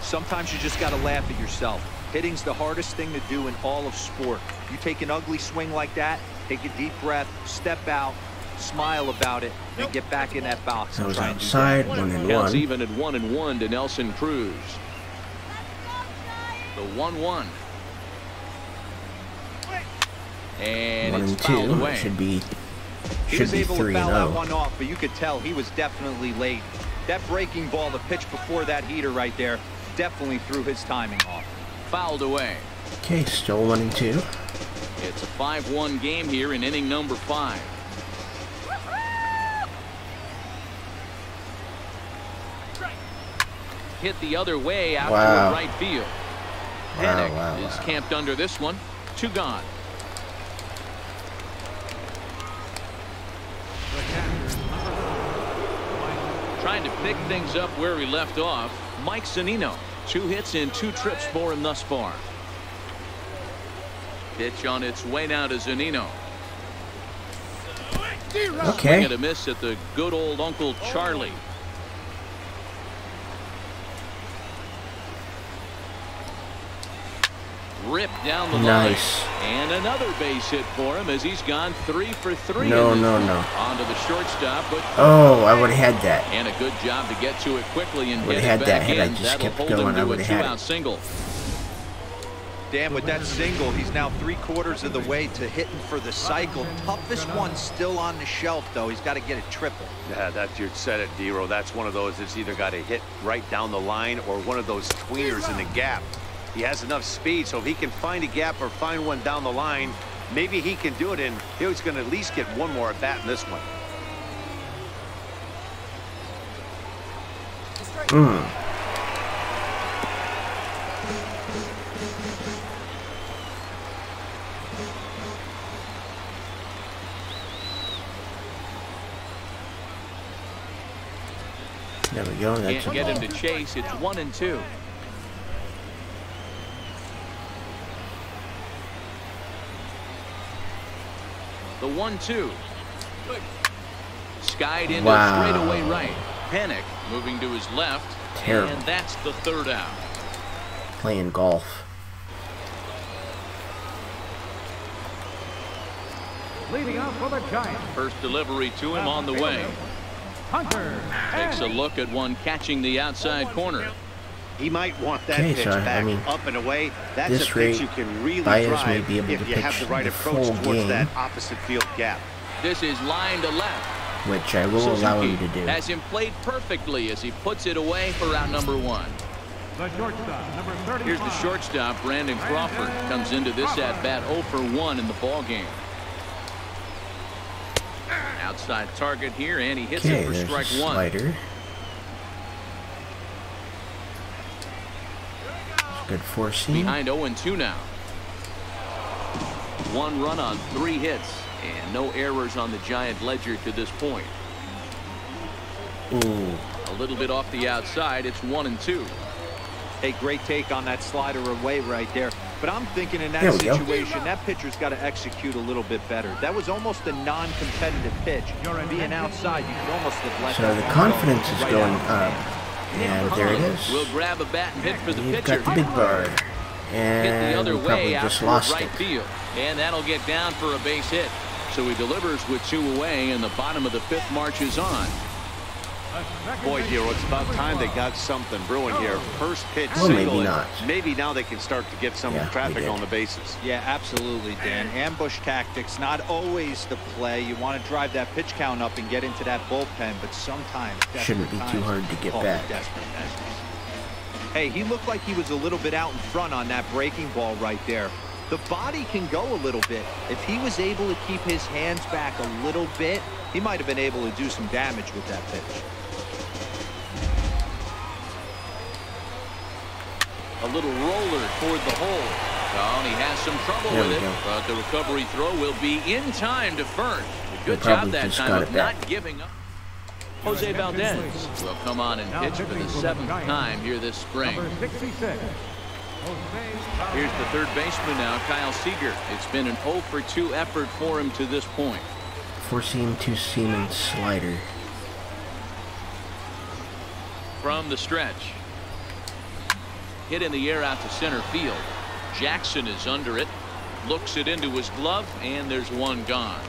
Sometimes you just got to laugh at yourself. Hitting's the hardest thing to do in all of sport. You take an ugly swing like that, take a deep breath, step out, smile about it, and get back in that box. That was outside, 1-1. Counts even at 1-1 to Nelson Cruz. The 1-1. And it's fouled 1-2. away. Should be He was able to foul that 3-0. one off, but you could tell he was definitely late. That breaking ball, the pitch before that heater right there, definitely threw his timing off. Fouled away. Okay, still 1-2. It's a 5-1 game here in inning number 5. Hit the other way out Wow. to right field. Hennick is camped under this one. 2 gone. Trying to pick things up where he left off, Mike Zunino. 2 hits in 2 trips for him thus far. Pitch on its way now to Zunino. Okay. Swing and a miss at the good old Uncle Charlie. Ripped down the line. Nice. And another base hit for him as he's gone 3 for 3. No. Onto the shortstop, but Oh, I would have had that. and a good job to get to it quickly and Would've get had it that back had I in. just That'll kept hold going, I him to a would've had 2-out it. single. Dan, with that single, he's now 3/4 of the way to hitting for the cycle. Toughest one still on the shelf, though. He's got to get it triple. Yeah, that's you said it, Dero. That's one of those that's either got to hit right down the line or one of those tweeners in the gap. He has enough speed, so if he can find a gap or find one down the line, maybe he can do it, and he's going to at least get one more at bat in this one. There we go. That's Can't get him to chase. It's 1-2. The 1-2. Skied into straightaway right. Hennick moving to his left. Terrible. And that's the 3rd out. playing golf. Leading out for the Giants, First delivery to him on the way. Hunter. Takes a look at one catching the outside corner. He might want that Okay, pitch so, back I mean, up and away. That's this a pitch rate, you can really Baez may drive be able if to you have pitch the right the approach full towards game. that opposite field gap. This is line to left. Which I will allow him to do. Has him played perfectly as he puts it away for out number 1. The shortstop, number 35. Here's the shortstop, Brandon Crawford, comes into this at-bat 0 for 1 in the ball game. Outside target here, and he hits Okay, it for there's strike a 1. slider. Good forcing. Behind 0-2 now. 1 run on 3 hits, and no errors on the Giant ledger to this point. Ooh. A little bit off the outside, it's 1-2. A great take on that slider away right there. But I'm thinking in There that we go. situation, that pitcher's got to execute a little bit better. That was almost a non-competitive pitch. Being outside, you could almost have let So that the ball confidence go is right going out. up. And there it is. We'll grab a bat and hit for the You've pitcher. got the big bar. Hit the And other we probably way out just toward lost right it. field. And that'll get down for a base hit. So he delivers with 2 away, and the bottom of the 5th marches on. Boy, Hero, it's about time they got something brewing here. First pitch Well, single. maybe and not. Maybe now they can start to get some Yeah, traffic they did. on the bases. Yeah, absolutely, Dan. Ambush tactics, not always the play. You want to drive that pitch count up and get into that bullpen, but sometimes Shouldn't be desperate too times hard to get call for back. desperate measures. Hey, he looked like he was a little bit out in front on that breaking ball right there. The body can go a little bit. If he was able to keep his hands back a little bit, he might have been able to do some damage with that pitch. A little roller toward the hole. Oh, and he has some trouble with it, but the recovery throw will be in time to first. Good job that time of not giving up. Jose Valdez will come on and pitch for the 7th time here this spring. Here's the third baseman now, Kyle Seager. It's been an 0 for 2 effort for him to this point. 4-seam, 2-seam, and slider. From the stretch. Hit in the air out to center field. Jackson is under it. Looks it into his glove, and there's one gone.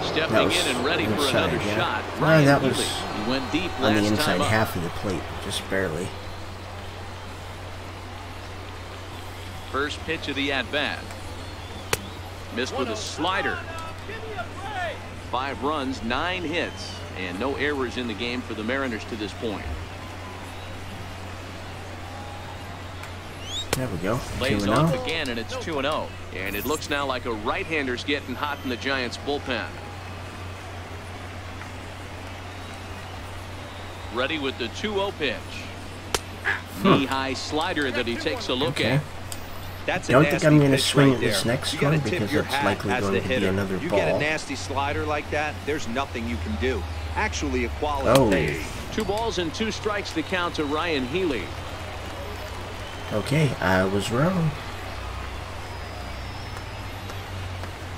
Stepping in and ready for another shot. That was he went deep on the last inside time up. half of the plate, just barely. First pitch of the at-bat. Missed with a slider. 5 runs, 9 hits, and no errors in the game for the Mariners to this point. There we go. Lays off again, and it's 2-0. And it looks now like a right-hander's getting hot in the Giants' bullpen. Ready with the 2-0 pitch. Knee-high slider that he takes a look at. That's I don't think I'm going to swing at this next one because it's likely going to be another you ball. You get a nasty slider like that, there's nothing you can do. Actually, a quality pitch. 2 balls and 2 strikes to count to Ryan Healy. Okay, I was wrong.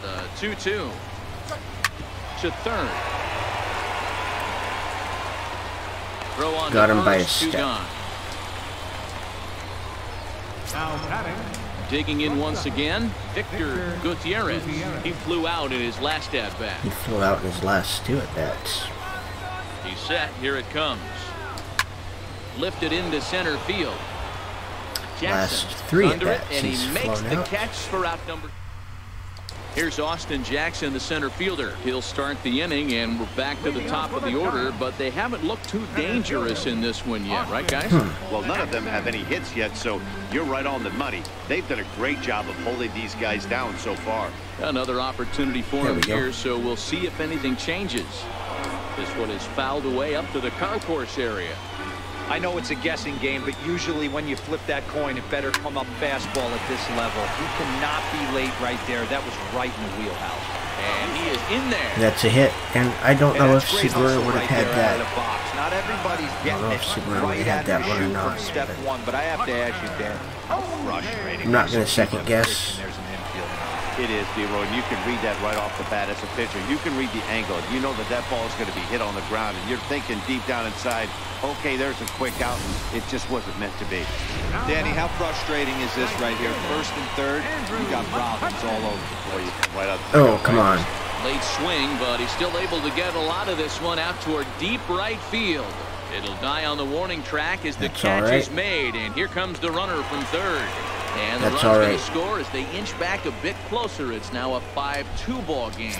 The 2-2 to third. Throw on Got him by a step. Now batting. Digging in once again, Victor Gutierrez. He flew out in his last at-bat. He flew out in his last 2 at-bats. He's set. Here it comes. Lifted into center field. Last Jackson 3 under it, at-bats and he he's makes flown the out. catch for out number. Here's Austin Jackson, the center fielder. He'll start the inning, and we're back to the top of the order, but they haven't looked too dangerous in this one yet, right, guys? Well, none of them have any hits yet, so you're right on the money. They've done a great job of holding these guys down so far. Another opportunity for him here, so we'll see if anything changes. This one is fouled away up to the concourse area. I know it's a guessing game, but usually when you flip that coin, it better come up fastball at this level. You cannot be late right there. That was right in the wheelhouse. And he is in there. That's a hit, and I don't know if great Segura would have right had there that. out of the box. Not everybody's getting it right had out that of the one or chute not. from step one, but I have to ask you, Dan, how frustrating. I'm not going to second guess. There's an infield. It is, D-Roy, and you can read that right off the bat as a pitcher. You can read the angle. You know that that ball is going to be hit on the ground, and you're thinking deep down inside, okay, there's a quick out, and it just wasn't meant to be. Danny, how frustrating is this right here? First and third, you got problems all over the place. Right out. Oh, come on. Late swing, but he's still able to get a lot of this one out toward deep right field. It'll die on the warning track as the catch is made, and here comes the runner from third. And the run's going to score as they inch back a bit closer. It's now a 5-2 ball game.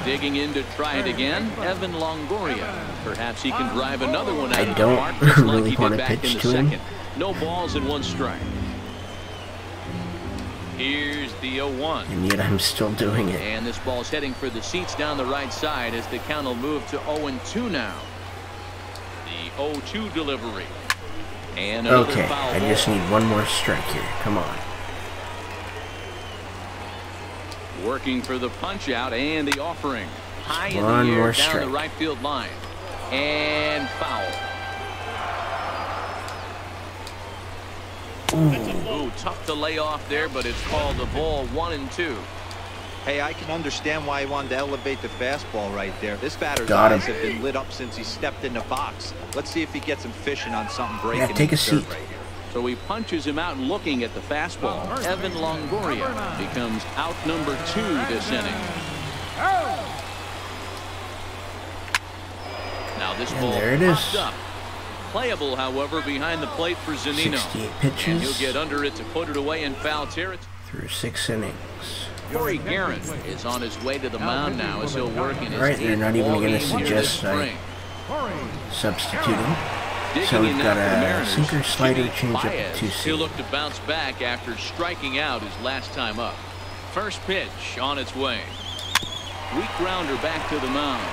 Digging in to try it again, Evan Longoria. Perhaps he can drive another one out of the park. I don't really want to pitch to him. No balls and 1 strike. Here's the 0-1. And yet I'm still doing it. And this ball's heading for the seats down the right side as the count will move to 0-2 now. The 0-2 delivery. And okay, I just need 1 more strike here. Come on. Working for the punch out and the offering. High in One the air more down strike. the right field line. And foul. Ooh, tough to lay off there, but it's called the ball 1-2. Hey, I can understand why he wanted to elevate the fastball right there. This batter's Got him. eyes have been lit up since he stepped in the box. Let's see if he gets him fishing on something breaking. Yeah, take a seat. Right here. So he punches him out looking at the fastball. Evan Longoria becomes out number 2 this inning. Now this ball there it is. popped up. Playable, however, behind the plate for Zunino. 68 pitches. And he'll get under it to put it away in foul territory. Through 6 innings. Corey Guerin is on his way to the mound now as he'll work in his Alright, they're not even going to game here this suggest I spring. substitute him. digging So we've in got now for the a Mariners. sinker, slider, Jimmy changeup, Baez. and 2-seam. He'll look to bounce back after striking out his last time up. First pitch on its way. Weak grounder back to the mound.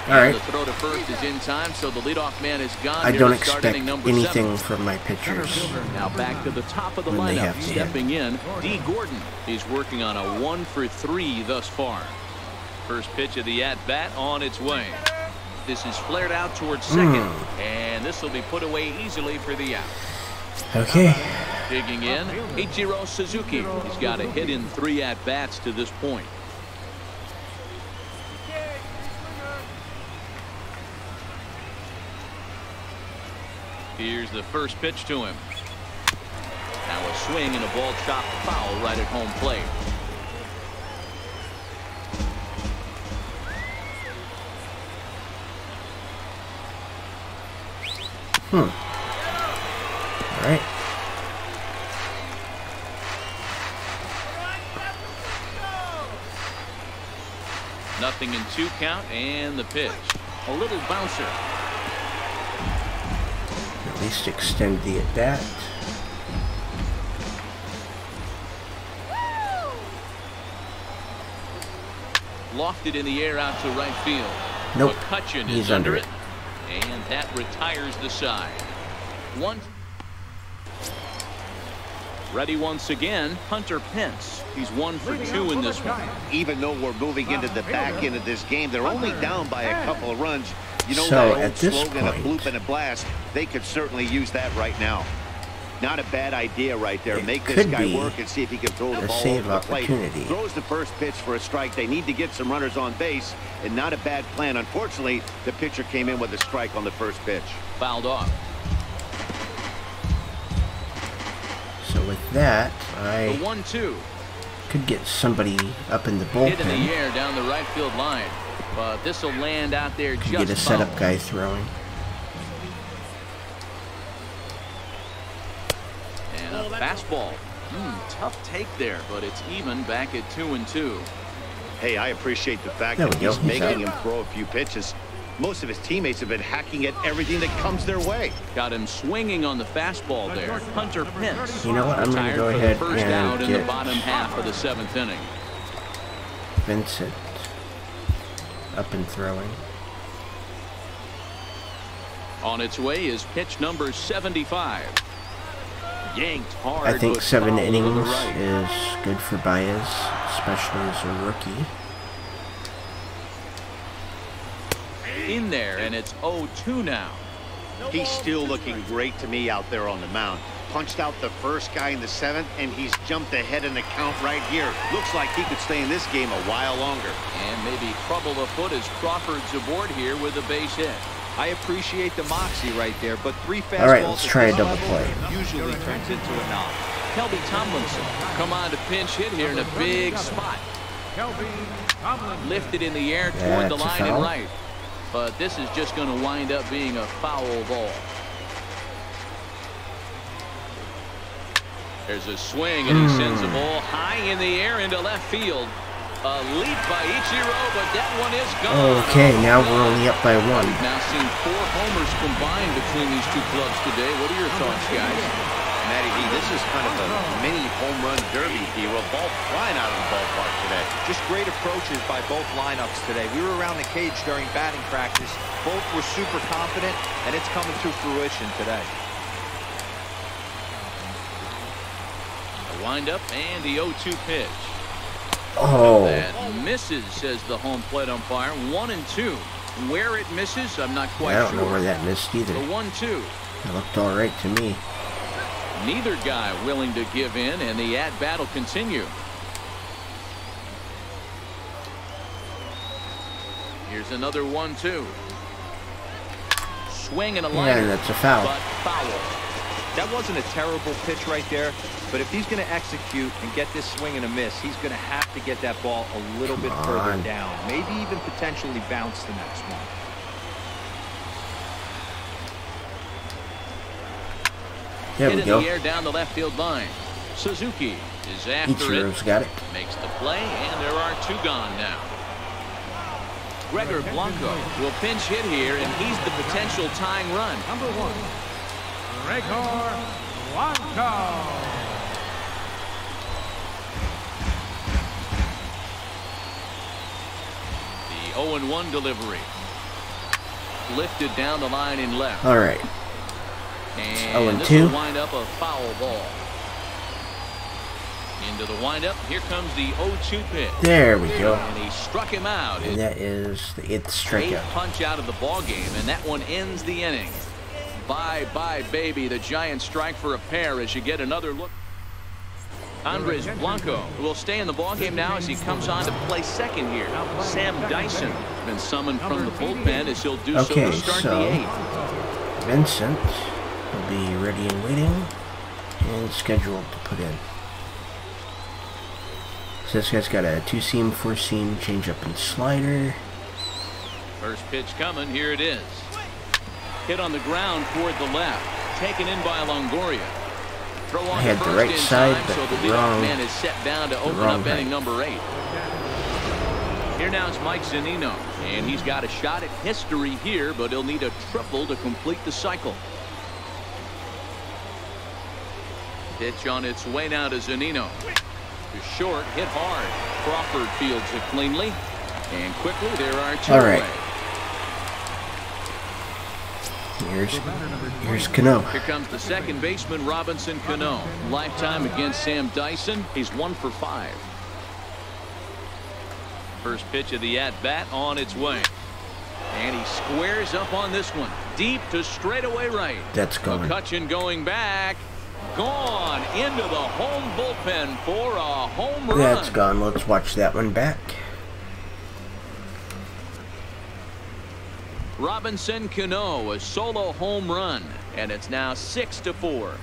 All right. The throw to first is in time, so the leadoff man is gone. I here don't to start expect inning number anything 7. from my pitchers. Now back to the top of the when they lineup. have to Stepping in, D. Gordon. He's working on a 1-for-3 thus far. First pitch of the at-bat on its way. This is flared out towards second, and this will be put away easily for the out. Okay. Digging in, Ichiro Suzuki. He's got a hit in 3 at-bats to this point. Here's the first pitch to him. Now a swing and a ball chopped foul right at home plate. All right. Nothing in 2 count, and the pitch. A little bouncer. At least extend the at-bat. Lofted in the air out to right field. Nope. McCutcheon He's is under under it. And that retires the side. One. Ready once again, Hunter Pence. He's 1 for 2 in this one. Even though we're moving into the back end of this game, they're only down by a couple of runs. You know, So, that old at this slogan, a point- bloop and a blast, they could certainly use that right now. Not a bad idea right there. It Make this could guy be work and see if he can throw the a ball save over the plate. opportunity. Throws the first pitch for a strike. They need to get some runners on base, and not a bad plan. Unfortunately, the pitcher came in with a strike on the first pitch. Fouled off. So with that, The I 1-2. could get somebody up in the Hit in the bullpen. air down the right field line. But this will land out there Could just get a setup foul. guy throwing. And a fastball. Tough take there, but it's even back at 2-2. Hey, I appreciate the fact There that we go. he's He's making out. him throw a few pitches. Most of his teammates have been hacking at everything that comes their way. Got him swinging on the fastball there. Hunter Pence. You know what? I'm going to Retired go for ahead the first out and in the get bottom half of the 7th inning. Vincent up and throwing. On its way is pitch number 75. Yanked hard. I think but 7 fouled to the innings right. is good for Baez, especially as a rookie. In there, and it's 0-2 now. He's still looking great to me out there on the mound. Punched out the first guy in the 7th, and he's jumped ahead in the count right here. Looks like he could stay in this game a while longer. And maybe trouble afoot as Crawford's aboard here with a base hit. I appreciate the moxie right there, but 3 fastballs. All right, let's at try a this double level play. Usually turns into a knock. Kelby Tomlinson come on to pinch hit here in a big spot. Lifted in the air toward the That's a line and foul. right. But this is just going to wind up being a foul ball. There's a swing, and he sends the ball high in the air into left field. A leap by Ichiro, but that one is gone. Okay, now we're only up by 1. We've now seen 4 homers combined between these 2 clubs today. What are your thoughts, guys? Matty D, this is kind of a mini home run derby here. A ball flying out of the ballpark today. Just great approaches by both lineups today. We were around the cage during batting practice. Both were super confident, and it's coming to fruition today. A windup and the 0-2 pitch. Oh, That misses, says the home plate umpire. 1-2. Where it misses, I'm not quite I don't sure. know where that missed either. The 1-2. It looked all right to me. Neither guy willing to give in, and the at-bat will continue. Here's another 1-2. Swing and a line. And that's a foul. But foul. That wasn't a terrible pitch right there, but if he's going to execute and get this swing and a miss, he's going to have to get that ball a little bit further on. down, maybe even potentially bounce the next one. There Hit we in go. the air down the left field line. Suzuki is after Ichiro's it. got it. Makes the play, and there are 2 gone now. Gregor Blanco will pinch hit here, and he's the potential tying run. Number 1, Gregor Blanco. The 0-1 delivery. Lifted down the line in left. All right. And 0-2. this will wind up a foul ball. Into the windup. Here comes the 0-2 pitch. There we go. And he struck him out. And that is the 8th strikeout. 8th punch out of the ball game, and that one ends the inning. Bye-bye, baby. The Giants strike for a pair as you get another look. Andres Blanco will stay in the ball game now as he comes on to play second here. Sam Dyson been summoned from the bullpen as he'll do so to start the 8th. Vincent will be ready and waiting and scheduled to put in. So this guy's got a 2-seam, 4-seam, changeup and slider. First pitch coming. Here it is. Hit on the ground toward the left. Taken in by Longoria. Throw on I had the right side, but so the the wrong, man is set down to open up inning number 8. Here now is Mike Zunino, and he's got a shot at history here, but he'll need a triple to complete the cycle. Pitch on its way now to Zunino. To short, hit hard. Crawford fields it cleanly, and quickly there are 2 All right. away. Here's Cano. Here comes the second baseman, Robinson Cano. Lifetime against Sam Dyson. He's 1 for 5. First pitch of the at-bat on its way. And he squares up on this one. Deep to straightaway right. That's gone. McCutchen going back. Gone into the home bullpen for a home run. That's gone. Let's watch that one back. Robinson Cano, a solo home run, and it's now 6-4.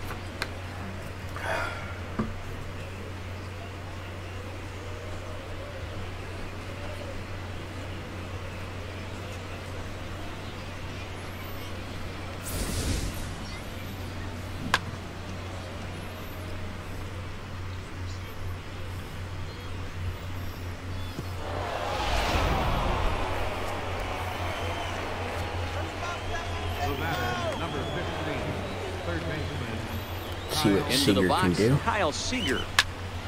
See what Into the Seager box, can do. Kyle Seager,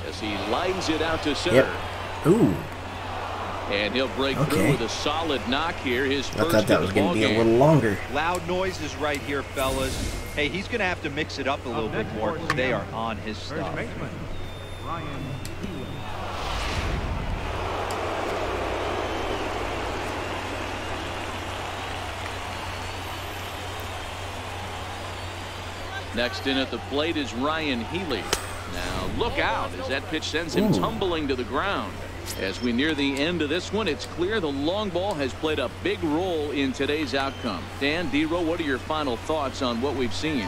as he lines it out to center. Yep. Ooh. And he'll break through with a solid knock here. His I first thought that of was the going ball to be a game. little longer. Loud noises right here, fellas. Hey, he's going to have to mix it up a little bit more because they are on his First stuff. baseman, Ryan Healy. Next in at the plate is Ryan Healy. Now look out as that pitch sends him tumbling to the ground. As we near the end of this one, it's clear the long ball has played a big role in today's outcome. Dan, D-Row, what are your final thoughts on what we've seen?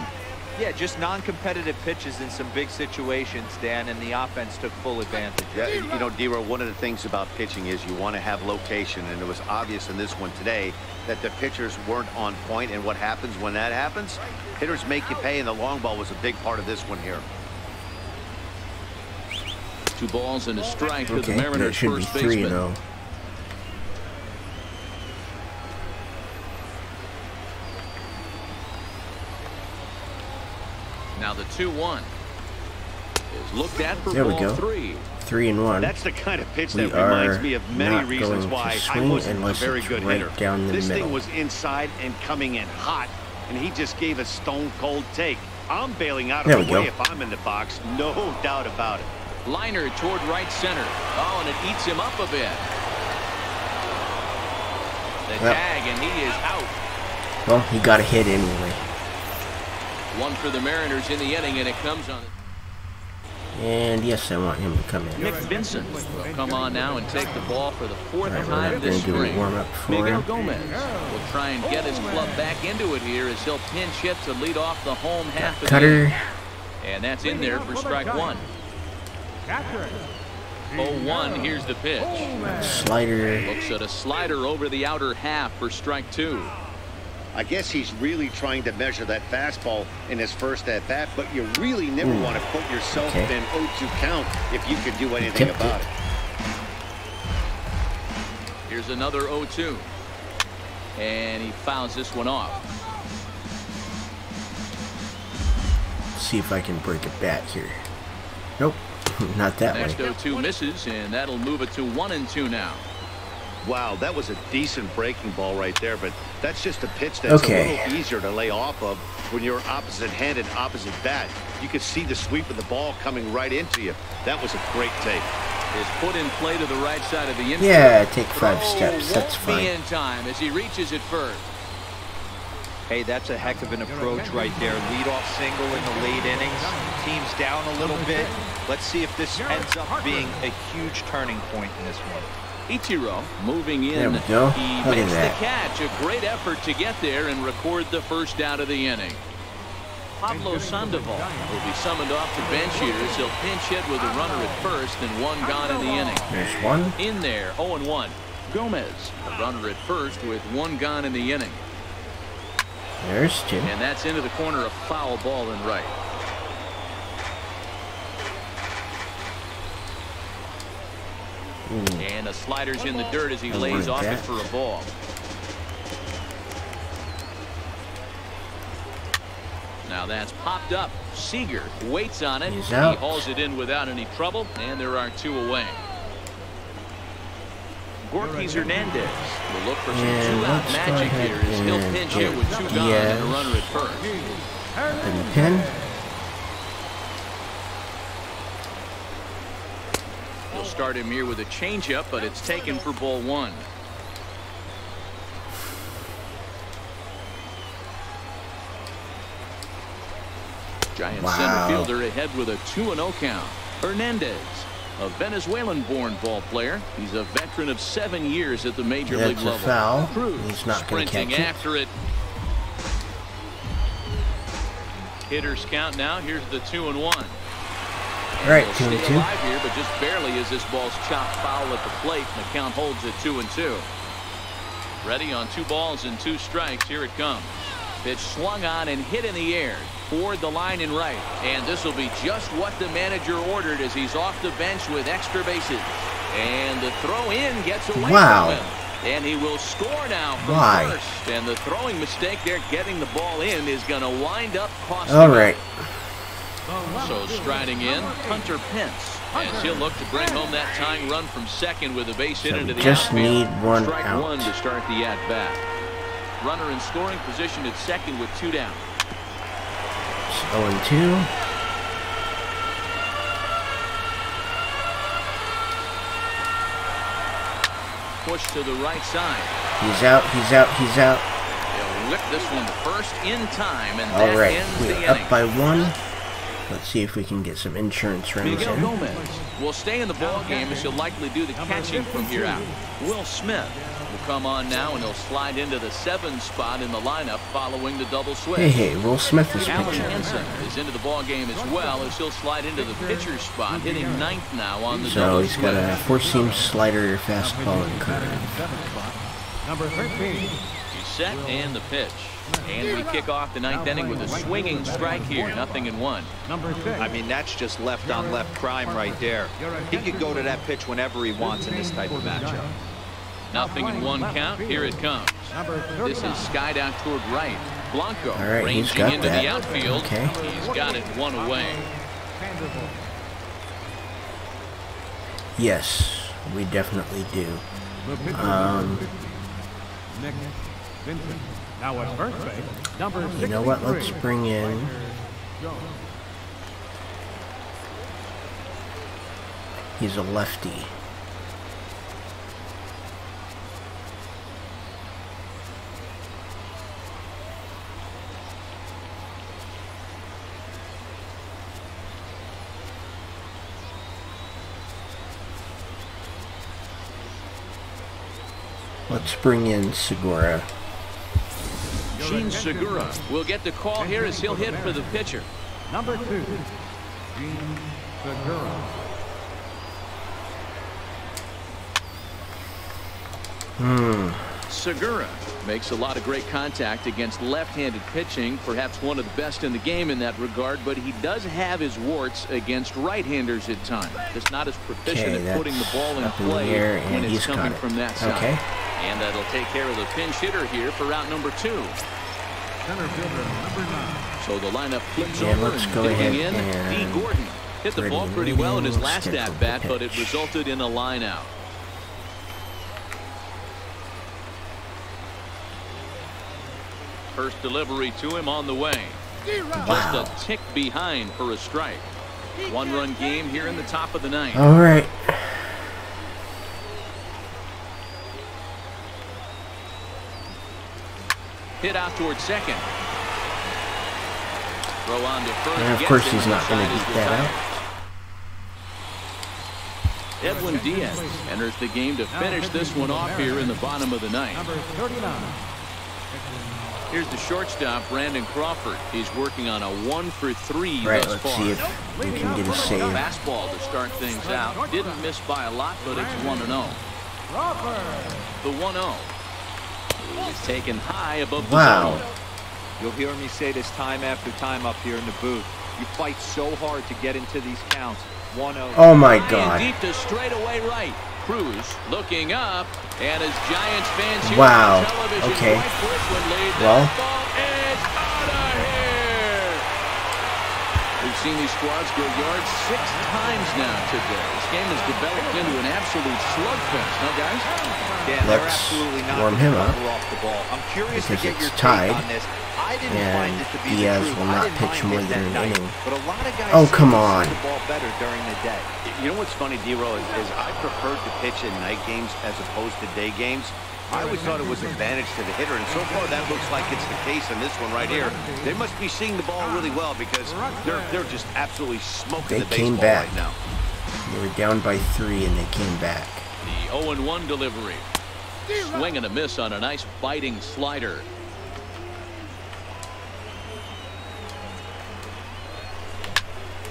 Yeah, just non-competitive pitches in some big situations, Dan, and the offense took full advantage. Yeah, you know, D-Row, one of the things about pitching is you want to have location, and it was obvious in this one today that the pitchers weren't on point, and what happens when that happens? Hitters make you pay, and the long ball was a big part of this one here. 2 balls and a strike to the Okay, Mariners that should be first 3 baseman. though. Now the 2-1 is looked at for There we ball go. 3. 3-1. That's the kind of pitch We that reminds are me of many not reasons going to why I swing wasn't a unless very it's good right hitter. down the This middle. thing was inside and coming in hot, and he just gave a stone-cold take. I'm bailing out There of we the way go. if I'm in the box, no doubt about it. Liner toward right center. Oh, and it eats him up a bit. The Yep. tag, and he is out. Well, he got a hit anyway. 1 for the Mariners in the inning, and it comes on. And yes, I want him to come in. Nick Vincent will come on now and take the ball for the 4th Alright, time we're this gonna do a spring. warm-up for Miguel him. Gomez will try and get his club back into it here as he'll pinch hit to lead off the home half of the Cutter. game. And that's in there for strike 1. Catcher. 0-1, here's the pitch. Slider. Looks at a slider over the outer half for strike 2. I guess he's really trying to measure that fastball in his first at-bat, but you really never want to put yourself in an 0-2 count if you can do anything Tipped about it. Here's another 0-2. And he fouls this one off. See if I can break a bat here. Nope, not that way. Next 0-2 misses, and that'll move it to 1-2 now. Wow, that was a decent breaking ball right there, but that's just a pitch that's a little easier to lay off of when you're opposite-handed, opposite bat. You could see the sweep of the ball coming right into you. That was a great take. Is put in play to the right side of the infield. Yeah, take 5 steps. That's fine. Won't be in time as he reaches it first. Hey, that's a heck of an approach right there. Leadoff single in the late innings. Team's down a little bit. Let's see if this ends up being a huge turning point in this one. Ichiro moving in. There we go. He Look makes at the catch. A great effort to get there and record the first out of the inning. Pablo Sandoval will be summoned off the bench here as he'll pinch hit with a runner at first and 1 gone in the inning. There's 1. In there, 0-1. Gomez, a runner at first with 1 gone in the inning. There's 2. And that's into the corner, a foul ball in right. Ooh. And a slider's in the dirt as he lays off it for a ball. Now that's popped up. Seager waits on it. He hauls it in without any trouble, and there are 2 away. Gorkys Hernandez will look for some 2-out magic here as he'll pinch hit with 2 gone and a runner at first. And the pin. He'll start him here with a changeup, but it's taken for ball 1. Giant center fielder ahead with a 2-0 count. Hernandez, a Venezuelan-born ball player. He's a veteran of 7 years at the major league level. That's a foul. Cruz He's not going to sprinting catch it. after it. Hitters count now. Here's the 2-1. All right, 2-2. Alive here, but just barely as this ball's chopped foul at the plate, and the count holds at 2-2. Ready on 2 balls and 2 strikes. Here it comes. Pitch swung on and hit in the air toward the line and right, and this will be just what the manager ordered as he's off the bench with extra bases. And the throw in gets away from him, and he will score now from first. And the throwing mistake there, getting the ball in, is going to wind up costing him. So striding in, Hunter Pence, as he'll look to bring home that tying run from second with a base hit into the outfield. Just need 1 Strike out. 1 to start the at bat. Runner in scoring position at second with 2 down. 0-2. Push to the right side. He's out. He's out. He's out. They'll whip this one to first in time, and All that right, ends we're the up inning. by 1. Let's see if we can get some insurance runs Miguel in. Gomez will stay in the ball game as he'll likely do the catching from here out. Will Smith will come on now, and he'll slide into the 7 spot in the lineup following the double switch. Hey, Will Smith is Alan pitching. Hansen is into the ball game as well as he'll slide into the pitcher's spot, hitting 9th now on the So double he's switch. got a 4-seam slider, fastball, and curve. Number 13. He's set and the pitch. And we kick off the 9th inning with a swinging strike here, 0-1. Number 6. I mean, that's just left on left crime right there. He could go to that pitch whenever he wants in this type of matchup. 0-1 count. Here it comes. This is skied out toward right. Blanco All right, he's ranging got into that. the outfield. Okay. He's got it 1 away. Yes, we definitely do. Nick Vincent. Now at first base, number 63. You know what? Let's bring in. He's a lefty. Let's bring in Segura. Gene Segura will get the call here as he'll hit for the pitcher. Number 2, Gene Segura. Segura makes a lot of great contact against left-handed pitching, perhaps one of the best in the game in that regard, but he does have his warts against right-handers at times. Just not as proficient at putting the ball in play when it's coming from that side. Okay. And that'll take care of the pinch hitter here for out number 2. Center fielder, number 9. So the lineup flips Yeah, over let's and go ahead digging in, and D. Gordon. Hit the ball pretty well in his last at-bat, but it resulted in a line out. First delivery to him on the way. Wow. Just a tick behind for a strike. 1-run game here in the top of the 9th. All right. Hit out towards second. Throw on to first. And of course he's not going to beat that out. Edwin Diaz enters the game to finish this one off here in the bottom of the 9th. Number 39. Here's the shortstop, Brandon Crawford. He's working on a 1-for-3 Right, thus let's far. see if we can get a save. Fastball to start things out. Didn't miss by a lot, but it's 1-0. The 1-0 is taken high above the zone. You'll hear me say this time after time up here in the booth. You fight so hard to get into these counts. 1-0. Oh my God. Deep to straightaway right. Cruz looking up, and as Giants fans here Wow. on television, Okay. Mike Glickman laid Well. that ball is out of here. We've seen these squads go yards 6 times now today. This game has developed into an absolute slugfest, huh, guys? Yeah, they're Let's absolutely not warm him up, off the ball. I'm curious to because get your it's tied, take on this. I didn't find and it to be the Diaz truth. will I not didn't pitch mind more it than that an night, inning. but a lot of guys Oh, seem come to on. see the ball better during the day. You know what's funny, D-Row, is I preferred to pitch in night games as opposed to day games. I always thought it was an advantage to the hitter, and so far that looks like it's the case in this one right here. They must be seeing the ball really well because they're just absolutely smoking They the came baseball back. right now. They were down by 3 and they came back. The 0-1 delivery. Swing and a miss on a nice biting slider.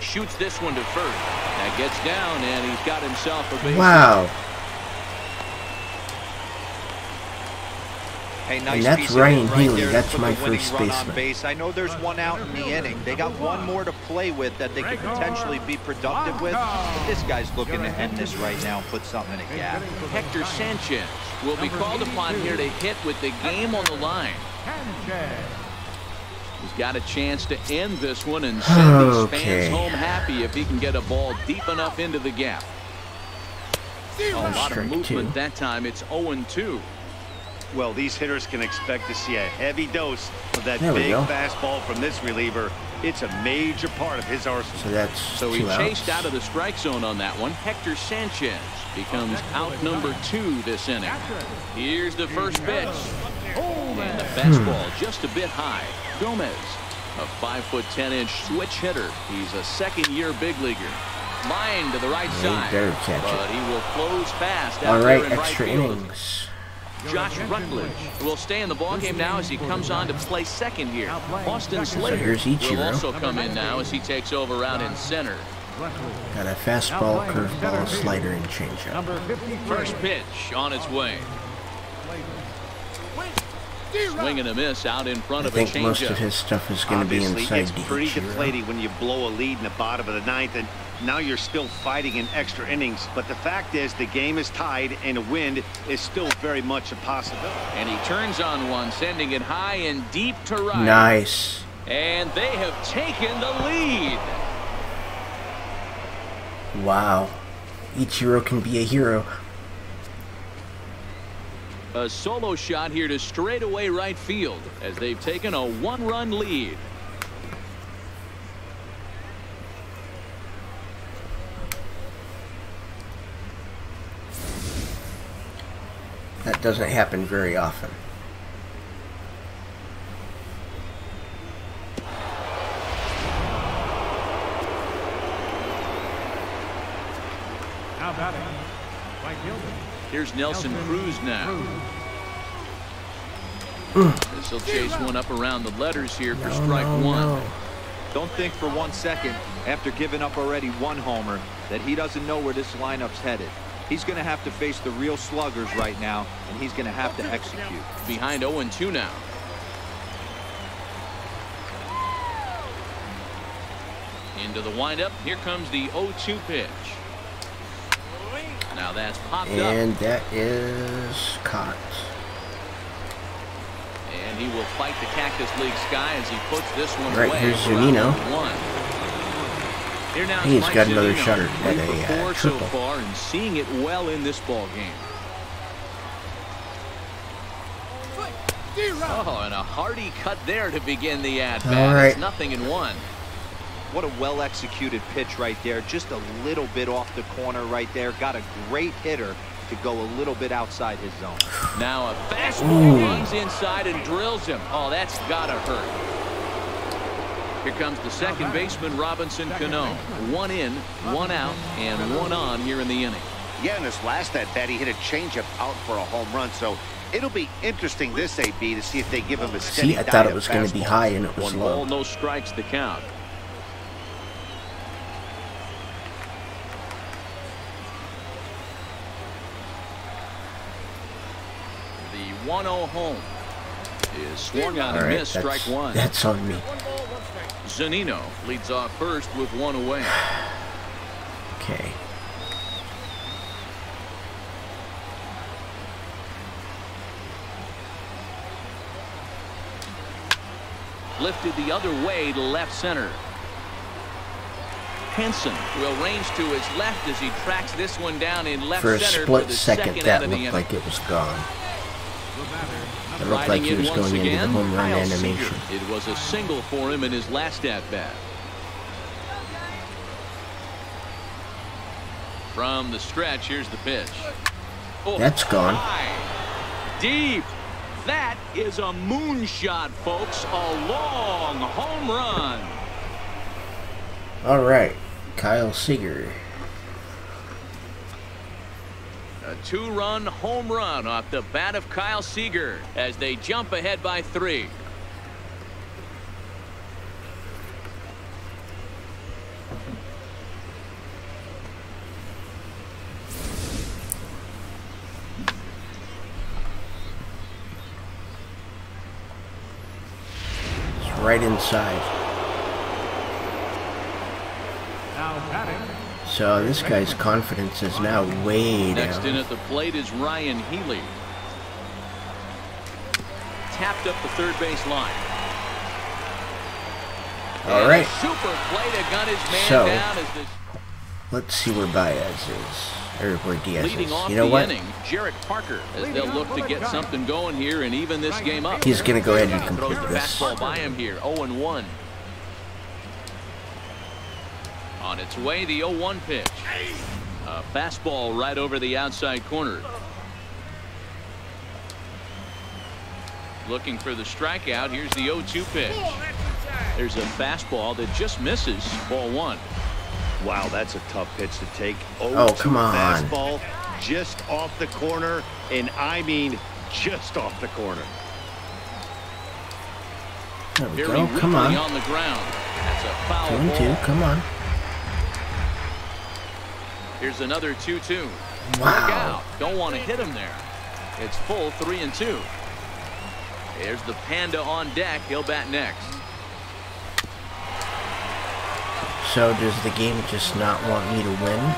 Shoots this one to first. That gets down, and he's got himself a base. Wow. Hey, nice And that's piece of Ryan hit right Healy. there to That's put my the winning first run on baseman. base. I know there's one out in the inning. They got one more to play with that they could potentially be productive with. But this guy's looking to end this right now and put something in a gap. Hector Sanchez will be called upon here to hit with the game on the line. He's got a chance to end this one and send these fans home happy if he can get a ball deep enough into the gap. A lot of movement that time. It's 0-2. Well, these hitters can expect to see a heavy dose of that There we big go. fastball from this reliever. It's a major part of his arsenal. So that's So he 2 chased outs. out of the strike zone on that one. Hector Sanchez becomes out number 2 this inning. Here's the first pitch. And the fastball just a bit high. Gomez, a 5'10" switch hitter. He's a second-year big leaguer. Line to the right side, better catch but it. he will close fast All out right, there in extra right field. innings. Josh Rutledge will stay in the ballgame now as he comes on to play second here. Austin So Slater here's will Ichiro. also come in now as he takes over out in center. Got a fastball, curveball, slider, and changeup. Number 53. First pitch on its way. Swing and a miss out in front I of a think most of changeup. his stuff is going to be Obviously, inside it's the pretty Ichiro. deflating when you blow a lead in the bottom of the 9th, and now you're still fighting in extra innings. But the fact is, the game is tied, and a win is still very much a possibility. And he turns on one, sending it high and deep to right. Nice. And they have taken the lead. Wow. Ichiro can be a hero. A solo shot here to straightaway right field as they've taken a 1-run lead. That doesn't happen very often. Now batting, right fielder. Here's Nelson Cruz now. This will chase one up around the letters here for strike one. Don't think for 1 second, after giving up already 1 homer, that he doesn't know where this lineup's headed. He's going to have to face the real sluggers right now, and he's going to have to execute. Behind 0-2 now. Into the windup. Here comes the 0-2 pitch. Now that's popped up. And that is caught. And he will fight the Cactus League sky as he puts this one right, away. Here's Zunino. Here now He's got another Zunino, shot at a so triple. far and seeing it well in this ball game. Oh, and a hearty cut there to begin the at-bat. All right. It's 0-1. What a well-executed pitch right there. Just a little bit off the corner right there. Got a great hitter to go a little bit outside his zone. Now a fastball runs inside and drills him. Oh, that's gotta hurt. Here comes the second baseman, Robinson Cano. 1 in, 1 out, and 1 on here in the inning. Yeah, in his last at-bat, he hit a changeup out for a home run. So it'll be interesting this AB to see if they give him a steady. See, I thought it was going to be high and it was 1 low. ball, no strikes to count. The 1-0 home is swung on and missed. Strike one. That's on me. Zunino leads off first with 1 away. Okay. Lifted the other way to left center. Henson will range to his left as he tracks this one down in left For a center split for the second, second that out of the looked inning. like it was gone. It looked like he was going into the home run Kyle animation. Seager. It was a single for him in his last at-bat. From the stretch, here's the pitch. Oh, That's gone. high, deep. That is a moonshot, folks. A long home run. All right, Kyle Seager. A 2-run home run off the bat of Kyle Seager as they jump ahead by 3. It's right inside. Now batting. So this guy's confidence is now way Next in down. at the plate is Ryan Healy. Tapped up the third base line. All And right. a super play to gun his man So, down as the Let's see where Baez is, or where Diaz leading is. off You know the what? inning, Jarrett Parker, as they'll look to get something going here and even this game up. He's going to go ahead and Throws complete the this. fastball by him here, 0-1. On its way, the 0-1 pitch. A fastball right over the outside corner. Looking for the strikeout. Here's the 0-2 pitch. There's a fastball that just misses. Ball 1. Wow, that's a tough pitch to take. Oh, come on. Fastball just off the corner, and I mean just off the corner. There we Very go. Come weakly on. the ground. That's a foul 2-2. ball. Come on. Here's another 2-2. Look Wow. out. Don't want to hit him there. It's full 3-2. There's the Panda on deck. He'll bat next. So does the game just not want me to win?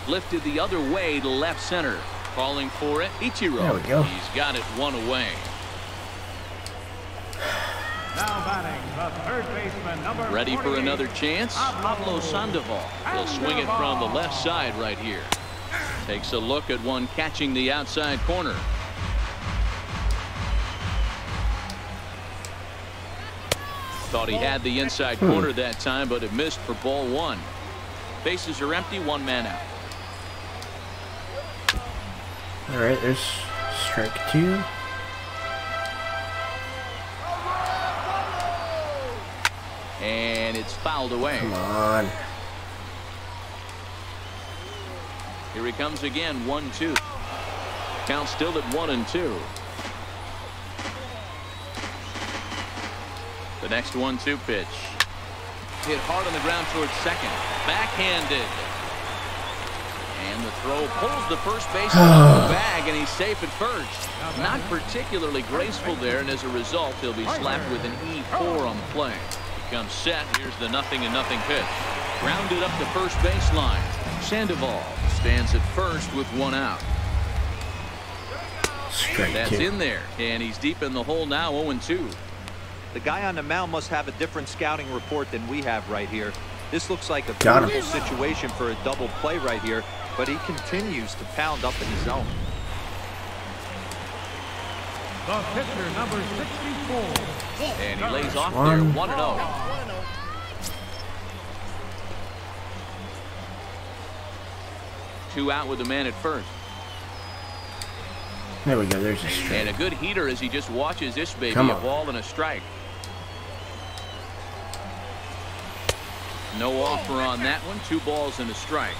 Lifted the other way to left center. Calling for it, Ichiro. There we go. He's got it 1 away. Now batting the third baseman, number Ready for 48, another chance? Pablo Sandoval. He'll swing it from the left side right here. Takes a look at one catching the outside corner. Thought he had the inside corner that time, but it missed for ball 1. Bases are empty, 1 man out. All right, there's strike 2. And it's fouled away. Come on. Here he comes again, 1-2. Count still at 1-2. The next 1-2 pitch. Hit hard on the ground towards second. Backhanded. And the throw pulls the first baseman off the bag, and he's safe at first. Not particularly graceful there, and as a result, he'll be slapped with an E4 on the play. He comes set. Here's the 0-0 pitch. Grounded up the first baseline. Sandoval stands at first with one out. That's in there, and he's deep in the hole now, 0-2. The guy on the mound must have a different scouting report than we have right here. This looks like a beautiful situation for a double play right here, but he continues to pound up in the zone. The pitcher, number 64. And he lays off there, 1-0. Two out with the man at first. There we go. There's a strike. And a good heater as he just watches this baby. A ball and a strike. No offer on that one. 2 balls and a strike.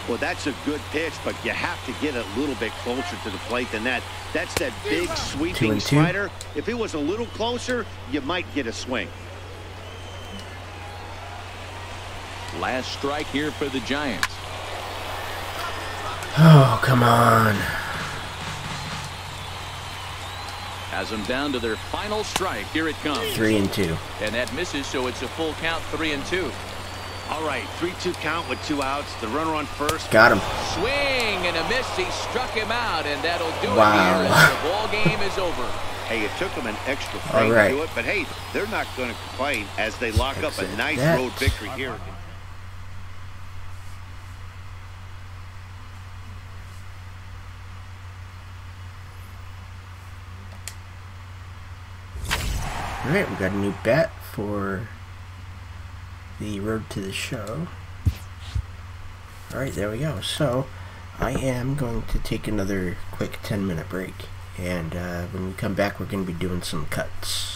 Well, that's a good pitch, but you have to get a little bit closer to the plate than that. That's that big sweeping slider. If it was a little closer, you might get a swing. Last strike here for the Giants. Oh, come on. Has them down to their final strike. Here it comes. 3-2. And that misses, so it's a full count, 3-2. All right, 3-2 count with 2 outs. The runner on first. Got him. Swing and a miss. He struck him out, and that'll do it here as the ball game is over. Hey, it took them an extra frame to do it, but hey, they're not going to complain as they lock up a nice road victory here. Alright, we got a new bat for the road to the show. Alright, there we go. So, I am going to take another quick 10-minute break. And when we come back, we're going to be doing some cuts.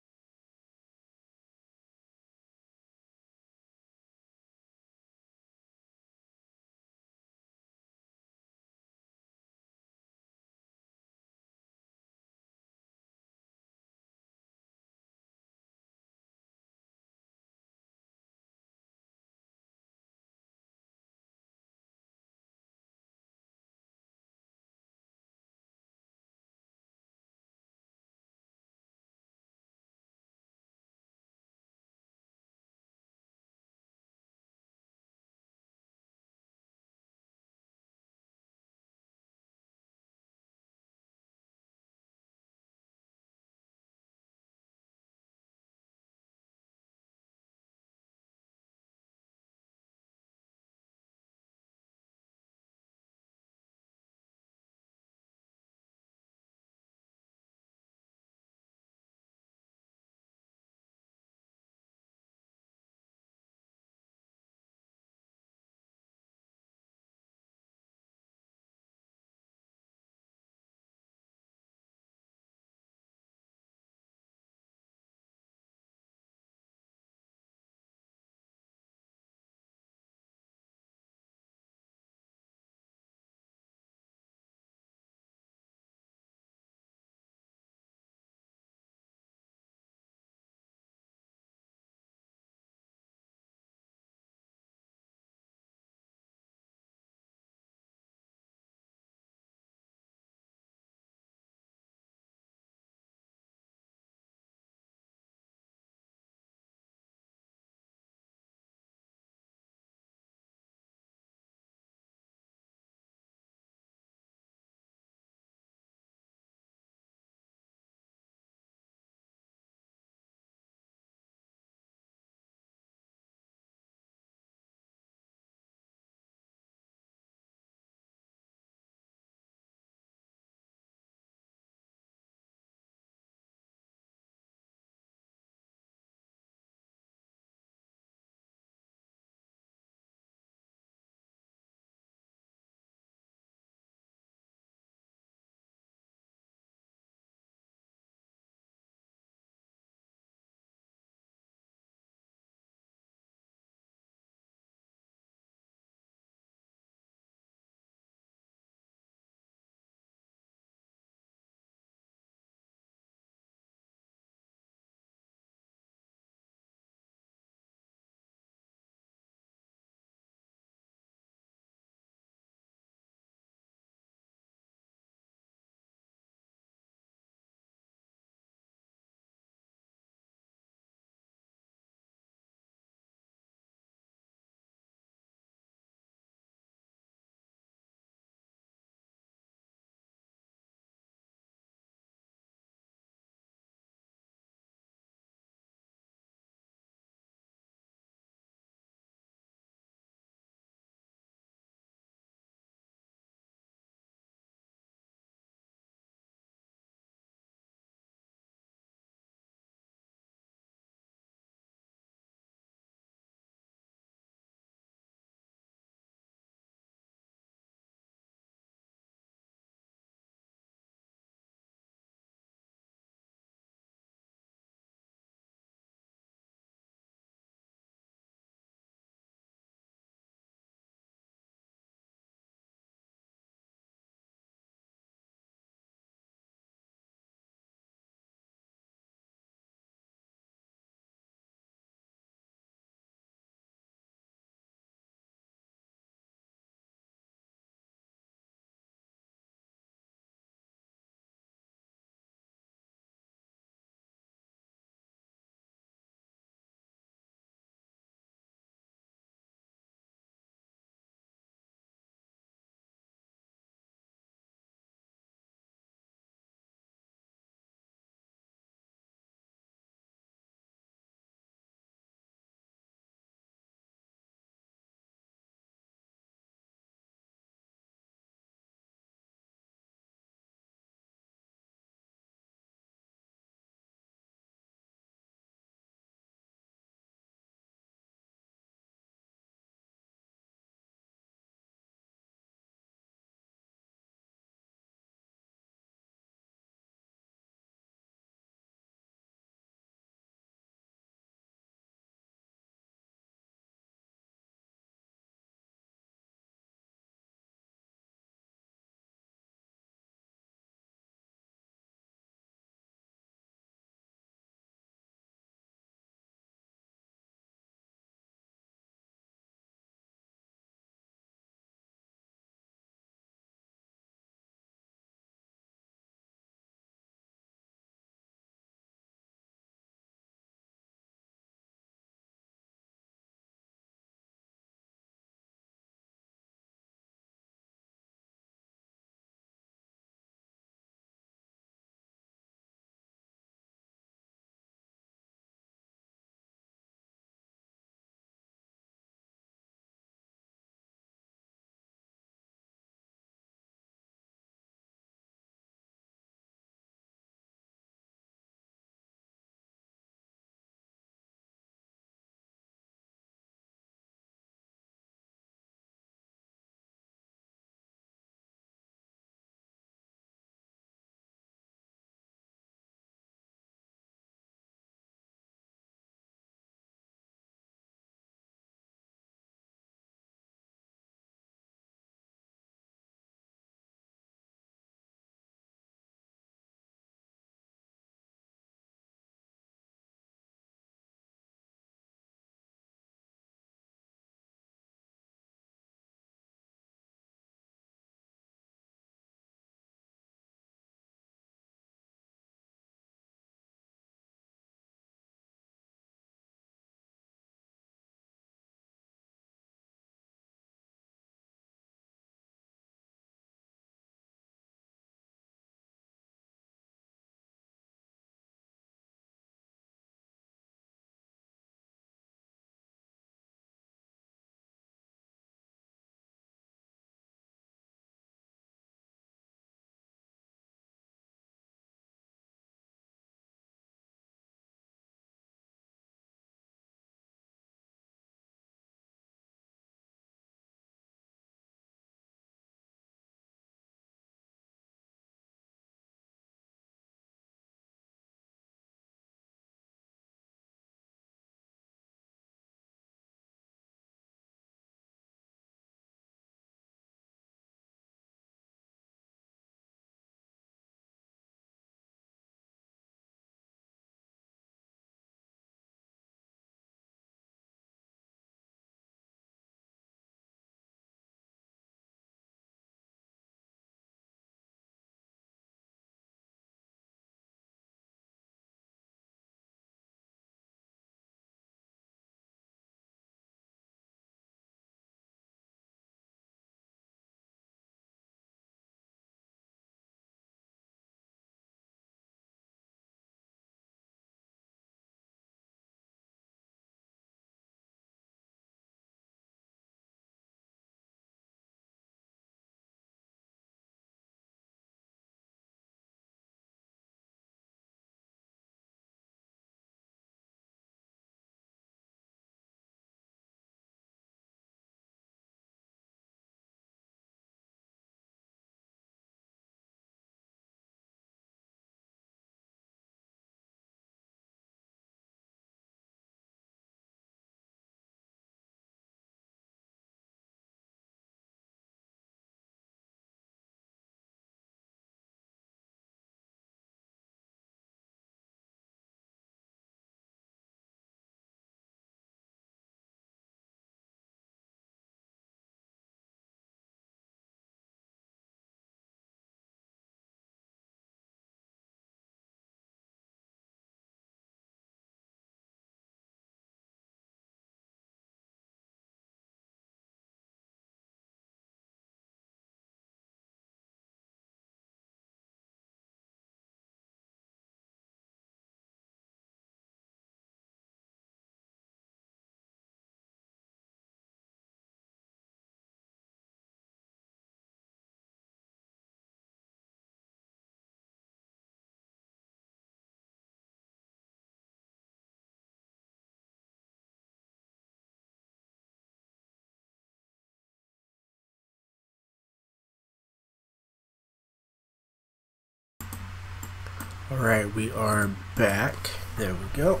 Alright, we are back. There we go.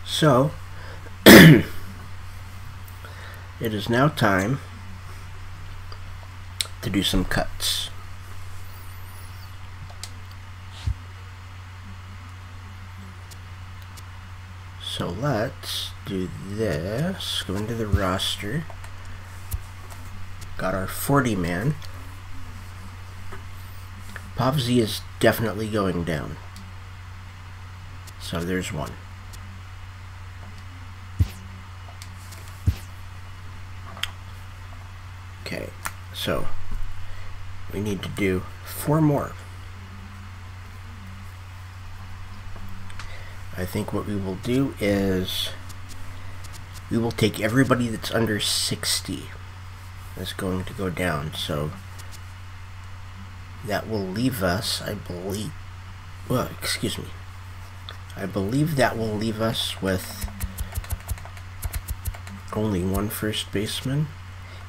So, it is now time to do some cuts. So let's do this. Go into the roster. Got our 40 man. Pavzi is definitely going down. So there's one. Okay, so we need to do 4 more. I think what we will do is we will take everybody that's under 60 that's going to go down. So that will leave us, I believe, well, excuse me, I believe that will leave us with only one first baseman,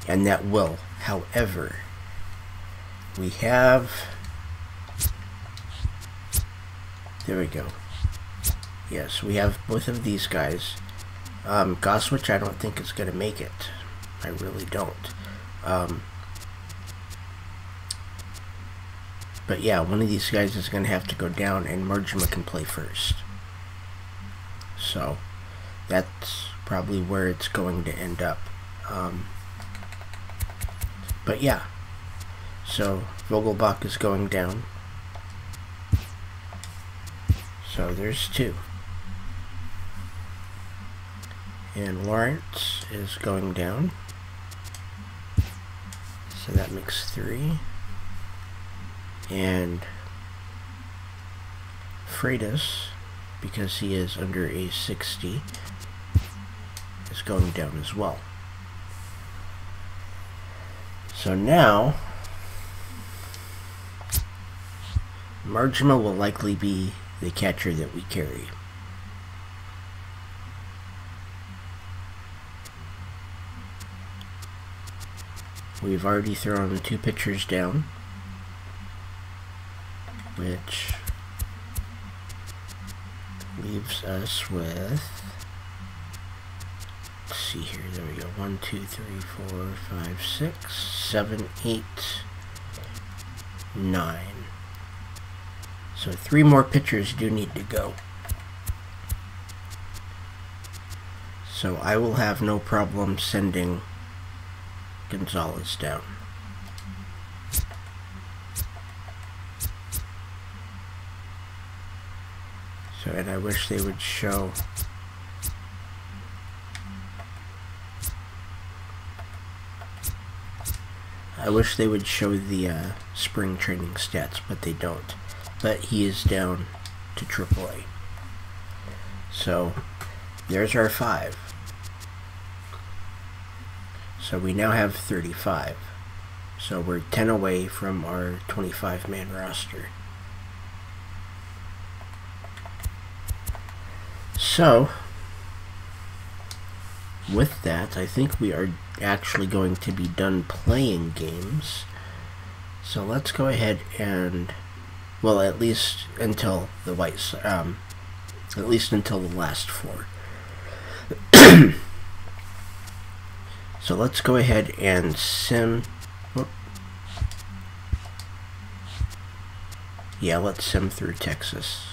and that will, however, we have, there we go, yes, we have both of these guys. Goswitch, I don't think is going to make it, I really don't. But yeah, one of these guys is going to have to go down, and Marjima can play first. So, that's probably where it's going to end up. But yeah, so Vogelbach is going down. So there's 2. And Lawrence is going down. So that makes 3. And Freitas, because he is under a 60, is going down as well. So now Marjima will likely be the catcher that we carry. We've already thrown 2 pitchers down, which leaves us with, let's see here, there we go, 1, 2, 3, 4, 5, 6, 7, 8, 9. So 3 more pitchers do need to go. So I will have no problem sending Gonzalez down. So, and I wish they would show the spring training stats, but they don't. But he is down to AAA. So there's our 5. So we now have 35. So we're 10 away from our 25-man roster. So, with that, I think we are actually going to be done playing games. So let's go ahead and, well, at least until the at least until the last 4. So let's go ahead and sim. Whoop. Yeah, let's sim through Texas.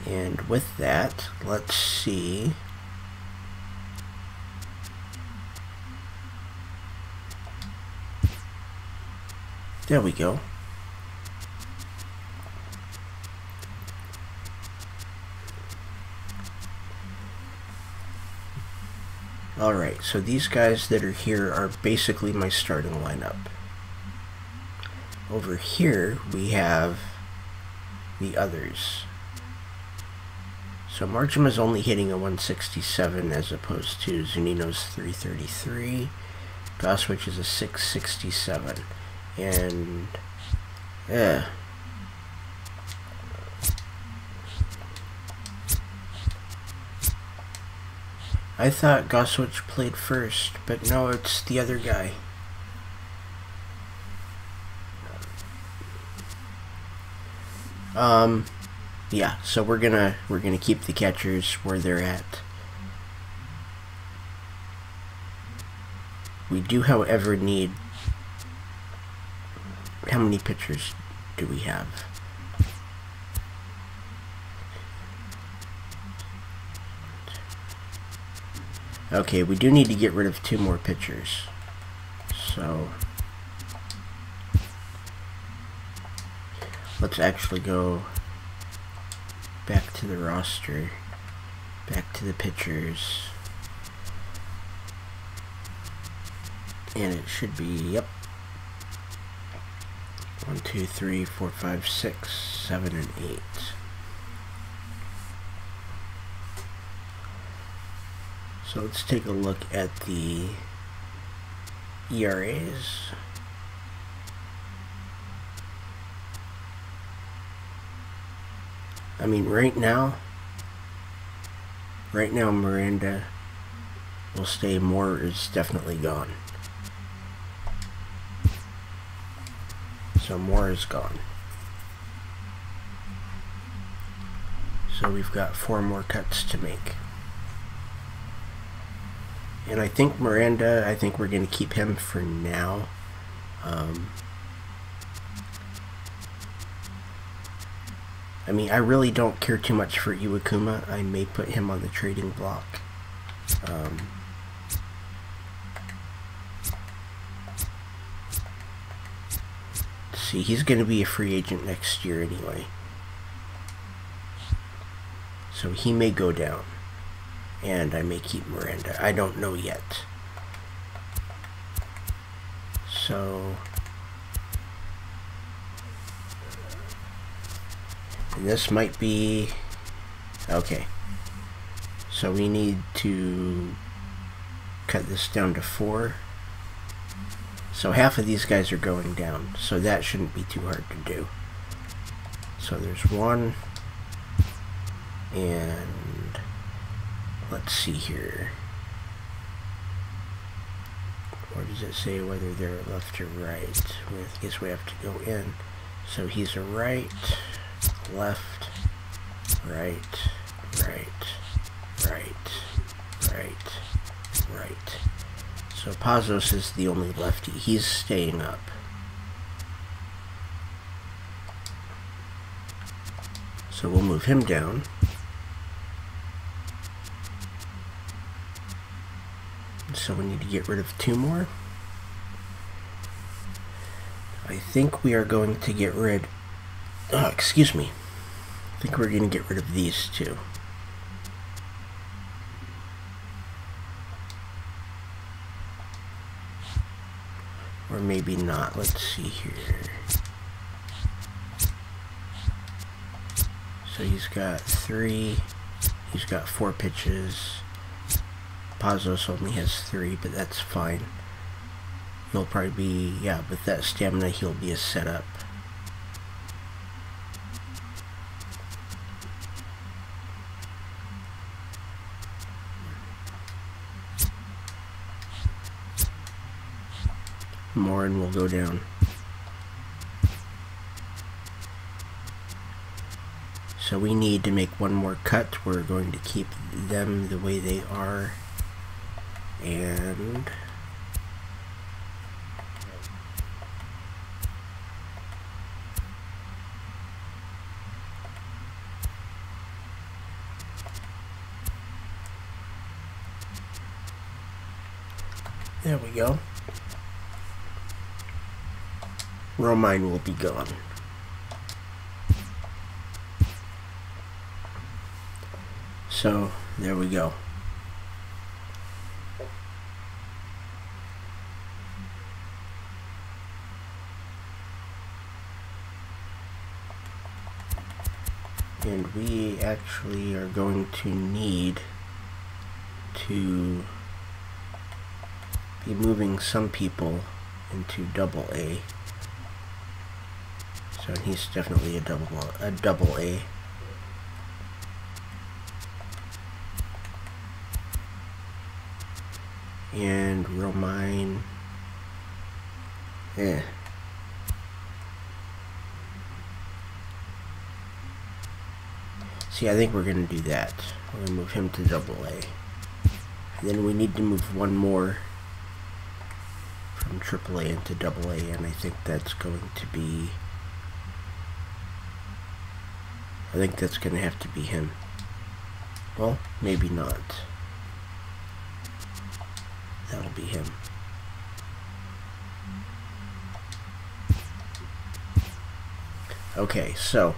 And with that, let's see. There we go. Alright, so these guys that are here are basically my starting lineup. Over here, we have the others. So Marjima is only hitting a 167 as opposed to Zunino's 333. Goswitch is a 667. And I thought Goswitch played first, but no, it's the other guy. Yeah, so we're gonna keep the catchers where they're at. We do, however, need... How many pitchers do we have? Okay, we do need to get rid of 2 more pitchers. So let's actually go back to the roster, back to the pitchers, and it should be, yep, 1, 2, 3, 4, 5, 6, 7, and 8. So let's take a look at the ERAs. I mean, right now Miranda will stay. Moore is definitely gone. So Moore is gone. So we've got 4 more cuts to make. And I think Miranda, I think we're going to keep him for now. I mean, I really don't care too much for Iwakuma. I may put him on the trading block. See, he's going to be a free agent next year anyway. So he may go down. And I may keep Miranda. I don't know yet. So... And this might be... Okay. So we need to cut this down to 4. So half of these guys are going down. So that shouldn't be too hard to do. So there's 1. And... let's see here. Or does it say whether they're left or right? Well, I guess we have to go in. So he's a right, left, right, right, right, right, right. So Pazos is the only lefty. He's staying up. So we'll move him down. So we need to get rid of 2 more. I think we are going to get rid... Oh, excuse me. I think we're going to get rid of these 2. Or maybe not. Let's see here. So he's got 3. He's got 4 pitches. Pazos only has 3, but that's fine. He'll probably be, yeah, with that stamina, he'll be a setup. Morin will go down. So we need to make 1 more cut. We're going to keep them the way they are. And there we go. Romine will be gone. So there we go. And we actually are going to need to be moving some people into AA. So he's definitely a double A. And Romine, See, I think we're going to do that. We're going to move him to AA. Then we need to move one more from AAA into AA, and I think that's going to be... I think that's going to have to be him. Well, maybe not. That'll be him. Okay, so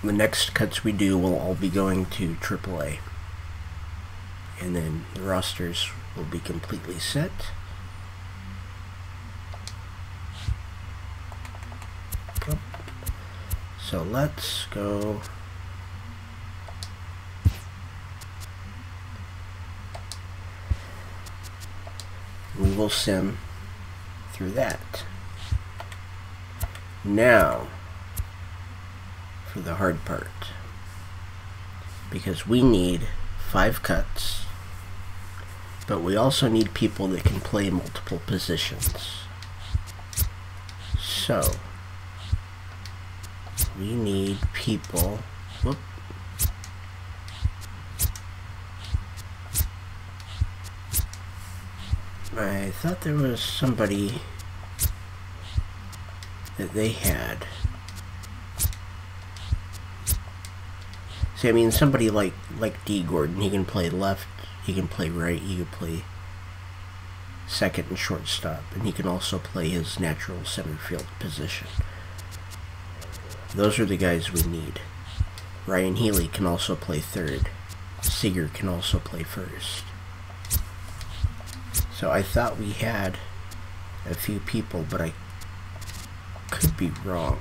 the next cuts we do will all be going to AAA. And then the rosters will be completely set. Oh. So let's go. We will sim through that. Now, for the hard part. Because we need 5 cuts, but we also need people that can play multiple positions. So, we need people... Whoop. I thought there was somebody that they had. See, I mean, somebody like D. Gordon, he can play left, he can play right, he can play second and shortstop, and he can also play his natural center field position. Those are the guys we need. Ryan Healy can also play third. Seager can also play first. So I thought we had a few people, but I could be wrong.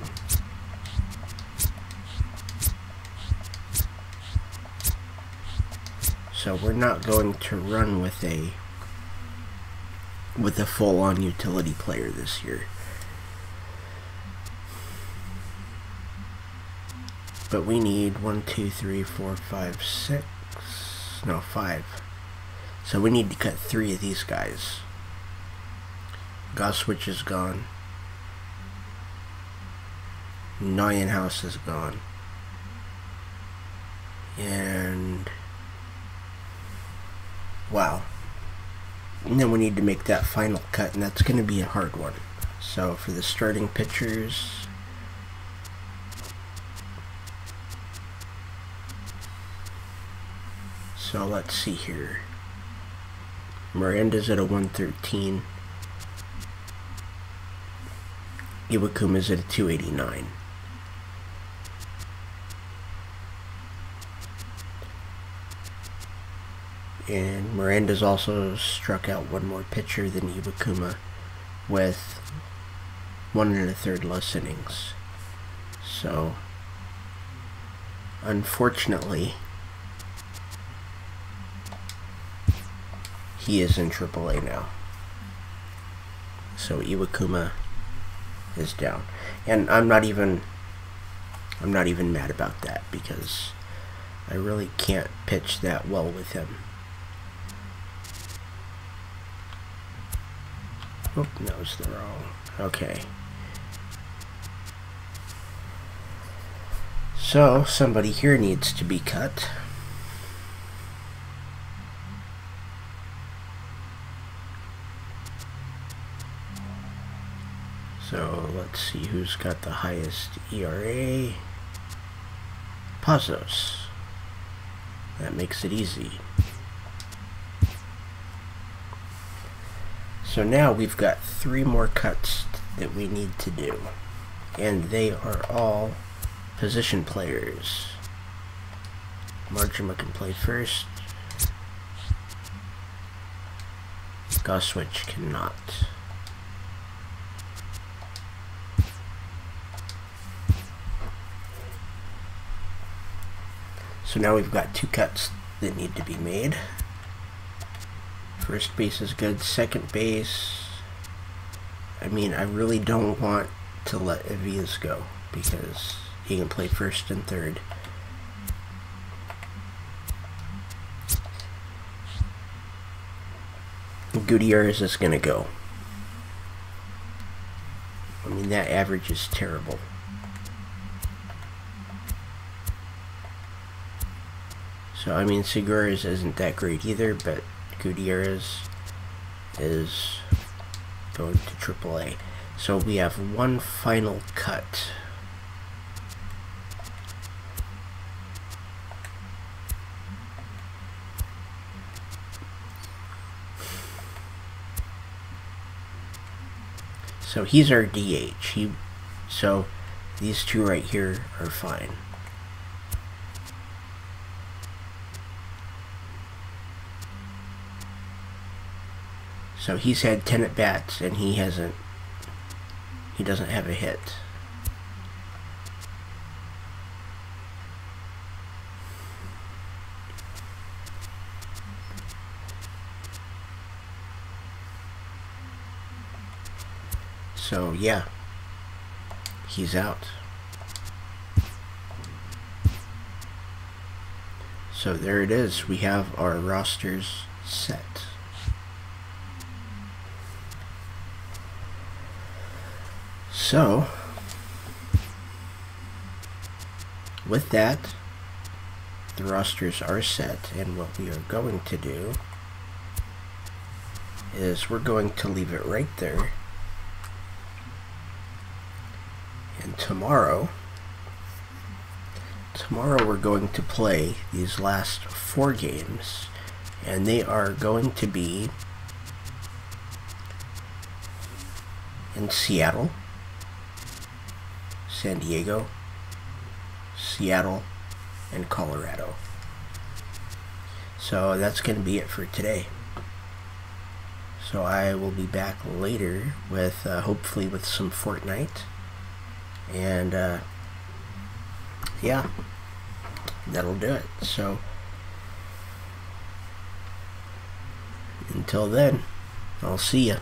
So we're not going to run with a full-on utility player this year. But we need 1, 2, 3, 4, 5, 6, no, 5. So we need to cut 3 of these guys. Goswitch is gone. Neuenhaus is gone. And... wow. And then we need to make that final cut, and that's going to be a hard one. So for the starting pitchers... so let's see here. Miranda's at a 113. Iwakuma's at a 289. And Miranda's also struck out one more pitcher than Iwakuma with 1 1/3 less innings. So, unfortunately, he is in AAA now. So Iwakuma is down. And I'm not even mad about that, because I really can't pitch that well with him. Oop, that was the wrong. Okay. So somebody here needs to be cut. So let's see who's got the highest ERA. Pazos. That makes it easy. So now we've got 3 more cuts that we need to do. And they are all position players. Marjima can play first. Goswitch cannot. So now we've got 2 cuts that need to be made. First base is good. Second base, I mean, I really don't want to let Avias go, because he can play first and third. Gutierrez is going to go. I mean, that average is terrible. So, I mean, Segura's isn't that great either, but Gutierrez is going to AAA. So we have one final cut. So he's our DH. So these two right here are fine. So he's had 10 at-bats and he doesn't have a hit. So yeah, he's out. So there it is. We have our rosters set. So with that, the rosters are set, and what we are going to do is we're going to leave it right there. And tomorrow we're going to play these last 4 games, and they are going to be in Seattle, San Diego, Seattle, and Colorado. So that's going to be it for today. So I will be back later with hopefully with some Fortnite. And yeah, that'll do it. So until then, I'll see ya.